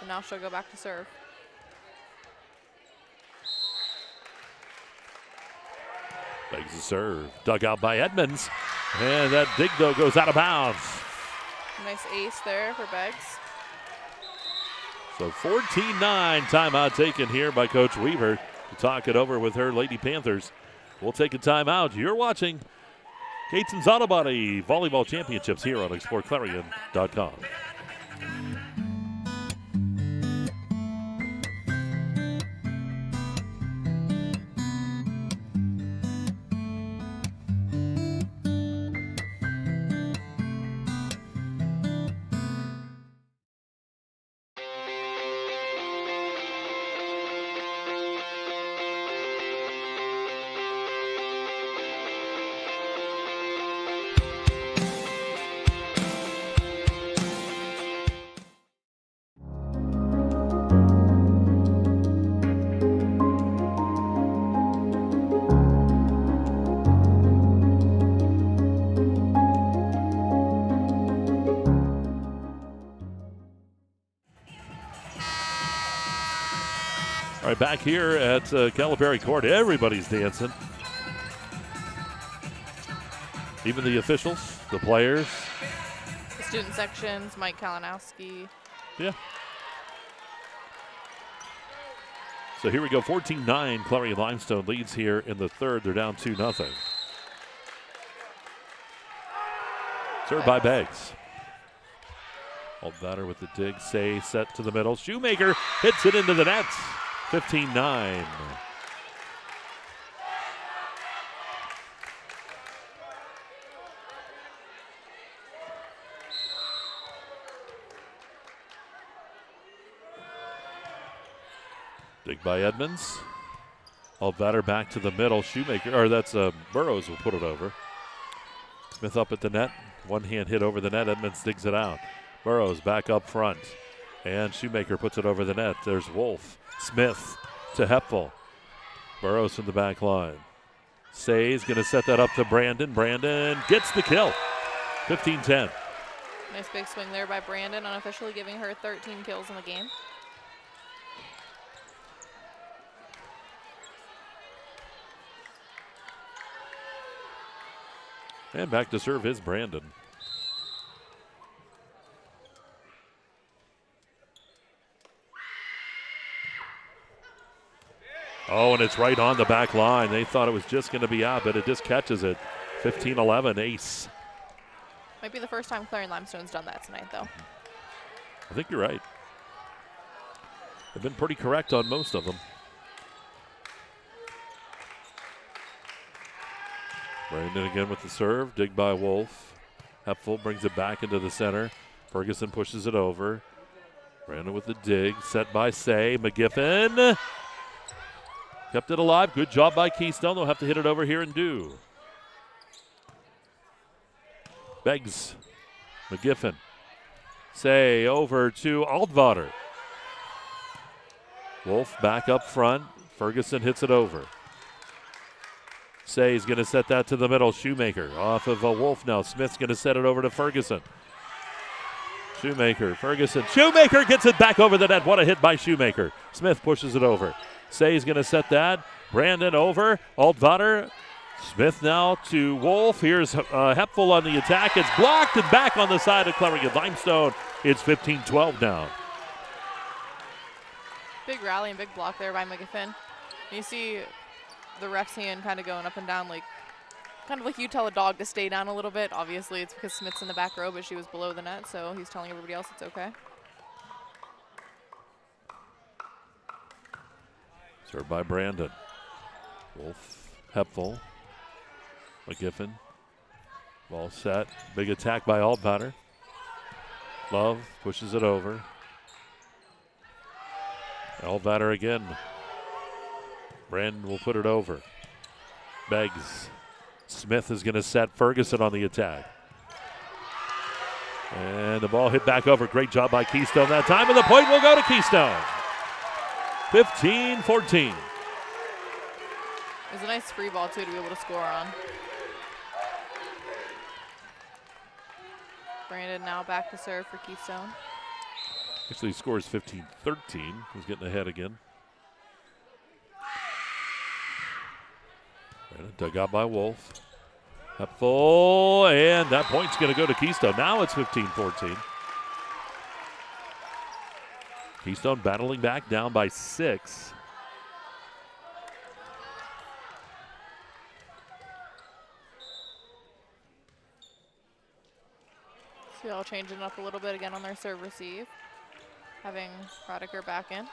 And now she'll go back to serve. Beggs a serve. Dug out by Edmonds. And that dig, though, goes out of bounds. Nice ace there for Beggs. So 14-9 timeout taken here by Coach Weaver to talk it over with her Lady Panthers. We'll take a timeout. You're watching Gatesman's Auto Body Volleyball Championships here on exploreClarion.com. All right, back here at Calipari Court, everybody's dancing. Even the officials, the players. The student sections, Mike Kalinowski. Yeah. So here we go, 14-9. Clarion Limestone leads here in the third. They're down 2-0. Served by Beggs. Altvater with the dig. Say set to the middle. Shoemaker hits it into the net. 15-9. Dig by Edmonds. Altvater back to the middle. Shoemaker, or that's Burrows will put it over. Smith up at the net. One hand hit over the net. Edmonds digs it out. Burrows back up front. And Shoemaker puts it over the net. There's Wolf. Smith to Hepfel. Burrows from the back line. Say's going to set that up to Brandon. Brandon gets the kill. 15-10. Nice big swing there by Brandon, unofficially giving her 13 kills in the game. And back to serve is Brandon. Oh, and it's right on the back line. They thought it was just going to be out, but it just catches it. 15-11, ace. Might be the first time Clarion Limestone's done that tonight, though. I think you're right. They've been pretty correct on most of them. Brandon again with the serve. Dig by Wolf. Hepfel brings it back into the center. Ferguson pushes it over. Brandon with the dig. Set by Say. McGiffin. Kept it alive. Good job by Keystone. They'll have to hit it over here and do. Beggs. McGiffin. Say over to Altvater. Wolf back up front. Ferguson hits it over. Say's going to set that to the middle. Shoemaker off of a Wolf now. Smith's going to set it over to Ferguson. Shoemaker, Ferguson. Shoemaker gets it back over the net. What a hit by Shoemaker. Smith pushes it over. Say's going to set that. Brandon over. Altvater. Smith now to Wolf. Here's Hepfel on the attack. It's blocked and back on the side of Clarion Limestone. It's 15-12 now. Big rally and big block there by McGiffin. You see the ref's hand kind of going up and down, like kind of like you tell a dog to stay down a little bit. Obviously, it's because Smith's in the back row, but she was below the net, so he's telling everybody else it's okay. Served by Brandon. Wolf, Hepfel, McGiffin. Ball set. Big attack by Altvater. Love pushes it over. Altvater again. Brandon will put it over. Beggs. Smith is going to set Ferguson on the attack. And the ball hit back over. Great job by Keystone that time, and the point will go to Keystone. 15-14. It was a nice free ball, too, to be able to score on. Brandon now back to serve for Keystone. Actually scores 15-13. He's getting ahead again. Dug out by Wolf. Hepfel, and that point's going to go to Keystone. Now it's 15-14. Keystone battling back, down by 6. So all changing up a little bit again on their serve receive. Having Rodiker back in.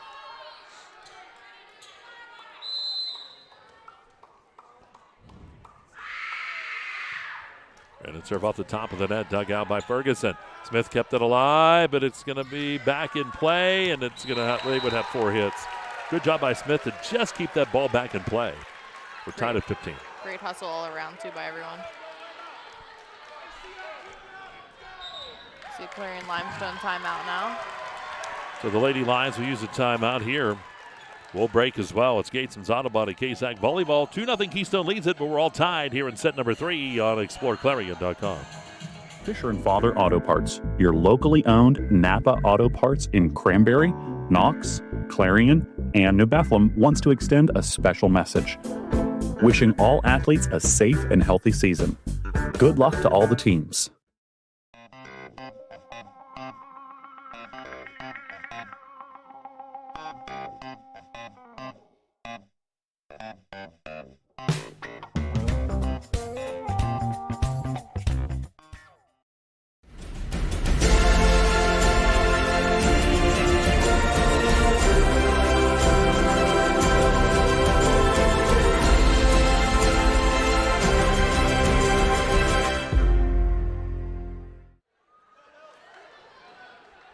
And it serve off the top of the net, dug out by Ferguson. Smith kept it alive, but it's going to be back in play, and it's going to they would have 4 hits. Good job by Smith to just keep that ball back in play. We're tied at 15. Great hustle all around, too, by everyone. See Clarion Limestone timeout now. So the Lady Lions will use a timeout here. We'll break as well. It's Gatesman's Auto Body KSAC Volleyball. 2-0 Keystone leads it, but we're all tied here in set number 3 on exploreClarion.com. Fisher & Father Auto Parts, your locally owned Napa Auto Parts in Cranberry, Knox, Clarion, and New Bethlehem wants to extend a special message. Wishing all athletes a safe and healthy season. Good luck to all the teams.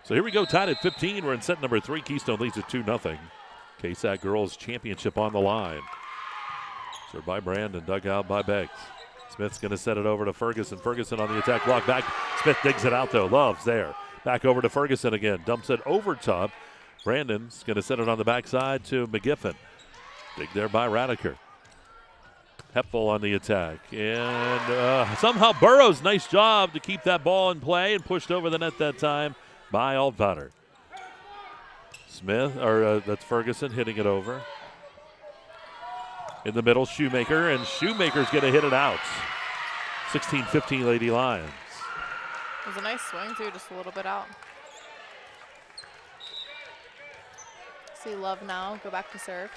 So here we go, tied at 15. We're in set number 3. Keystone leads at 2-0. KSAC Girls Championship on the line. Served by Brandon, dug out by Beggs. Smith's going to set it over to Ferguson. Ferguson on the attack, block back. Smith digs it out, though. Love's there. Back over to Ferguson again. Dumps it over top. Brandon's going to set it on the backside to McGiffin. Dig there by Radiker. Hepful on the attack. And somehow Burrows, nice job to keep that ball in play and pushed over the net that time by Altvater. Smith, or that's Ferguson hitting it over. In the middle, Shoemaker, and Shoemaker's going to hit it out. 16-15 Lady Lions. It was a nice swing, too, just a little bit out. See Love now go back to serve.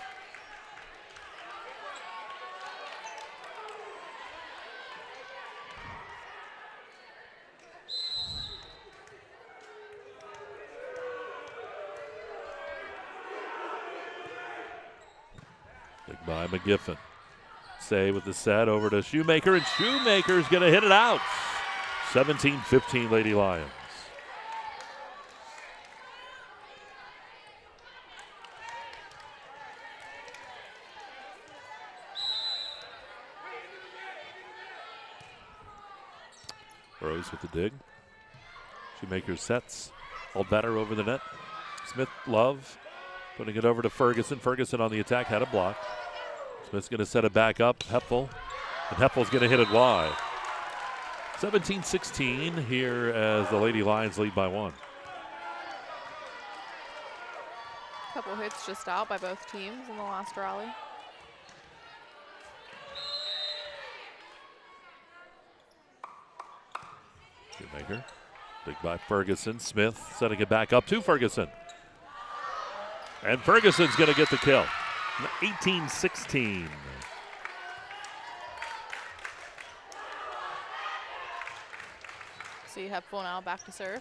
Big by McGiffin. Say with the set over to Shoemaker, and Shoemaker's going to hit it out. 17-15 Lady Lions. Rose with the dig. Shoemaker sets. Altvater over the net. Smith, Love. Putting it over to Ferguson. Ferguson on the attack, had a block. Smith's going to set it back up. Hepfel. And Hepfel's going to hit it wide. 17-16 here as the Lady Lions lead by 1. Couple hits just out by both teams in the last rally. Shoemaker. Big by Ferguson. Smith setting it back up to Ferguson. And Ferguson's going to get the kill. 18-16. See Hepful now back to serve.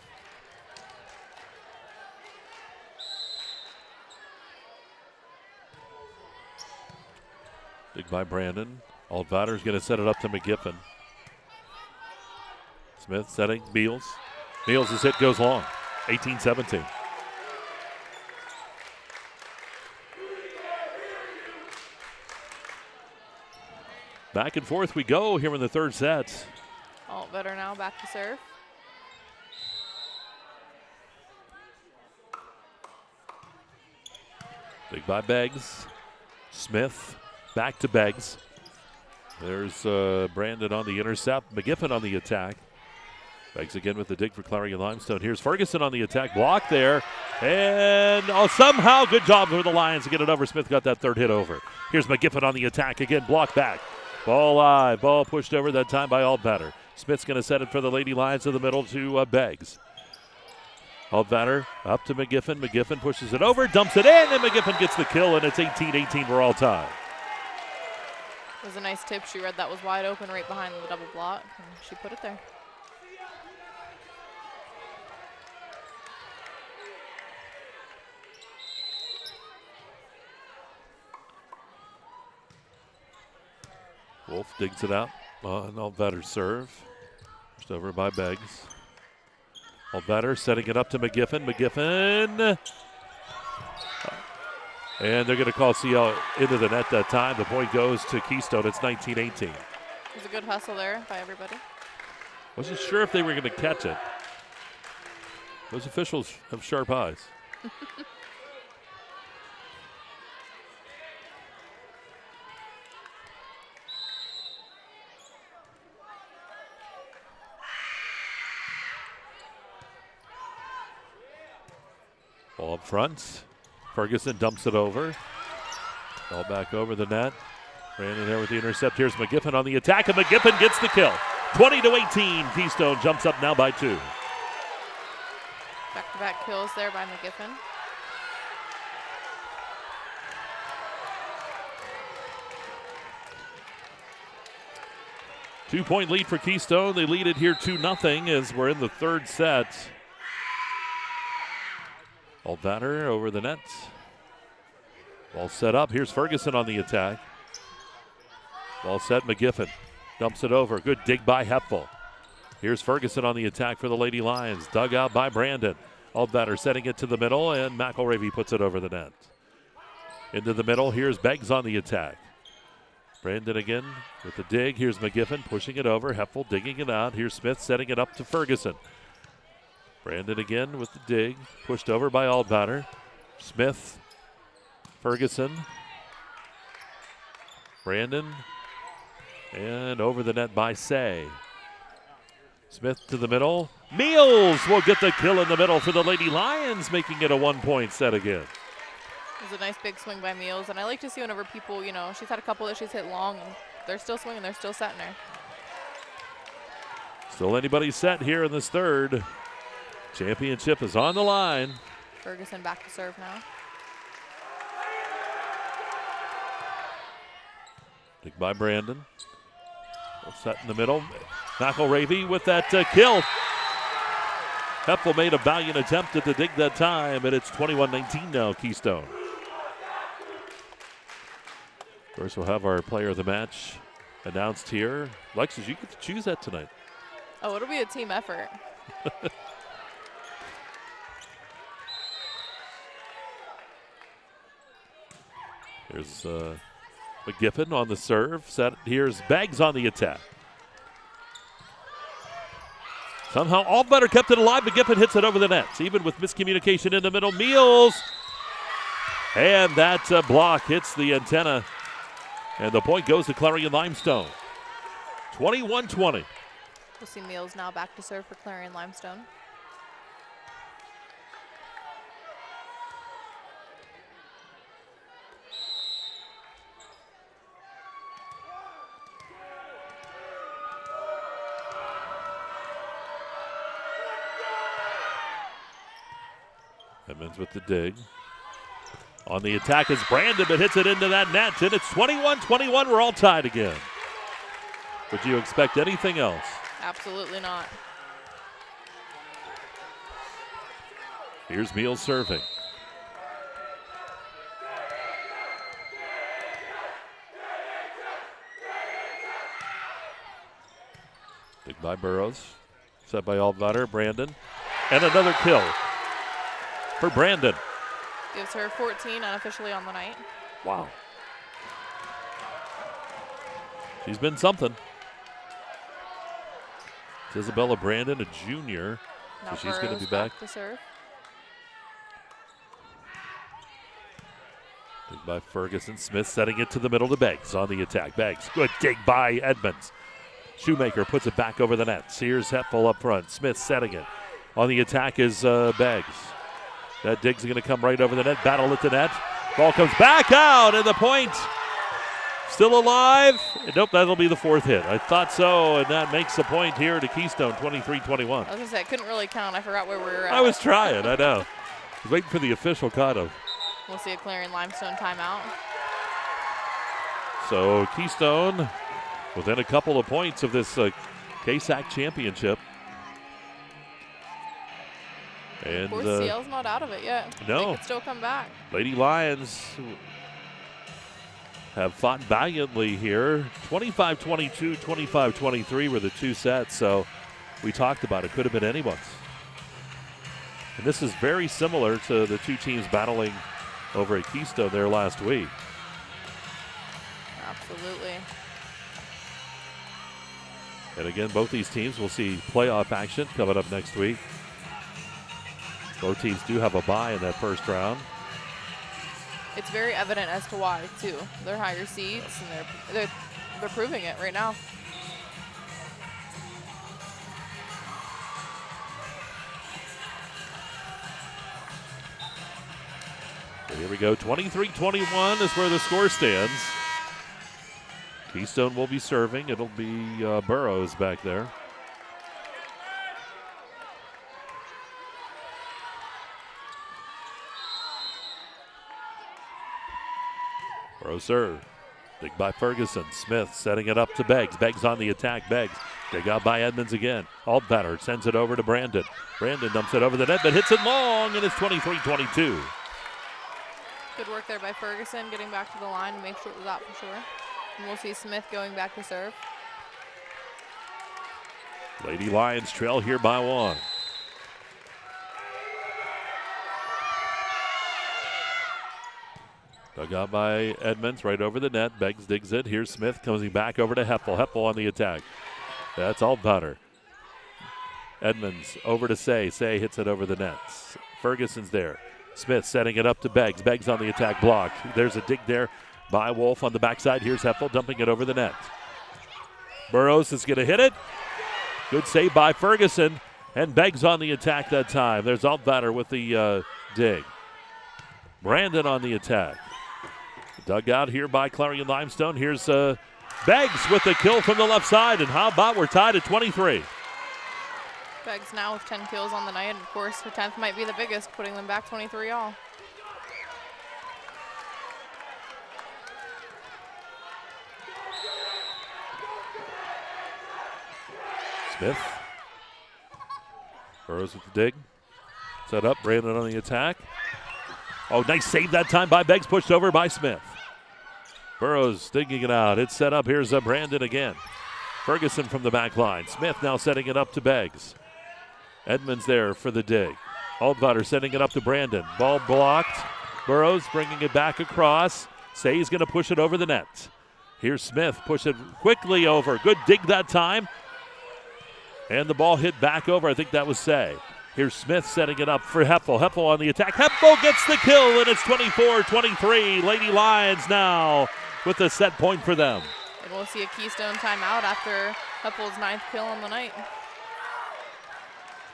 Big by Brandon. Altvater's going to set it up to McGiffin. Smith setting. Beals. Beals' hit goes long. 18-17. Back and forth we go here in the third set. Altvater now back to serve. Big by Beggs. Smith back to Beggs. There's Brandon on the intercept. McGiffin on the attack. Beggs again with the dig for Clarion Limestone. Here's Ferguson on the attack. Block there. And somehow good job for the Lions to get it over. Smith got that third hit over. Here's McGiffin on the attack again. Block back. Ball live. Ball pushed over that time by Altvater. Smith's going to set it for the Lady Lions to the middle to Beggs. Altvater up to McGiffin. McGiffin pushes it over, dumps it in, and McGiffin gets the kill, and it's 18-18. We're all tied. It was a nice tip. She read that was wide open right behind the double block, and she put it there. Wolf digs it out on Altvater's serve. Just over by Beggs. Altvater setting it up to McGiffin. McGiffin. And they're going to call CL into the net that time. The point goes to Keystone. It's 19-18. It was a good hustle there by everybody. Wasn't sure if they were going to catch it. Those officials have sharp eyes. Ball up front. Ferguson dumps it over. Ball back over the net. Brandon there with the intercept. Here's McGiffin on the attack, and McGiffin gets the kill. 20-18. Keystone jumps up now by 2. Back-to-back kills there by McGiffin. Two-point lead for Keystone. They lead it here 2-0 as we're in the third set. Old batter over the net. Ball set up. Here's Ferguson on the attack. Ball set. McGiffin dumps it over. Good dig by Hepfel. Here's Ferguson on the attack for the Lady Lions. Dug out by Brandon. Old batter setting it to the middle, and McElravy puts it over the net. Into the middle. Here's Beggs on the attack. Brandon again with the dig. Here's McGiffin pushing it over. Hepfel digging it out. Here's Smith setting it up to Ferguson. Brandon again with the dig. Pushed over by Aldbatter. Smith. Ferguson. Brandon. And over the net by Say. Smith to the middle. Meals will get the kill in the middle for the Lady Lions, making it a 1-point set again. It was a nice big swing by Meals, and I like to see whenever people, she's had a couple that she's hit long, and they're still swinging, they're still setting her. Still anybody's set here in this third. Championship is on the line. Ferguson back to serve now. Dig by Brandon. Set in the middle. McElravy with that kill. Hepfel made a valiant attempt at the dig that time, and it's 21-19 now, Keystone. Of course, we'll have our player of the match announced here. Lexis, you get to choose that tonight. Oh, it'll be a team effort. Here's McGiffin on the serve. Here's Beggs on the attack. Somehow Aldbatter kept it alive. McGiffin hits it over the net. Even with miscommunication in the middle. Meals. And that block hits the antenna. And the point goes to Clarion Limestone. 21-20. We'll see Meals now back to serve for Clarion Limestone. Edmonds with the dig. On the attack is Brandon, but hits it into that net, and it's 21-21. We're all tied again. Would you expect anything else? Absolutely not. Here's Meals serving. Dig by Burrows. Set by Aldvater. Brandon. And another kill for Brandon. Gives her 14 unofficially on the night. Wow. She's been something. It's Isabella Brandon, a junior. Now so she's going to be back to serve. Dig by Ferguson. Smith setting it to the middle to Beggs on the attack. Beggs, good dig by Edmonds. Shoemaker puts it back over the net. Sears Hepfel up front. Smith setting it. On the attack is Beggs. That dig's going to come right over the net. Battle at the net. Ball comes back out, and the point still alive. Nope, that'll be the fourth hit. I thought so, and that makes the point here to Keystone, 23-21. I was going to say, I couldn't really count. I forgot where we were at. I was trying, I know. I was waiting for the official cut-off. We'll see a Clarion Limestone timeout. So Keystone within a couple of points of this KSAC championship. And of course, CL's not out of it yet. No. They could still come back. Lady Lions have fought valiantly here. 25-22, 25-23 were the two sets, so we talked about it. Could have been anyone's. And this is very similar to the two teams battling over at Keystone there last week. Absolutely. And again, both these teams will see playoff action coming up next week. Both teams do have a bye in that first round. It's very evident as to why, too. They're higher seeds, and they're proving it right now. Here we go. 23-21 is where the score stands. Keystone will be serving. It'll be Burrows back there. Burrows serve. Dig by Ferguson. Smith setting it up to Beggs. Beggs on the attack. Beggs. Dig out by Edmonds again. Altbatter sends it over to Brandon. Brandon dumps it over the net, but hits it long, and it's 23-22. Good work there by Ferguson, getting back to the line to make sure it was out for sure. And we'll see Smith going back to serve. Lady Lions trail here by 1. Dug out by Edmonds, right over the net. Beggs digs it. Here's Smith coming back over to Heppel. Heppel on the attack. That's Altbatter. Edmonds over to Say. Say hits it over the net. Ferguson's there. Smith setting it up to Beggs. Beggs on the attack, blocked. There's a dig there by Wolf on the backside. Here's Heppel dumping it over the net. Burrows is going to hit it. Good save by Ferguson. And Beggs on the attack that time. There's Altbatter with the dig. Brandon on the attack. Dug out here by Clarion Limestone. Here's Beggs with the kill from the left side. And how about we're tied at 23. Beggs now with 10 kills on the night. And of course, her 10th might be the biggest, putting them back 23 all. Smith. Burrows with the dig. Set up. Brandon on the attack. Oh, nice save that time by Beggs. Pushed over by Smith. Burrows digging it out. It's set up. Here's Brandon again. Ferguson from the back line. Smith now setting it up to Beggs. Edmonds there for the dig. Altvater setting it up to Brandon. Ball blocked. Burrows bringing it back across. Say's going to push it over the net. Here's Smith. Push it quickly over. Good dig that time. And the ball hit back over. I think that was Say. Here's Smith setting it up for Heppel. Heppel on the attack. Heppel gets the kill, and it's 24-23. Lady Lions now with the set point for them. And we'll see a Keystone timeout after Heppel's 9th kill on the night.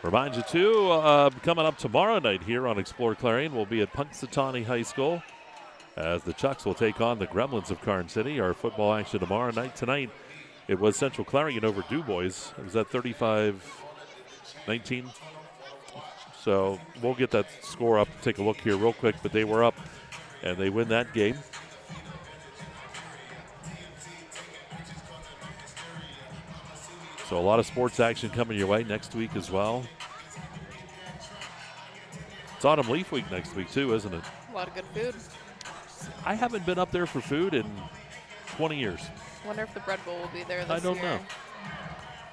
Remind you, too, coming up tomorrow night here on Explore Clarion, we'll be at Punxsutawney High School as the Chucks will take on the Gremlins of Karn City. Our football action tomorrow night. Tonight, it was Central Clarion over Du Bois. It was at 35-19. So we'll get that score up. Take a look here real quick, but they were up, and they win that game. So a lot of sports action coming your way next week as well. It's Autumn Leaf Week next week too, isn't it? A lot of good food. I haven't been up there for food in 20 years. Wonder if the Bread Bowl will be there this year. I don't know.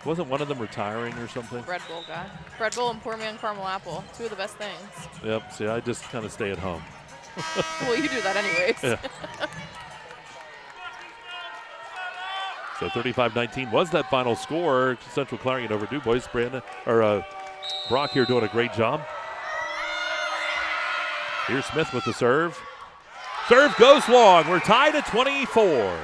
Wasn't one of them retiring or something? Bread Bowl guy. Bread Bowl and Poor Man Caramel Apple. 2 of the best things. Yep. See, I just kind of stay at home. Well, you do that anyways. Yeah. So 35-19 was that final score. Central Clarion over Du Bois. Brock here doing a great job. Here's Smith with the serve. Serve goes long. We're tied at 24.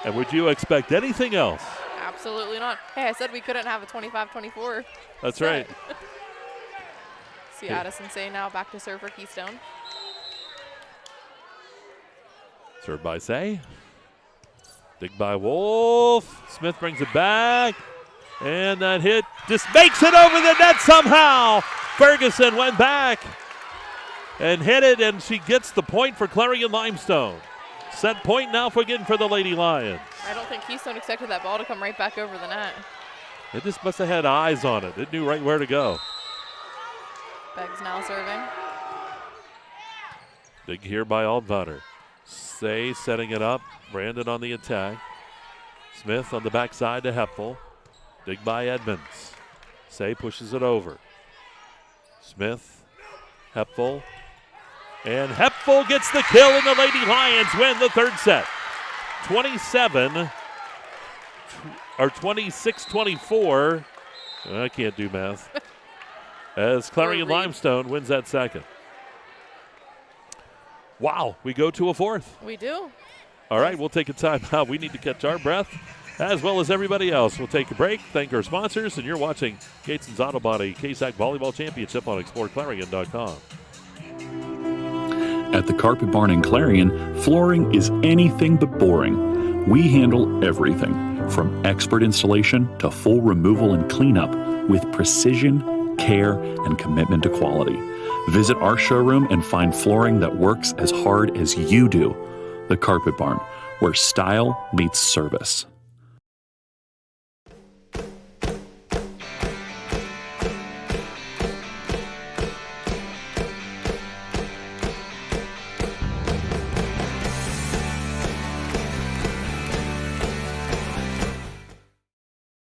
And would you expect anything else? Absolutely not. Hey, I said we couldn't have a 25-24. That's right. See Addison Say now back to serve for Keystone. Served by Say. Dig by Wolf. Smith brings it back. And that hit just makes it over the net somehow. Ferguson went back and hit it, and she gets the point for Clarion Limestone. Set point now for the Lady Lions. I don't think Keystone expected that ball to come right back over the net. It just must have had eyes on it. It knew right where to go. Beggs now serving. Dig here by Altvater. Say setting it up. Brandon on the attack. Smith on the backside to Heppel. Dig by Edmonds. Say pushes it over. Smith, Heppel, and Heppel gets the kill, and the Lady Lions win the third set. 26-24. I can't do math. As Clarion Limestone wins that second. Wow, we go to a fourth. We do. All right, we'll take a time out. We need to catch our breath, as well as everybody else. We'll take a break, thank our sponsors, and you're watching Gatesman's Auto Body KSAC Volleyball Championship on exploreClarion.com. At the Carpet Barn in Clarion, flooring is anything but boring. We handle everything, from expert installation to full removal and cleanup, with precision, care, and commitment to quality. Visit our showroom and find flooring that works as hard as you do. The Carpet Barn, where style meets service.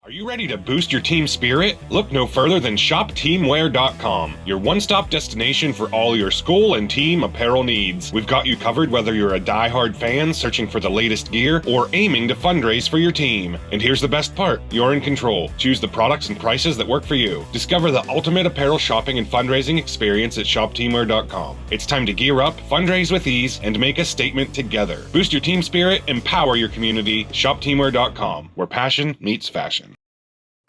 Are you ready to boost your team spirit? Look no further than shopteamwear.com, your one-stop destination for all your school and team apparel needs. We've got you covered whether you're a die-hard fan searching for the latest gear or aiming to fundraise for your team. And here's the best part, you're in control. Choose the products and prices that work for you. Discover the ultimate apparel shopping and fundraising experience at shopteamwear.com. It's time to gear up, fundraise with ease, and make a statement together. Boost your team spirit, empower your community. Shopteamwear.com, where passion meets fashion.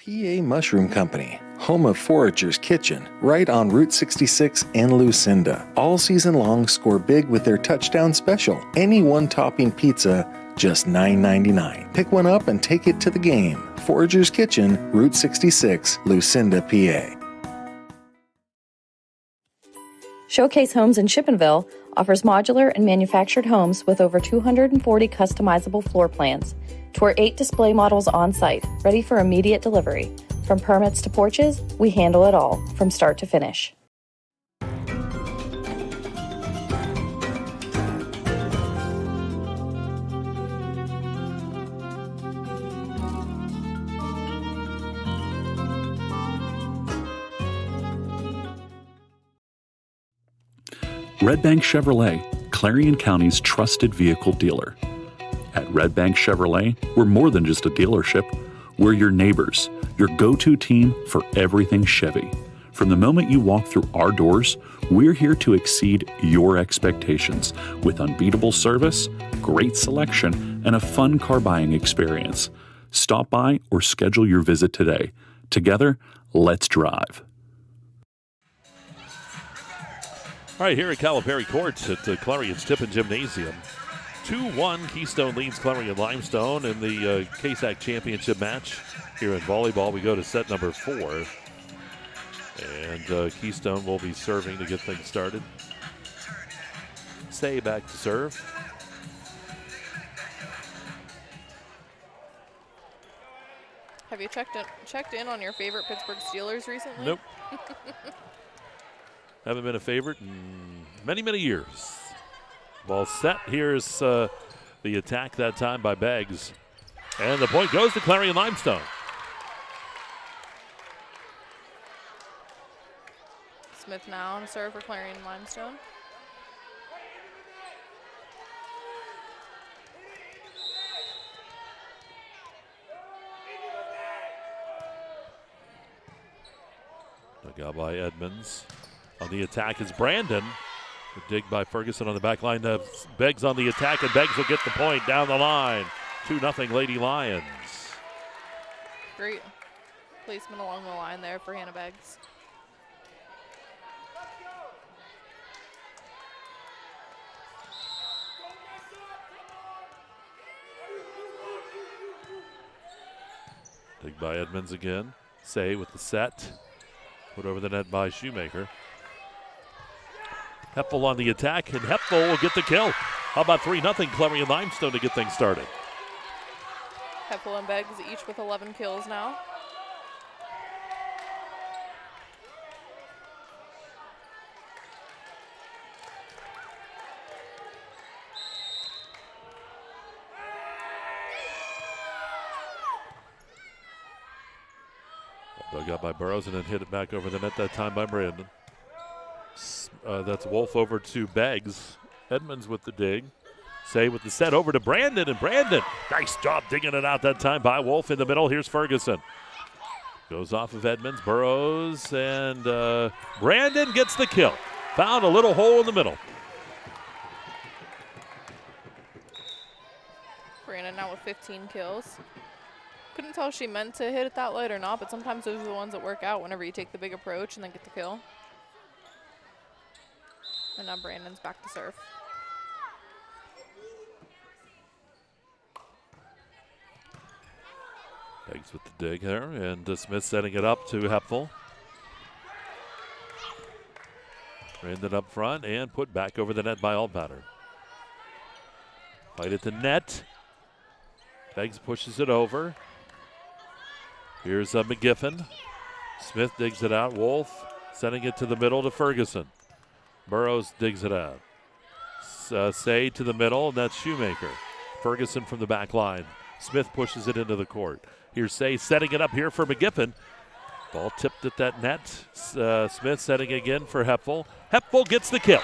PA Mushroom Company, home of Forager's Kitchen, right on Route 66 in Lucinda. All season long, score big with their touchdown special. Any one-topping pizza, just $9.99. Pick one up and take it to the game. Forager's Kitchen, Route 66, Lucinda, PA. Showcase Homes in Chippenville offers modular and manufactured homes with over 240 customizable floor plans. Tour 8 display models on site, ready for immediate delivery. From permits to porches, we handle it all, from start to finish. Red Bank Chevrolet, Clarion County's trusted vehicle dealer. At Red Bank Chevrolet, we're more than just a dealership. We're your neighbors, your go-to team for everything Chevy. From the moment you walk through our doors, we're here to exceed your expectations with unbeatable service, great selection, and a fun car buying experience. Stop by or schedule your visit today. Together, let's drive. All right, here at Calipari Courts at Clarion's Tippin Gymnasium. 2-1, Keystone leads Clarion Limestone in the KSAC Championship match. Here in volleyball, we go to set number 4. And Keystone will be serving to get things started. Say back to serve. Have you checked in on your favorite Pittsburgh Steelers recently? Nope. Haven't been a favorite in many, many years. Ball set. Here's the attack that time by Beggs. And the point goes to Clarion Limestone. Smith now on serve for Clarion Limestone. Dug out by Edmonds. On the attack is Brandon. The dig by Ferguson on the back line. Beggs on the attack, and Beggs will get the point down the line. 2-0 Lady Lions. Great placement along the line there for Hannah Beggs. Dig by Edmonds again. Say with the set. Put over the net by Shoemaker. Hepfel on the attack, and Hepfel will get the kill. How about 3-0 Clarion Limestone to get things started? Hepfel and Beggs each with 11 kills now. Dug out by Burrows and then hit it back over the net that time by Brandon. That's Wolf over to Beggs. Edmonds with the dig. Say with the set over to Brandon, and Brandon, nice job digging it out that time by Wolf in the middle. Here's Ferguson. Goes off of Edmonds, Burrows, and Brandon gets the kill. Found a little hole in the middle. Brandon now with 15 kills. Couldn't tell if she meant to hit it that late or not, but sometimes those are the ones that work out whenever you take the big approach and then get the kill. And now Brandon's back to serve. Beggs with the dig there, and Smith setting it up to Hepfel. Brandon up front and put back over the net by Altbatter. Fight at the net. Beggs pushes it over. Here's McGiffin. Smith digs it out. Wolf sending it to the middle to Ferguson. Burrows digs it out. Say to the middle, and that's Shoemaker. Ferguson from the back line. Smith pushes it into the court. Here's Say setting it up here for McGiffin. Ball tipped at that net. Smith setting again for Hepfel. Hepfel gets the kill.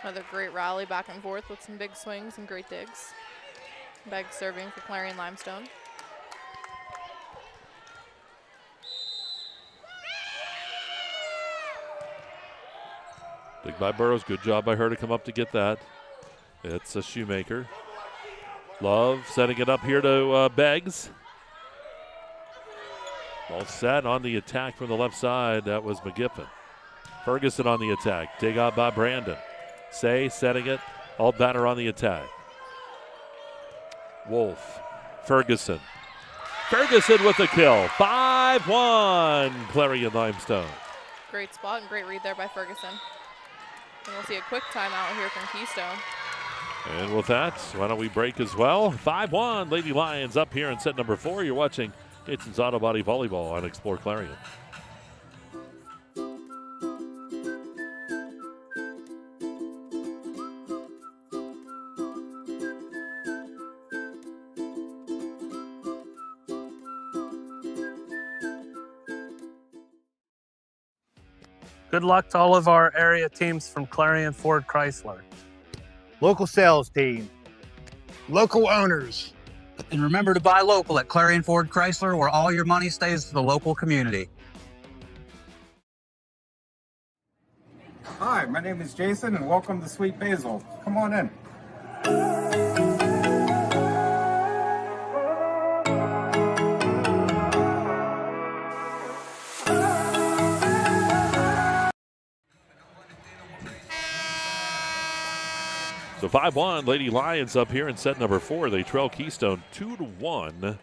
Another great rally back and forth with some big swings and great digs. Beggs serving for Clarion Limestone. Dig by Burrows. Good job by her to come up to get that. It's a Shoemaker. Love setting it up here to Beggs. Ball set on the attack from the left side. That was McGiffin. Ferguson on the attack. Dig out by Brandon. Say setting it. Altbatter on the attack. Wolf. Ferguson. Ferguson with the kill. 5-1 Clarion Limestone. Great spot and great read there by Ferguson. And we'll see a quick timeout here from Keystone. And with that, why don't we break as well? 5-1 Lady Lions up here in set number 4. You're watching Gatesman's Auto Body Volleyball on Explore Clarion. Good luck to all of our area teams from Clarion Ford Chrysler. Local sales team. Local owners. And remember to buy local at Clarion Ford Chrysler, where all your money stays to the local community. Hi, my name is Jason, and welcome to Sweet Basil. Come on in. So 5-1 Lady Lions up here in set number 4. They trail Keystone 2-1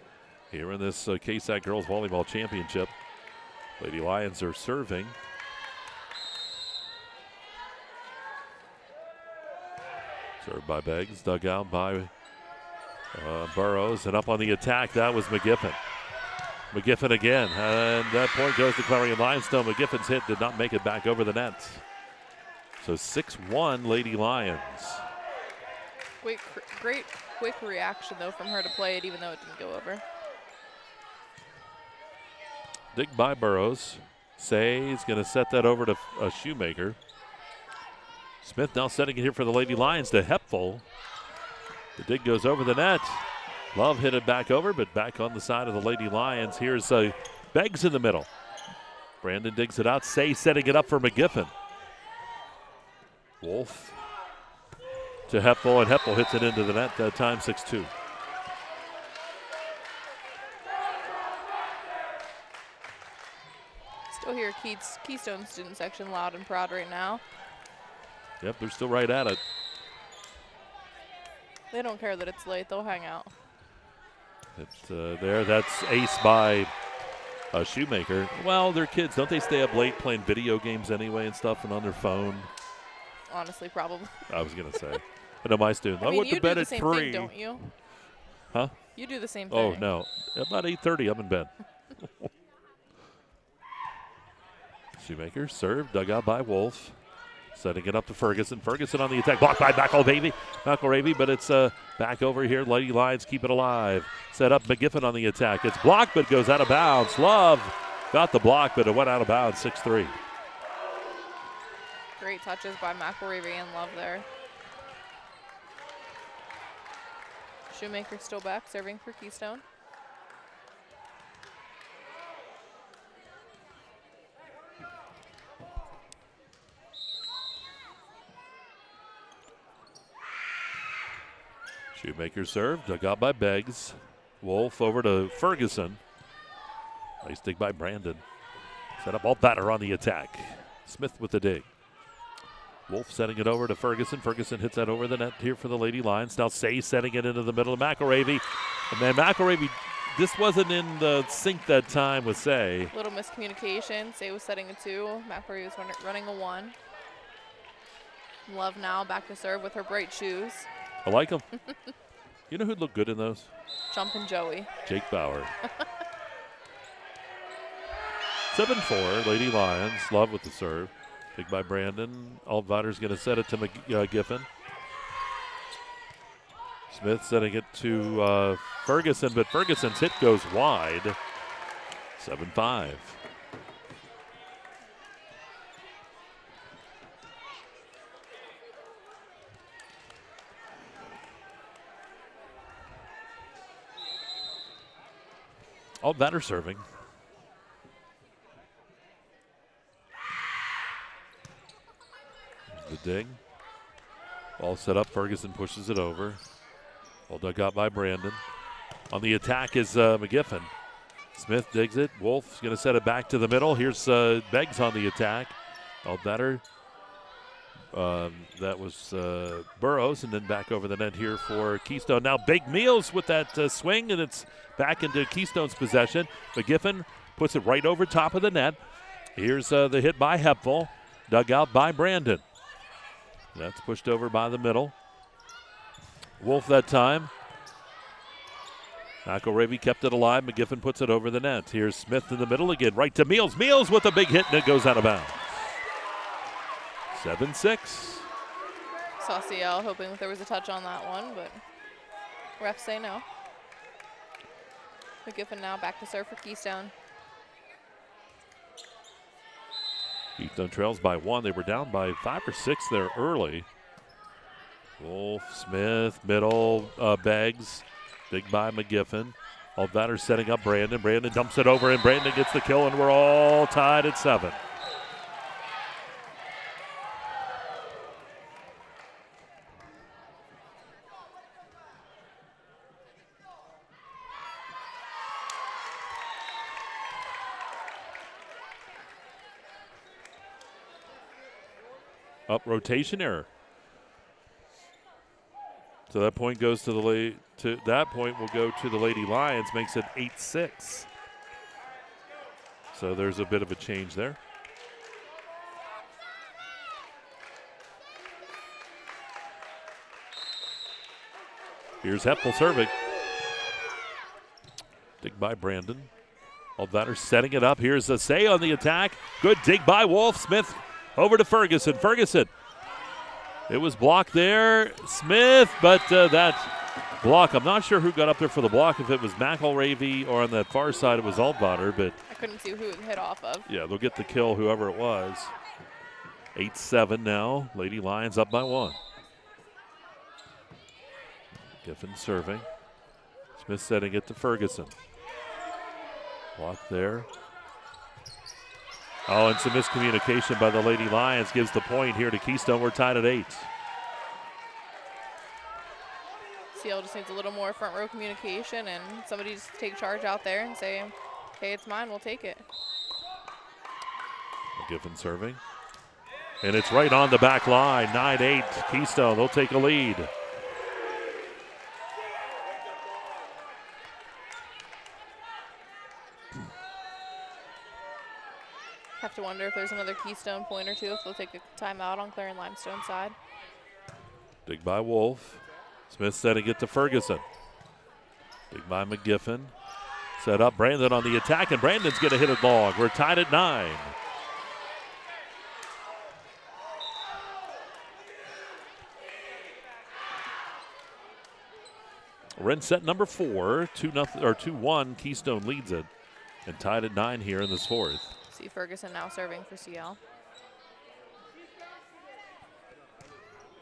here in this KSAC Girls Volleyball Championship. Lady Lions are serving. Served by Beggs, dug out by Burrows, and up on the attack, that was McGiffin. McGiffin again, and that point goes to Clarion Limestone. McGiffin's hit did not make it back over the net. So 6-1 Lady Lions. Great quick reaction, though, from her to play it, even though it didn't go over. Dig by Burrows. Say he's going to set that over to Shoemaker. Smith now setting it here for the Lady Lions to Hepfel. The dig goes over the net. Love hit it back over, but back on the side of the Lady Lions. Here's Beggs in the middle. Brandon digs it out. Say setting it up for McGiffin. Wolf to Hepfel, and Hepfel hits it into the net. That time 6-2. Still hear Keystone student section loud and proud right now. Yep, they're still right at it. They don't care that it's late. They'll hang out. It's there. That's ace by Shoemaker. Well, they're kids. Don't they stay up late playing video games anyway and stuff and on their phone? Honestly, probably. I was going to say. I know my students. I mean, went to bed at 3. You do the same thing, don't you? Huh? You do the same thing. Oh, no. About 8:30, I'm in bed. Shoemaker served, dug out by Wolf. Setting it up to Ferguson. Ferguson on the attack. Blocked by McElravy, but it's back over here. Lady Lions keep it alive. Set up McGiffin on the attack. It's blocked, but goes out of bounds. Love got the block, but it went out of bounds, 6-3. Great touches by McElravy and Love there. Shoemaker still back, serving for Keystone. Shoemaker serve, dug out by Beggs. Wolf over to Ferguson. Nice dig by Brandon. Set up all batter on the attack. Smith with the dig. Wolf setting it over to Ferguson. Ferguson hits that over the net here for the Lady Lions. Now Say setting it into the middle of McElravy. And then McElravy, this wasn't in the sync that time with Say. Little miscommunication. Say was setting a 2. McElravy was running a 1. Love now back to serve with her bright shoes. I like them. You know who'd look good in those? Jumpin' Joey. Jake Bauer. 7-4, Lady Lions. Love with the serve. Big by Brandon. Altvater's going to set it to Giffen. Smith setting it to Ferguson, but Ferguson's hit goes wide. 7-5. Altvater serving. The dig. Ball set up. Ferguson pushes it over. Ball dug out by Brandon. On the attack is McGiffin. Smith digs it. Wolf's going to set it back to the middle. Here's Beggs on the attack. Altvater. That was Burrows, and then back over the net here for Keystone. Now Big Meals with that swing, and it's back into Keystone's possession. McGiffin puts it right over top of the net. Here's the hit by Hepful. Dug out by Brandon. That's pushed over by the middle. Wolf that time. McElravy kept it alive. McGiffin puts it over the net. Here's Smith in the middle again. Right to Meals. Meals with a big hit, and it goes out of bounds. 7-6. Saw CL hoping that there was a touch on that one, but refs say no. McGiffin now back to serve for Keystone. Keystone trails by 1. They were down by 5 or 6 there early. Wolf, Smith, middle, Beggs. Big by McGiffin. Altvater setting up Brandon. Brandon dumps it over, and Brandon gets the kill, and we're all tied at 7. Up rotation error. So that point goes to the that point will go to the Lady Lions, makes it 8-6. So there's a bit of a change there. Here's Hepful serving. Dig by Brandon. Altvater setting it up. Here's a Say on the attack. Good dig by Wolf. Smith over to Ferguson. Ferguson. It was blocked there. Smith, but that block, I'm not sure who got up there for the block, if it was McElravy or on that far side it was Altvater, but I couldn't see who it hit off of. Yeah, they'll get the kill, whoever it was. 8-7 now. Lady Lions up by 1. Giffen serving. Smith setting it to Ferguson. Block there. Oh, and some miscommunication by the Lady Lions gives the point here to Keystone. We're tied at 8. CL just needs a little more front row communication and somebody just take charge out there and say, hey, it's mine, we'll take it. McGiffin serving. And it's right on the back line. 9-8 Keystone. They'll take a lead. Have to wonder if there's another Keystone point or two, if they'll take a timeout on Clarion Limestone side. Dig by Wolf. Smith setting it to Ferguson. Dig by McGiffin. Set up Brandon on the attack, and Brandon's going to hit it long. We're tied at 9. We're in set number 4. 2-1. Keystone leads it, and tied at 9 here in this 4th. See Ferguson now serving for CL.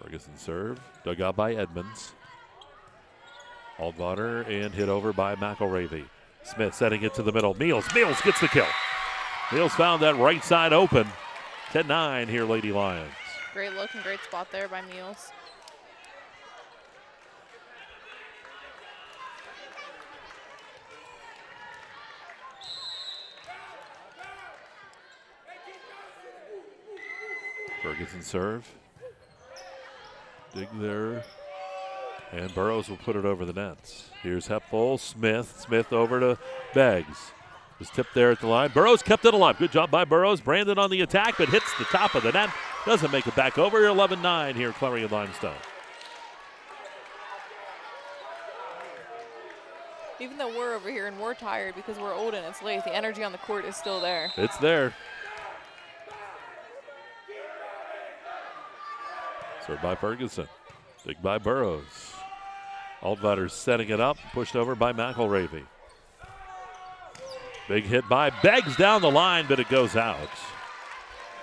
Ferguson serve, dug out by Edmonds. Altvater and hit over by McElravy. Smith setting it to the middle. Meals gets the kill. Meals found that right side open. 10-9 here, Lady Lions. Great look and great spot there by Meals. Ferguson serve. Dig there. And Burrows will put it over the nets. Here's Hepful, Smith. Smith over to Beggs. Was tipped there at the line. Burrows kept it alive. Good job by Burrows. Brandon on the attack, but hits the top of the net. Doesn't make it back over. 11-9 here, Clarion Limestone. Even though we're over here and we're tired because we're old and it's late, the energy on the court is still there. It's there. Served by Ferguson. Dig by Burrows. Altvater setting it up. Pushed over by McElravy. Big hit by Beggs down the line, but it goes out.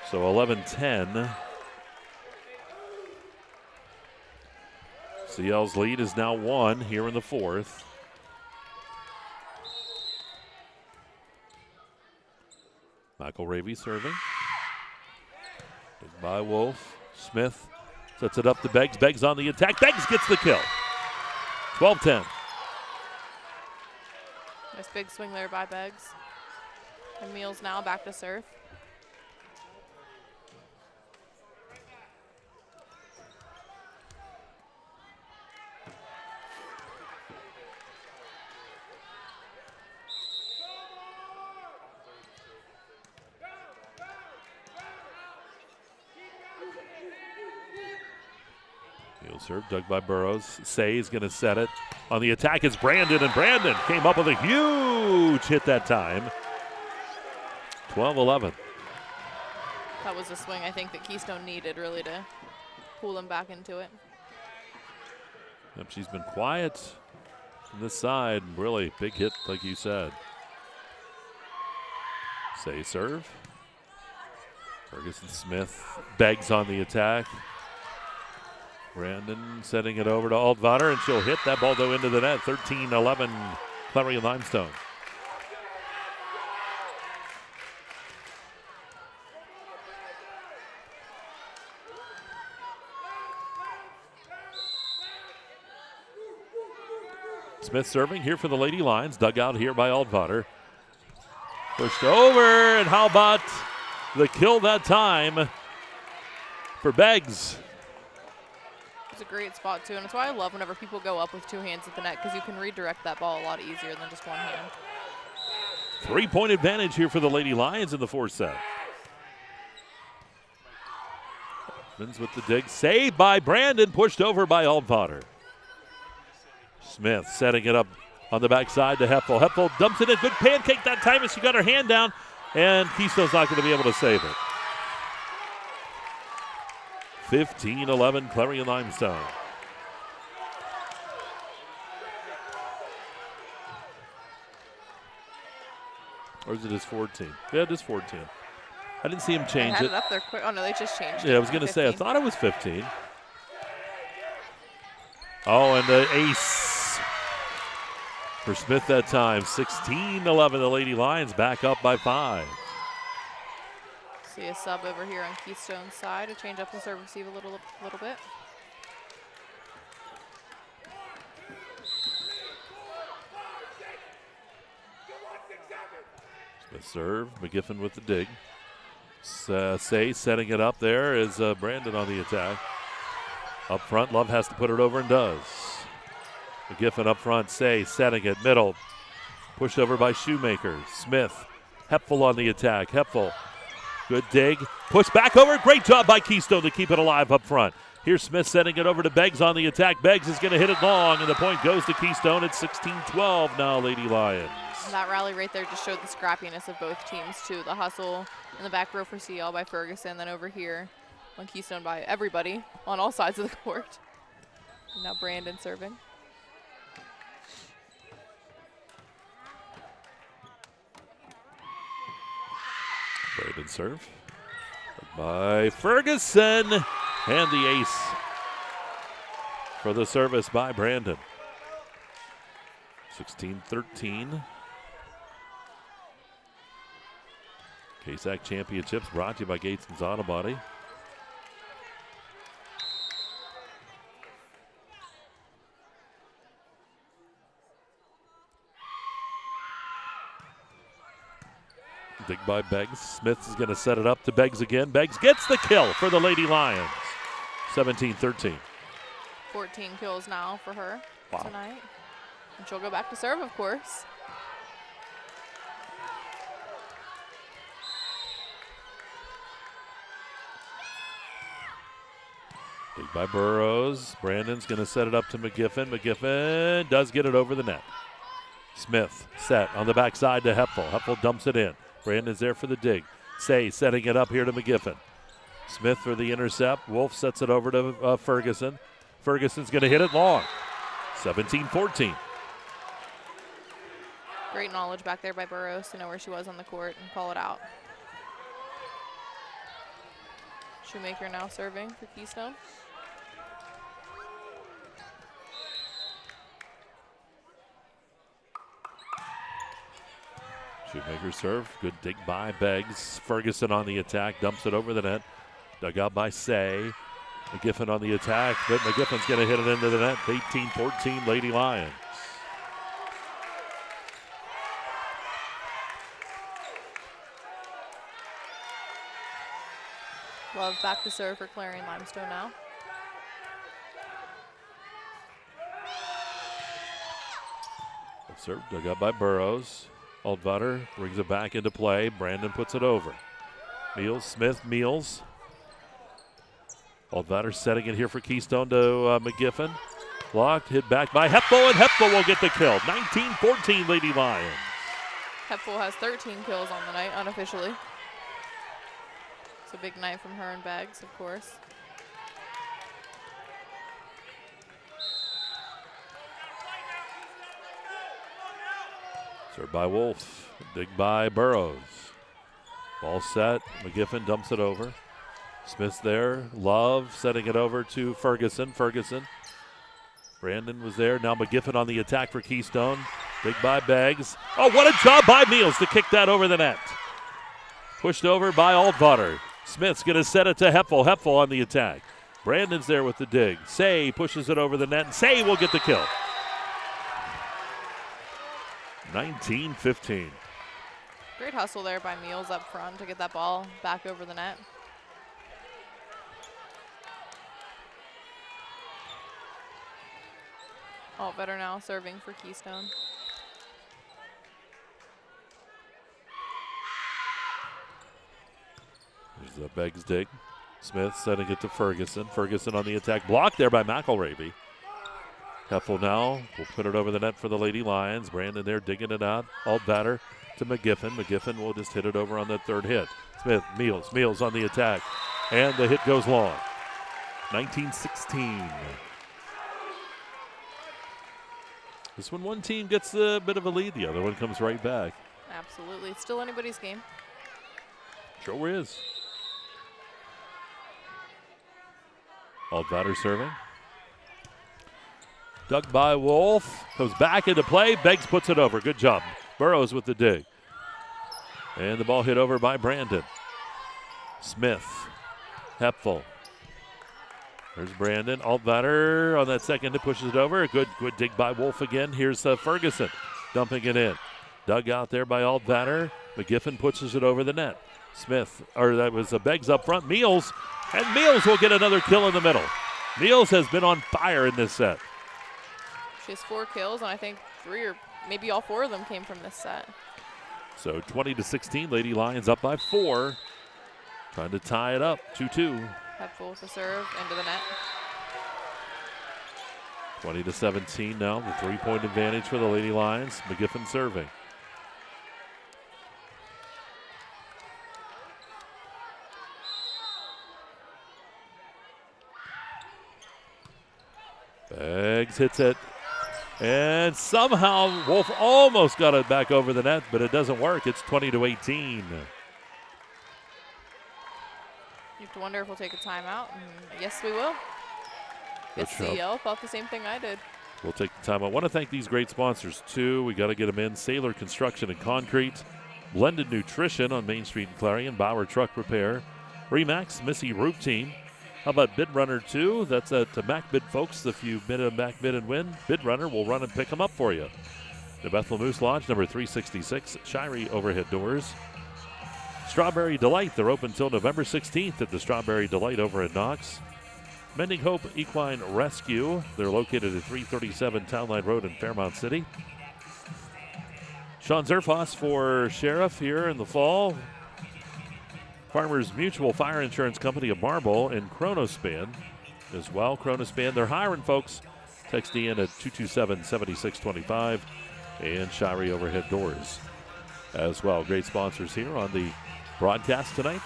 So 11-10. CL's lead is now 1 here in the 4th. McElravy serving. Big by Wolf. Smith sets it up to Beggs. Beggs on the attack. Beggs gets the kill. 12-10. Nice big swing there by Beggs. And Meals now back to serve. Serve dug by Burrows. Say is going to set it. On the attack is Brandon, and Brandon came up with a huge hit that time. 12-11. That was a swing I think that Keystone needed really to pull him back into it. Yep, she's been quiet on this side. Really big hit like you said. Say serve. Ferguson Smith. Beggs on the attack. Brandon setting it over to Altvater, and she'll hit that ball though into the net. 13-11, Clarion Limestone. Smith serving here for the Lady Lions. Dug out here by Altvater. Pushed over, and how about the kill that time for Beggs? It's a great spot too, and that's why I love whenever people go up with 2 hands at the net, because you can redirect that ball a lot easier than just 1 hand. 3-point advantage here for the Lady Lions in the 4th set. Evans with the dig. Saved by Brandon, pushed over by Altvater. Smith setting it up on the backside to Hepful. Hepful dumps it in. Good pancake that time as she got her hand down, and Keystone's not going to be able to save it. 15-11, Clarion Limestone. Or is it his 14? Yeah, it is 14. I didn't see him change it. it Up there quick. Oh, no, they just changed it. Yeah, I was going to say, I thought it was 15. Oh, and the ace for Smith that time. 16-11, the Lady Lions back up by 5. See a sub over here on Keystone's side to change up the serve receive a little bit. Smith serve, McGiffin with the dig. Say setting it up there is Brandon on the attack. Up front, Love has to put it over and does. McGiffin up front, Say setting it middle. Pushed over by Shoemaker. Smith, Hepful on the attack. Hepful. Good dig. Push back over. Great job by Keystone to keep it alive up front. Here's Smith setting it over to Beggs on the attack. Beggs is going to hit it long, and the point goes to Keystone. It's 16-12 now, Lady Lions. And that rally right there just showed the scrappiness of both teams, too. The hustle in the back row for CL by Ferguson, then over here on Keystone by everybody on all sides of the court. And now Brandon serving. Brandon serve by Ferguson, and the ace for the service by Brandon. 16-13. KSAC Championships brought to you by Gatesman's Auto Body. Dig by Beggs. Smith is going to set it up to Beggs again. Beggs gets the kill for the Lady Lions. 17-13. 14 kills now for her Wow. tonight. And she'll go back to serve, of course. Dig by Burrows. Brandon's going to set it up to McGiffin. McGiffin does get it over the net. Smith set on the backside to Hepfel. Hepfel dumps it in. Brandon's there for the dig. Say setting it up here to McGiffin. Smith for the intercept. Wolf sets it over to Ferguson. Ferguson's going to hit it long. 17-14. Great knowledge back there by Burrows to know where she was on the court and call it out. Shoemaker now serving for Keystone. Shoemaker serve. Good dig by Beggs. Ferguson on the attack. Dumps it over the net. Dug out by Say. McGiffin on the attack, but McGiffin's going to hit it into the net. 18-14 Lady Lions. Love back to serve for Clarion Limestone now. Serve dug up by Burrows. Altvater brings it back into play. Brandon puts it over. Meals, Smith, Meals. Altvater setting it here for Keystone to McGiffin. Blocked, hit back by Hepfel, and Hepfel will get the kill. 19-14 Lady Lions. Hepfel has 13 kills on the night, unofficially. It's a big night from her and Beggs, of course. Served by Wolf. Dig by Burrows. Ball set. McGiffin dumps it over. Smith's there. Love setting it over to Ferguson. Ferguson. Brandon was there. Now McGiffin on the attack for Keystone. Dig by Beggs. Oh, what a job by Meals to kick that over the net. Pushed over by Altvater. Smith's going to set it to Hepfel. Hepfel on the attack. Brandon's there with the dig. Say pushes it over the net, and Say will get the kill. 19-15. Great hustle there by Meals up front to get that ball back over the net. Altvater now serving for Keystone. There's the Beggs dig. Smith setting it to Ferguson. Ferguson on the attack. Blocked there by McElravy. Heffel now will put it over the net for the Lady Lions. Brandon there digging it out. Altvater to McGiffin. McGiffin will just hit it over on that third hit. Smith, Meals on the attack. And the hit goes long. 19-16. This one team gets a bit of a lead. The other one comes right back. Absolutely. It's still anybody's game. Sure is. Altvater serving. Dug by Wolf. Comes back into play. Beggs puts it over. Good job. Burrows with the dig. And the ball hit over by Brandon. Smith. Hepfel. There's Brandon. Altvater on that second. It pushes it over. Good dig by Wolf again. Here's Ferguson dumping it in. Dug out there by Altvater. McGiffin pushes it over the net. Smith, or that was Beggs up front. Meals. And Meals will get another kill in the middle. Meals has been on fire in this set. She has 4 kills, and I think 3 or maybe all 4 of them came from this set. So 20-16, Lady Lions up by 4. Trying to tie it up, 2-2. Hepfel with the serve into the net. 20-17 now, the 3-point advantage for the Lady Lions. McGiffin serving. Beggs hits it. And somehow Wolf almost got it back over the net, but it doesn't work. It's 20-18. You have to wonder if we'll take a timeout. Yes, we will. SCL thought the same thing I did. We'll take the time. I want to thank these great sponsors, too. We got to get them in. Sailor Construction and Concrete. Blended Nutrition on Main Street in Clarion. Bauer Truck Repair. Remax Missy Roof Team. How about Bid Runner 2? That's at MacBid, folks. If you bid a MacBid and win, Bid Runner will run and pick them up for you. The Bethel Moose Lodge, number 366, Shirey Overhead Doors. Strawberry Delight. They're open until November 16th at the Strawberry Delight over in Knox. Mending Hope Equine Rescue. They're located at 337 Town Line Road in Fairmount City. Sean Zerfoss for Sheriff here in the fall. Farmers Mutual Fire Insurance Company of Marble and Chronospan as well. Chronospan, they're hiring folks. Text in at 227-7625 and Shirey Overhead Doors as well. Great sponsors here on the broadcast tonight.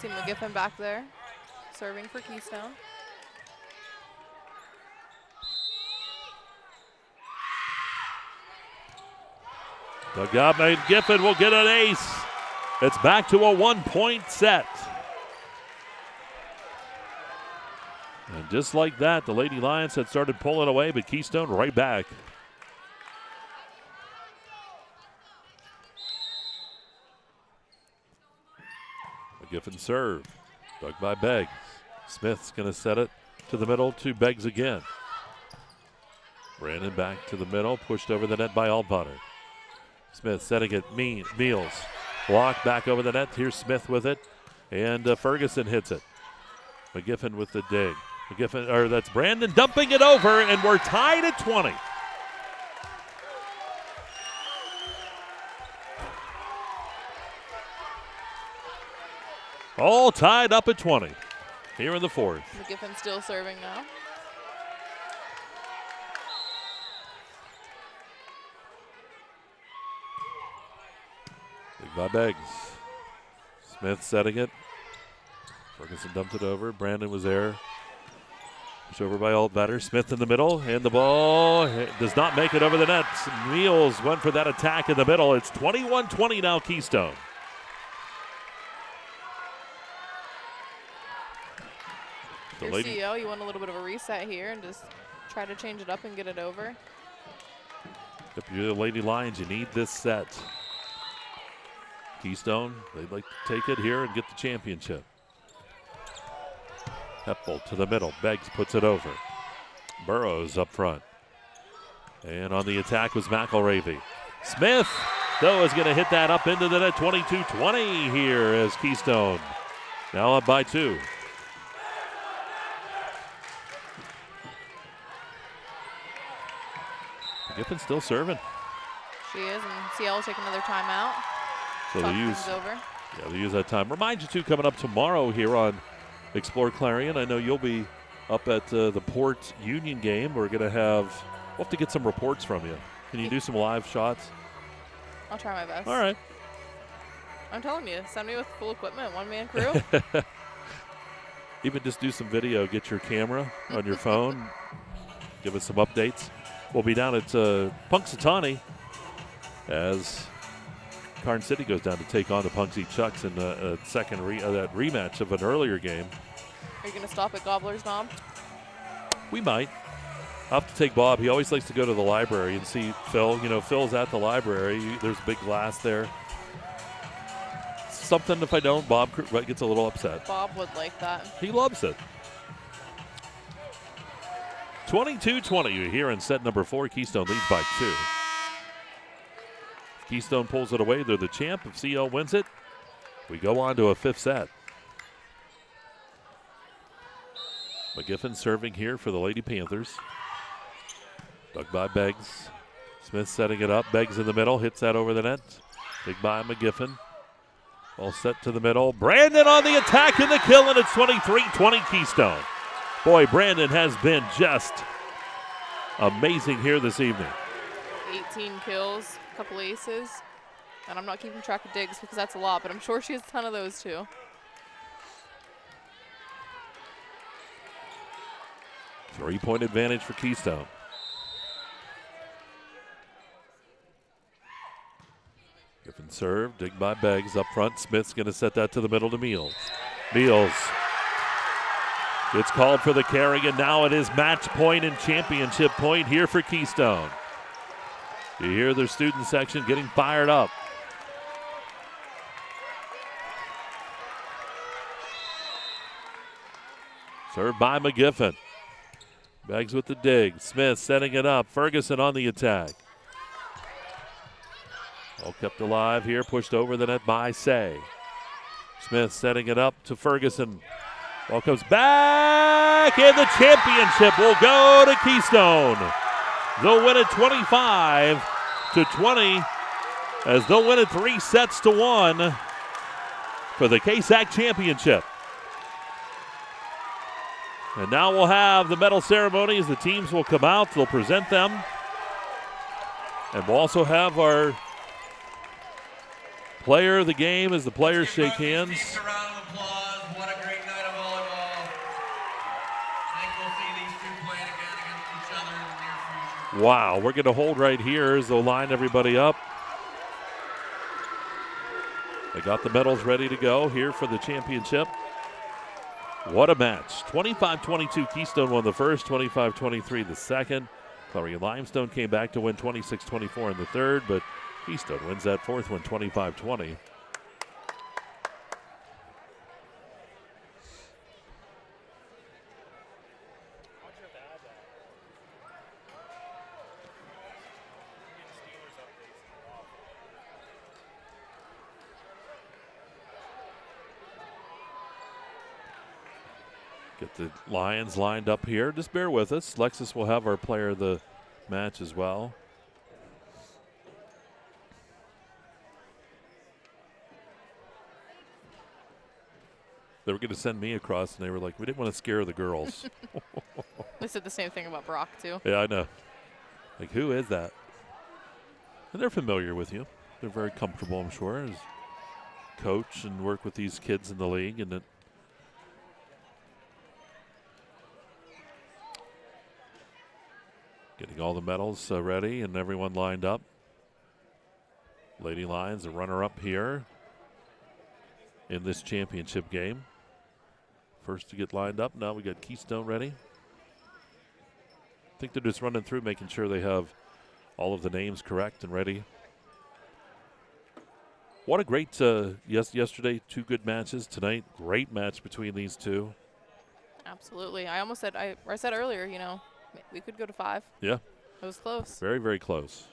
See McGiffin back there, serving for Keystone. McGiffin will get an ace. It's back to a 1-point set. And just like that, the Lady Lions had started pulling away, but Keystone right back. McGiffin serve. Dug by Beggs. Smith's going to set it to the middle to Beggs again. Brandon back to the middle, pushed over the net by Altpotter. Smith setting it, Meals. Block back over the net. Here's Smith with it. And Ferguson hits it. McGiffin with the dig. That's Brandon dumping it over, and we're tied at 20. All tied up at 20 here in the fourth. McGiffin still serving now. Big by Beggs. Smith setting it. Ferguson dumped it over. Brandon was there. Pushed over by Altbatter. Smith in the middle, and the ball does not make it over the net. Meals went for that attack in the middle. It's 21-20 now, Keystone. Your CEO, you want a little bit of a reset here and just try to change it up and get it over. If you're the Lady Lions, you need this set. Keystone, they'd like to take it here and get the championship. Heppel to the middle. Beggs puts it over. Burrows up front. And on the attack was McElravy. Smith, though, is going to hit that up into the net. 22-20 here as Keystone now up by 2. Giffin still serving. She is, and CL will take another timeout. So they use that time. Remind you, too, coming up tomorrow here on Explore Clarion. I know you'll be up at the Port Union game. We'll have to get some reports from you. Can you do some live shots? I'll try my best. All right. I'm telling you, send me with full equipment, one-man crew. Even just do some video. Get your camera on your phone. Give us some updates. We'll be down at Punxsutawney as Karn City goes down to take on the Punxsy Chucks in a second that rematch of an earlier game. Are you going to stop at Gobbler's Knob? We might. I'll have to take Bob. He always likes to go to the library and see Phil. You know, Phil's at the library. There's big glass there. Something if I don't, Bob gets a little upset. Bob would like that. He loves it. 22-20 you here in set number 4. Keystone leads by 2. If Keystone pulls it away, they're the champ. If CL wins it, we go on to a 5th set. McGiffin serving here for the Lady Panthers. Dug by Beggs. Smith setting it up. Beggs in the middle. Hits that over the net. Big by McGiffin. All set to the middle. Brandon on the attack and the kill, and it's 23-20 Keystone. Boy, Brandon has been just amazing here this evening. 18 kills, a couple aces. And I'm not keeping track of digs because that's a lot, but I'm sure she has a ton of those too. Three-point advantage for Keystone. Giffen serve, dig by Beggs up front. Smith's going to set that to the middle to Meals. Meals. It's called for the carry, and now it is match point and championship point here for Keystone. You hear their student section getting fired up. Served by McGiffin. Beggs with the dig. Smith setting it up. Ferguson on the attack. All kept alive here. Pushed over the net by Say. Smith setting it up to Ferguson. Ball comes back, and the championship will go to Keystone. They'll win it 25-20 as they'll win it 3-1 for the KSAC championship. And now we'll have the medal ceremony as the teams will come out. They'll present them. And we'll also have our player of the game as the players shake hands. Wow, we're going to hold right here as they'll line everybody up. They got the medals ready to go here for the championship. What a match. 25-22, Keystone won the first, 25-23 the second. Clarion Limestone came back to win 26-24 in the third, but Keystone wins that fourth one, 25-20. Get the Lions lined up here. Just bear with us. Lexis will have our player of the match as well. They were going to send me across, and they were like, we didn't want to scare the girls. They said the same thing about Brock, too. Yeah, I know. Like, who is that? And they're familiar with you. They're very comfortable, I'm sure, as coach and work with these kids in the league. And getting all the medals ready and everyone lined up. Lady Lions, a runner-up here in this championship game. First to get lined up. Now we got Keystone ready. I think they're just running through, making sure they have all of the names correct and ready. What a great, yesterday, two good matches. Tonight, great match between these two. Absolutely. I almost said, I said earlier, you know, we could go to 5. Yeah. It was close. Very, very close.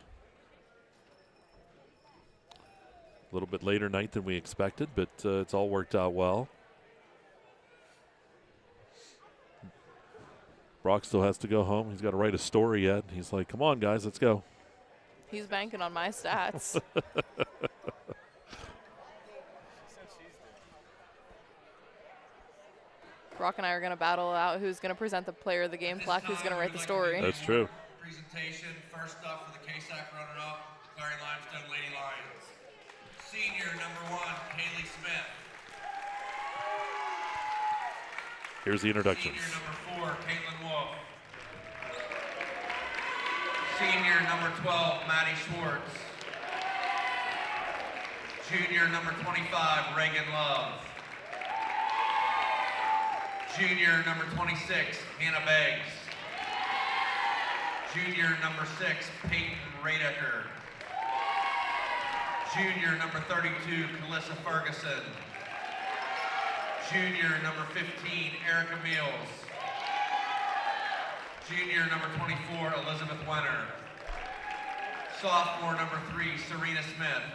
A little bit later night than we expected, but it's all worked out well. Brock still has to go home. He's got to write a story yet. He's like, come on, guys, let's go. He's banking on my stats. Brock and I are going to battle out who's going to present the player of the game plaque, who's going to write the story. That's true. Presentation, first up for the KSAC runner-up, Clarion Limestone Lady Lions. Senior number 1, Haley Smith. Here's the introductions. Senior number 4, Caitlin Wolf. Senior number 12, Maddie Schwartz. Junior number 25, Reagan Love. Junior number 26, Hannah Beggs. Junior number 6, Peyton Radecker. Junior number 32, Calissa Ferguson. Junior number 15, Erica Mills. Junior number 24, Elizabeth Wenner. Sophomore number 3, Serena Smith.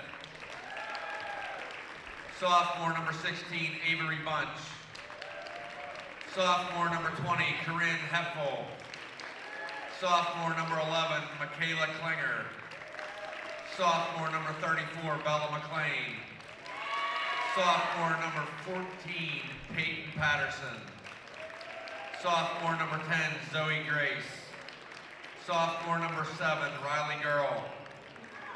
Sophomore number 16, Avery Bunch. Sophomore number 20, Corinne Hepfel. Sophomore number 11, Michaela Klinger. Sophomore number 34, Bella McLean. Sophomore number 14, Peyton Patterson. Sophomore number 10, Zoe Grace. Sophomore number 7, Riley Girl.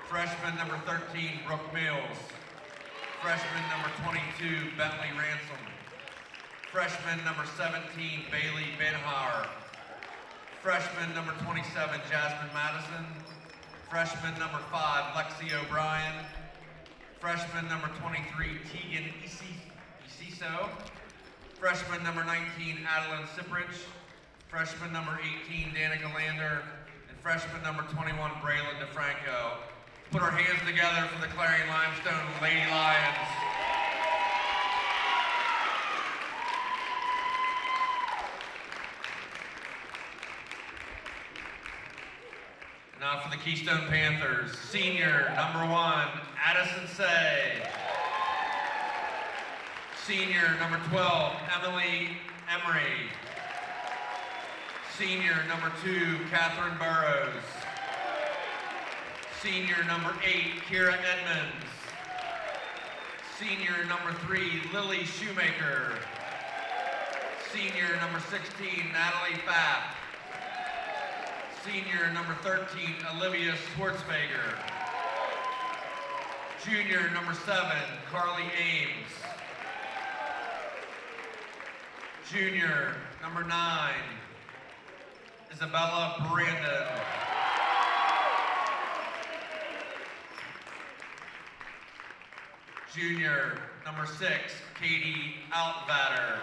Freshman number 13, Brooke Mills. Freshman number 22, Bentley Ransom. Freshman number 17, Bailey Benhauer. Freshman number 27, Jasmine Madison. Freshman number 5, Lexi O'Brien. Freshman number 23, Tegan Isiso. Freshman number 19, Adeline Siprich. Freshman number 18, Danica Lander. And freshman number 21, Braylon DeFranco. Put our hands together for the Clarion Limestone Lady Lions. the Keystone Panthers, senior number 1, Addison Say. Senior number 12, Emily Emery. Senior number 2, Catherine Burrows. Senior number 8, Kira Edmonds. Senior number 3, Lily Shoemaker. Senior number 16, Natalie Pfaff. Senior number 13, Olivia Schwartzberger. Junior number 7, Carly Ames. Junior number 9, Isabella Brandon. Junior number 6, Katie Altvater.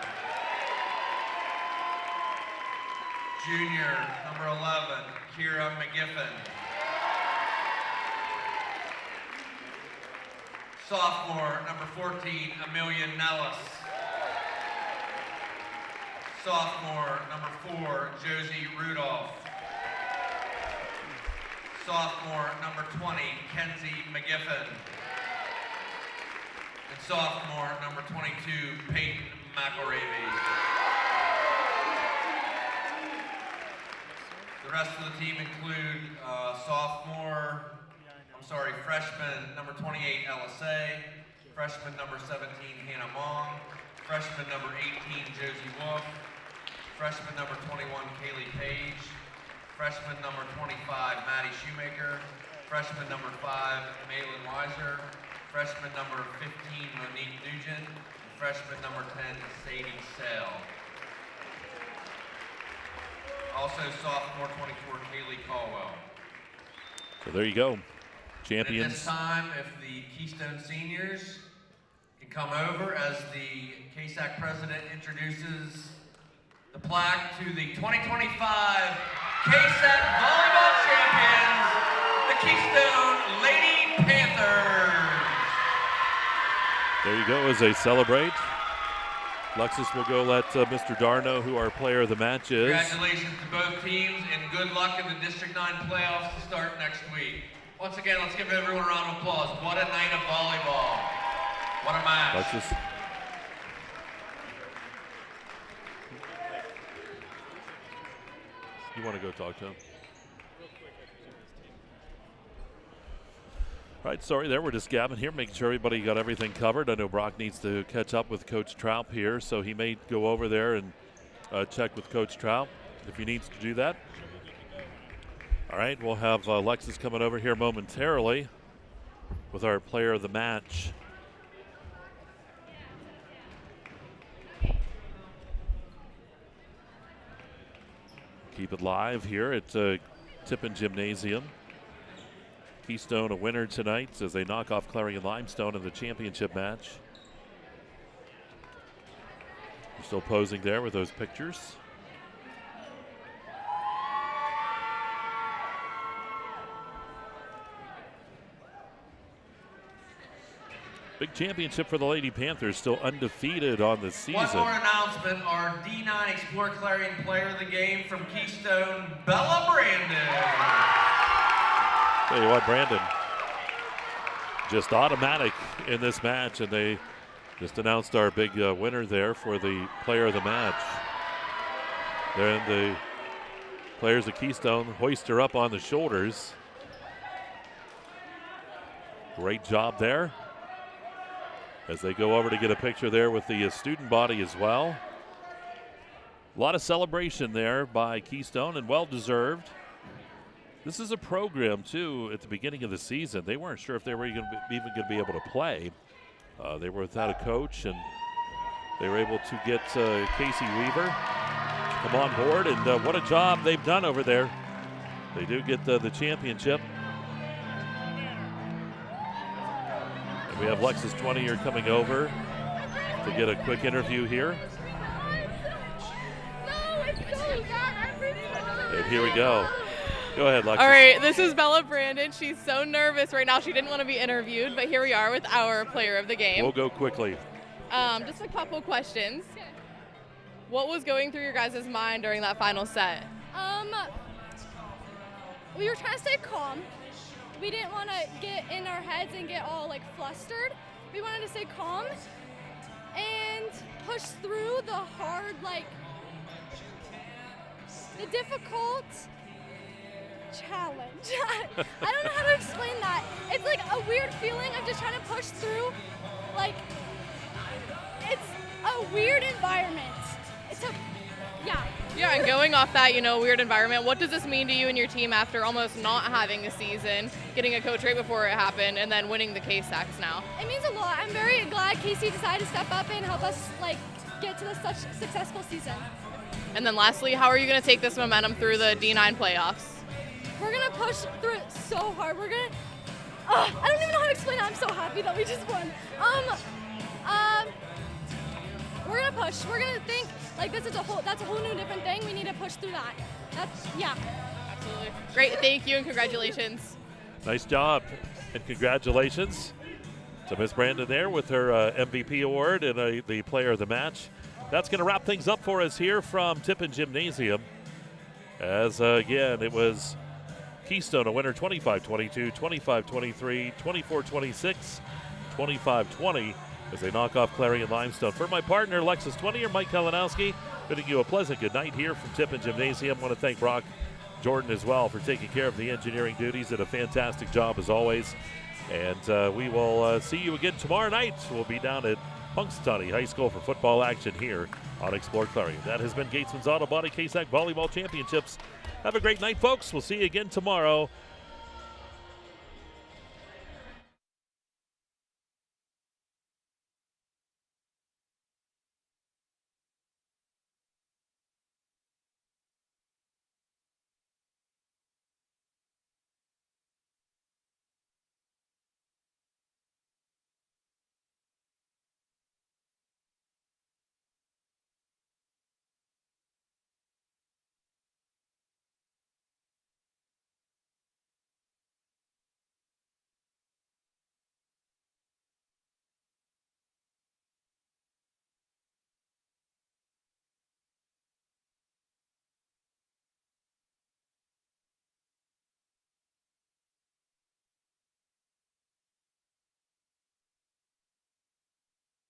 Junior number 11, Kira McGiffin. Sophomore number 14, Amelia Nellis. Sophomore number 4, Josie Rudolph. Sophomore number 20, Kenzie McGiffin. And sophomore number 22, Peyton McElravy. The rest of the team include freshman number 28, LSA, freshman number 17, Hannah Mong, freshman number 18, Josie Wolf, freshman number 21, Kaylee Page, freshman number 25, Maddie Shoemaker, freshman number 5, Malin Weiser, freshman number 15, Monique Nugent, and freshman number 10, Sadie Sale. Also sophomore 24, Kaylee Caldwell. So there you go. Champions. And at this time, if the Keystone seniors can come over as the KSAC president introduces the plaque to the 2025 KSAC Volleyball Champions, the Keystone Lady Panthers. There you go as they celebrate. Lexis will go let Mr. Dar know who our player of the match is. Congratulations to both teams and good luck in the District 9 playoffs to start next week. Once again, let's give everyone a round of applause. What a night of volleyball. What a match. Lexis. You want to go talk to him? All right, sorry there. We're just gabbing here, making sure everybody got everything covered. I know Brock needs to catch up with Coach Trout here, so he may go over there and check with Coach Trout if he needs to do that. All right, we'll have Lexis coming over here momentarily with our player of the match. Keep it live here at Tippin Gymnasium. Keystone a winner tonight as they knock off Clarion Limestone in the championship match. We're still posing there with those pictures. Big championship for the Lady Panthers, still undefeated on the season. One more announcement, our D9 exploreClarion player of the game from Keystone, Bella Brandon. Tell you what, Brandon, just automatic in this match, and they just announced our big winner there for the player of the match. Then the players of Keystone hoist her up on the shoulders. Great job there as they go over to get a picture there with the student body as well. A lot of celebration there by Keystone, and well-deserved. This is a program, too, at the beginning of the season. They weren't sure if they were even going to be able to play. They were without a coach, and they were able to get Casey Weaver come on board, and what a job they've done over there. They do get the championship. And we have Lexis Twentier coming over to get a quick interview here. And here we go. Go ahead, Lexis. All right, this is Bella Brandon. She's so nervous right now. She didn't want to be interviewed, but here we are with our player of the game. We'll go quickly. Just a couple questions. What was going through your guys' mind during that final set? we were trying to stay calm. We didn't want to get in our heads and get all like flustered. We wanted to stay calm and push through the hard, like the difficult challenge. I don't know how to explain that. It's like a weird feeling of just trying to push through. Like, it's a weird environment. Yeah, and going off that, weird environment, what does this mean to you and your team after almost not having a season, getting a coach right before it happened, and then winning the KSACs now? It means a lot. I'm very glad KC decided to step up and help us get to such successful season. And then lastly, how are you going to take this momentum through the D9 playoffs? We're going to push through it so hard. We're going to, I don't even know how to explain it. I'm so happy that we just won. We're going to push. We're going to think that's a whole new different thing. We need to push through that. Absolutely. Great. Thank you and congratulations. Nice job and congratulations to Miss Brandon there with her MVP award and the player of the match. That's going to wrap things up for us here from Tippin Gymnasium. As again, it was Keystone a winner 25-22, 25-23, 24-26, 25-20 as they knock off Clarion Limestone. For my partner, Lexis Twentier, Mike Kalinowski, bidding you a pleasant good night here from Tippin Gymnasium. I want to thank Brock Jordan as well for taking care of the engineering duties. Did a fantastic job as always. And we will see you again tomorrow night. We'll be down at Punxsutawney High School for football action here on Explore Clarion. That has been Gatesman's Auto Body KSAC Volleyball Championships. Have a great night, folks. We'll see you again tomorrow